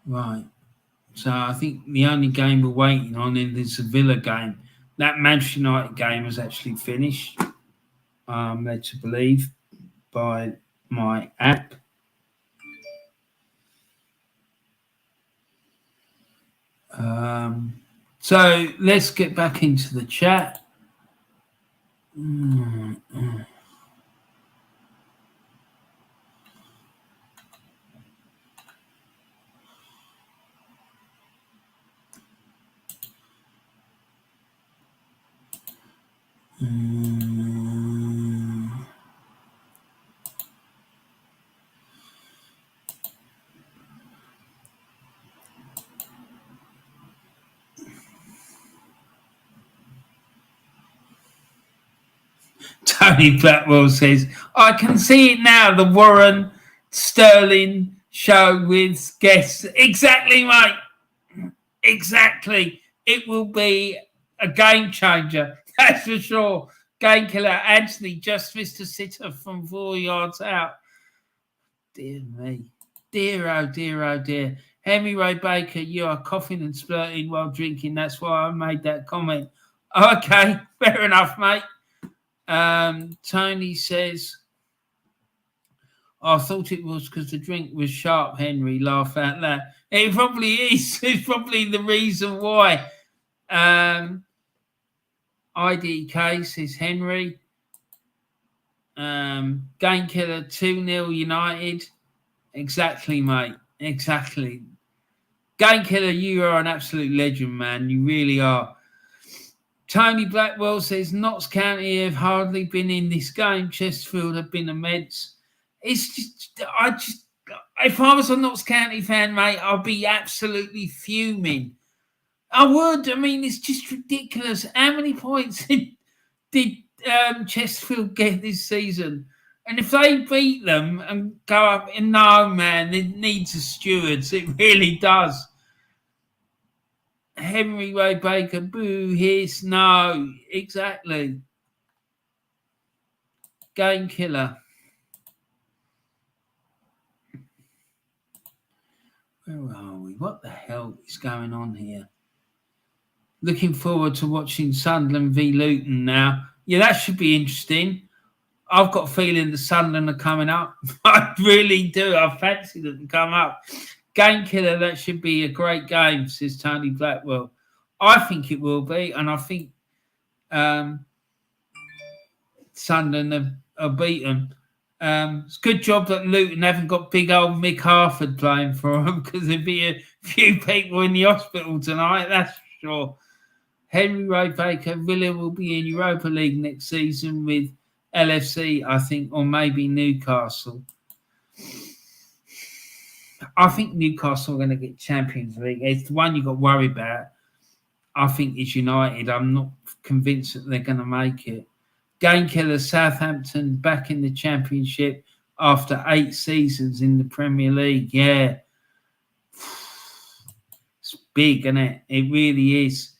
Right. So I think the only game we're waiting on is the Villa game. That Manchester United game has actually finished. I'm led to believe by my app. So let's get back into the chat. Tony Blackwell says, I can see it now, the Warren Sterling show with guests. Exactly, mate. Exactly. It will be a game changer. That's for sure. Game killer. Anthony just missed a sitter from 4 yards out. Dear me. Dear, oh dear, oh dear. Henry Ray Baker, you are coughing and splurting while drinking. That's why I made that comment. Okay, fair enough, mate. Tony says, I thought it was because the drink was sharp, Henry. Laugh out loud. It probably is. It's probably the reason why. IDK says Henry. Game killer 2-0 United. Exactly, mate. Exactly. Game killer, you are an absolute legend, man. You really are. Tony Blackwell says Notts County have hardly been in this game. Chesterfield have been immense. It's just, if I was a Notts County fan, mate, I'd be absolutely fuming. I would. I mean, it's just ridiculous. How many points did Chesterfield get this season? And if they beat them and go up, no, man, it needs a stewards. It really does. Henry Ray Baker, boo, hiss, no, exactly. Game killer. Where are we? What the hell is going on here? Looking forward to watching Sunderland v Luton now. Yeah, that should be interesting. I've got a feeling the Sunderland are coming up. I really do. I fancy them to come up. Game killer, that should be a great game, says Tony Blackwell. I think it will be, and I think Sunderland are beaten. It's a good job that Luton haven't got big old Mick Harford playing for them, because there'd be a few people in the hospital tonight, that's for sure. Henry Ray Baker, Villa will be in Europa League next season with LFC, I think, or maybe Newcastle. I think Newcastle are going to get Champions League. It's the one you've got to worry about. I think it's United. I'm not convinced that they're going to make it. Game killer, Southampton back in the Championship after 8 seasons in the Premier League. Yeah. It's big, isn't it? It really is.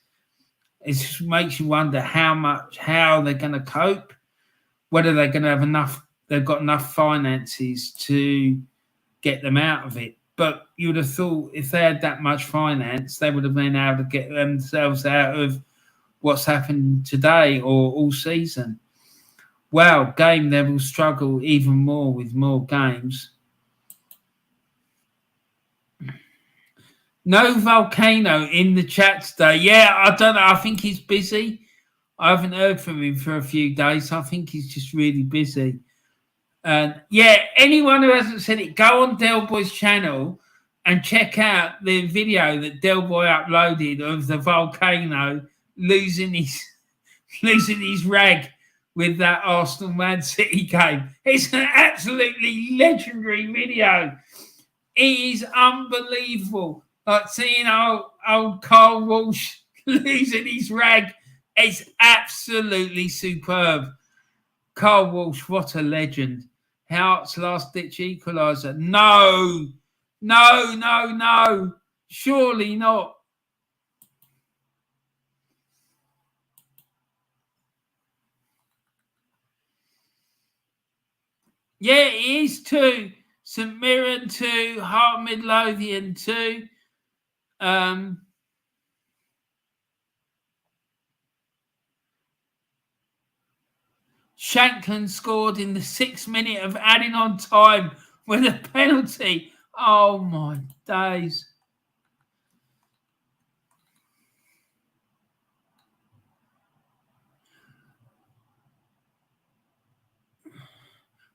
It just makes you wonder how they're going to cope, whether they're going to have they've got enough finances to get them out of it. But you would have thought if they had that much finance, they would have been able to get themselves out of what's happened today or all season. Wow, game, they will struggle even more with more games. No Volcano in the chat today. Yeah, I don't know. I think he's busy. I haven't heard from him for a few days. I think he's just really busy. And yeah, anyone who hasn't seen it, go on Del Boy's channel and check out the video that Del Boy uploaded of the Volcano losing his rag with that Arsenal Man City game. It's an absolutely legendary video. It is unbelievable. Like seeing old Carl Walsh losing his rag. It's absolutely superb. Carl Walsh, what a legend. Hart's last-ditch equaliser. No. Surely not. Yeah, it is 2. St Mirren 2. Heart Midlothian 2. Shanklin scored in the 6th minute of adding on time with a penalty. Oh, my days.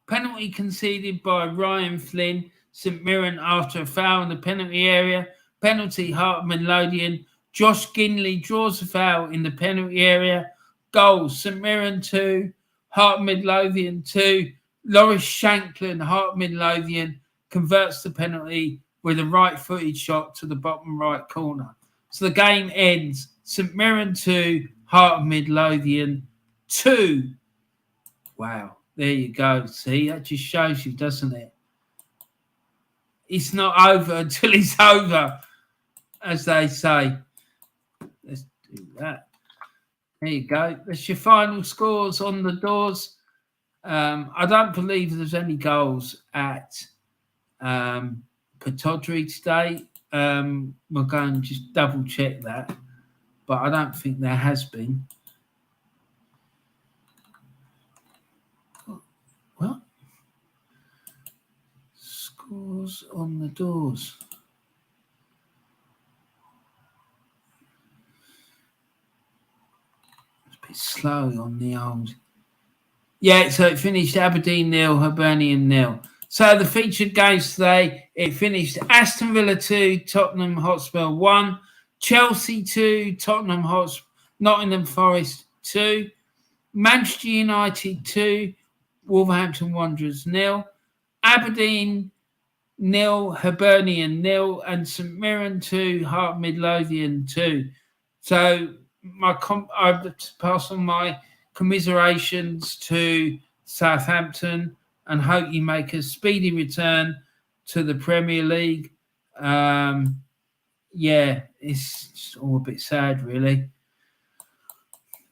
Penalty conceded by Ryan Flynn, St Mirren after a foul in the penalty area. Penalty, Heart Midlothian. Josh Ginley draws a foul in the penalty area. Goals, St Mirren 2, Heart Midlothian 2. Loris Shanklin, Heart Midlothian, converts the penalty with a right-footed shot to the bottom right corner. So the game ends. St Mirren 2, Heart Midlothian 2. Wow. There you go. See, that just shows you, doesn't it? It's not over until it's over, as they say. Let's do that. There you go. That's your final scores on the doors. I don't believe there's any goals at Pataudry today. We'll go and just double check that. But I don't think there has been. What? Scores on the doors. It's a bit slow on the old. Yeah, so it finished Aberdeen 0, Hibernian 0. So the featured games today, it finished Aston Villa 2, Tottenham Hotspur 1, Chelsea 2, Nottingham Forest 2, Manchester United 2, Wolverhampton Wanderers 0, Aberdeen 0, Hibernian 0, and St Mirren 2, Heart Midlothian 2. So I've passed on my commiserations to Southampton and hope you make a speedy return to the Premier League. yeah, it's just all a bit sad, really.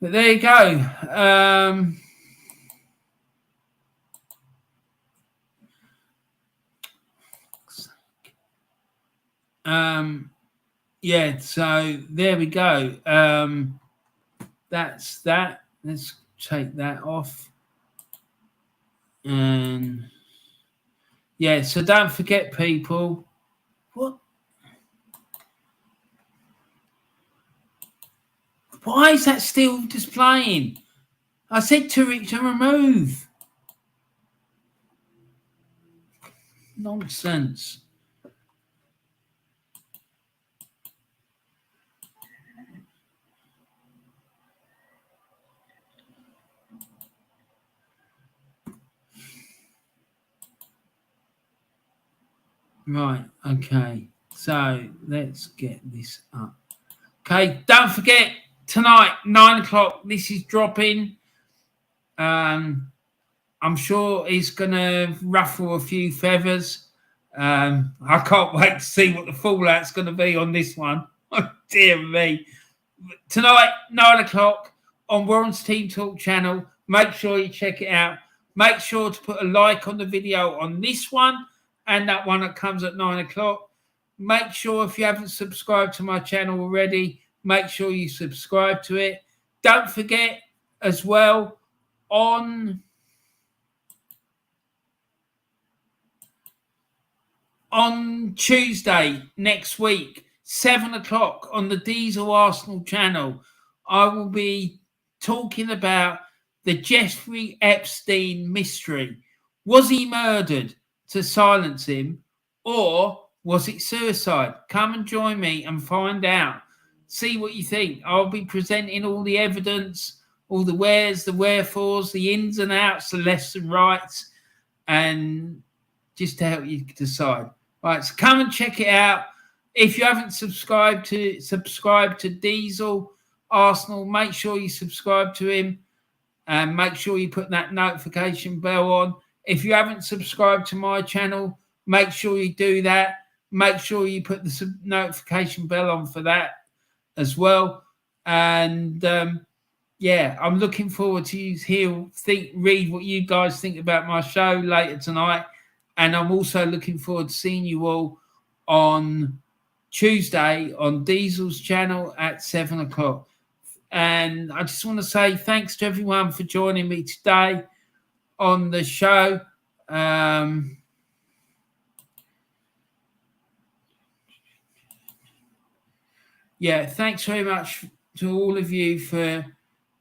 But there you go. Yeah, so there we go. That's that. Let's take that off. And yeah, so don't forget, people. What? Why is that still displaying? I said to it to remove. Nonsense. Right, okay. So let's get this up. Okay, don't forget tonight, 9 o'clock. This is dropping. I'm sure it's gonna ruffle a few feathers. I can't wait to see what the fallout's gonna be on this one. Oh, dear me. Tonight, 9 o'clock on Warren's Team Talk channel. Make sure you check it out. Make sure to put a like on the video on this one and that one that comes at 9 o'clock. Make sure if you haven't subscribed to my channel already, make sure you subscribe to it. Don't forget as well, on Tuesday next week, 7 o'clock on the Diesel Arsenal channel, I will be talking about the Jeffrey Epstein mystery. Was he murdered to silence him, or was it suicide? Come and join me and find out. See what you think. I'll be presenting all the evidence, all the wheres, the wherefores, the ins and outs, the lefts and rights, and just to help you decide. Right, so come and check it out. If you haven't subscribed to Diesel Arsenal, make sure you subscribe to him and make sure you put that notification bell on. If you haven't subscribed to my channel, make sure you do that. Make sure you put the notification bell on for that as well. And yeah, I'm looking forward to read what you guys think about my show later tonight. And I'm also looking forward to seeing you all on Tuesday on Diesel's channel at 7 o'clock. And I just want to say thanks to everyone for joining me today on the show. Yeah, thanks very much to all of you for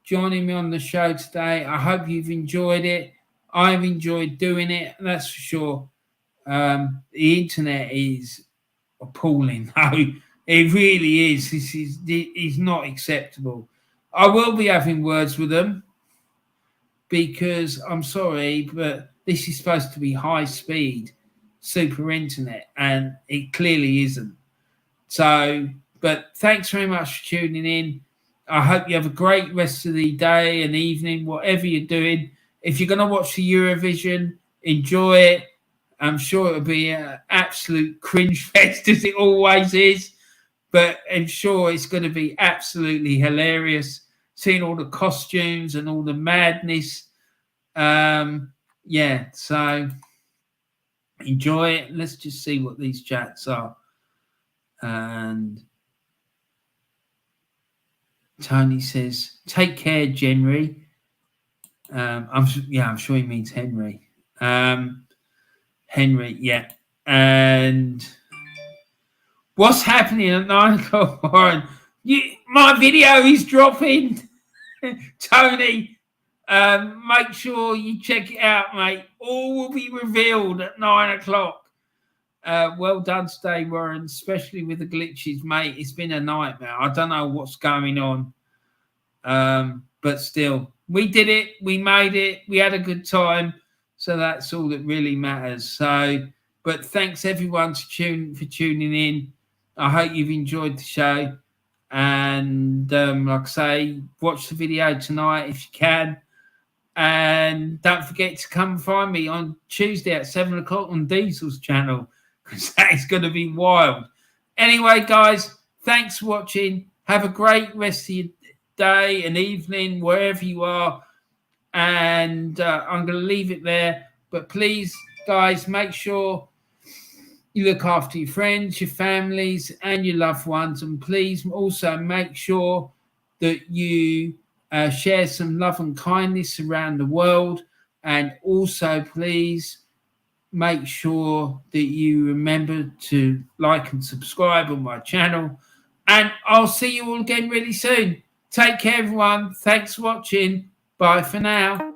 joining me on the show today. I hope you've enjoyed it. I've enjoyed doing it, that's for sure. The internet is appalling, though. It really is. This is not acceptable. I will be having words with them because I'm sorry, but this is supposed to be high speed super internet, and it clearly isn't. So, but thanks very much for tuning in. I hope you have a great rest of the day and evening, whatever you're doing. If you're going to watch the Eurovision, enjoy it. I'm sure it'll be an absolute cringe fest as it always is, but I'm sure it's going to be absolutely hilarious. Seeing all the costumes and all the madness. Yeah, so enjoy it. Let's just see what these chats are. And Tony says, "Take care, Jenry." I'm sure he means Henry. Henry, yeah. And what's happening at 9 o'clock, Warren? My video is dropping. Tony, make sure you check it out, mate. All will be revealed at 9 o'clock. Well done today, Warren, especially with the glitches, mate. It's been a nightmare. I don't know what's going on. But still, we did it. We made it. We had a good time. So that's all that really matters. So, but thanks everyone for tuning in. I hope you've enjoyed the show. And like I say, watch the video tonight if you can. And don't forget to come find me on Tuesday at 7 o'clock on Diesel's channel, because that is going to be wild. Anyway, guys, thanks for watching. Have a great rest of your day and evening, wherever you are. And I'm going to leave it there. But please, guys, make sure you look after your friends, your families, and your loved ones. And please also make sure that you share some love and kindness around the world. And also, please make sure that you remember to like and subscribe on my channel. And I'll see you all again really soon. Take care, everyone. Thanks for watching. Bye for now.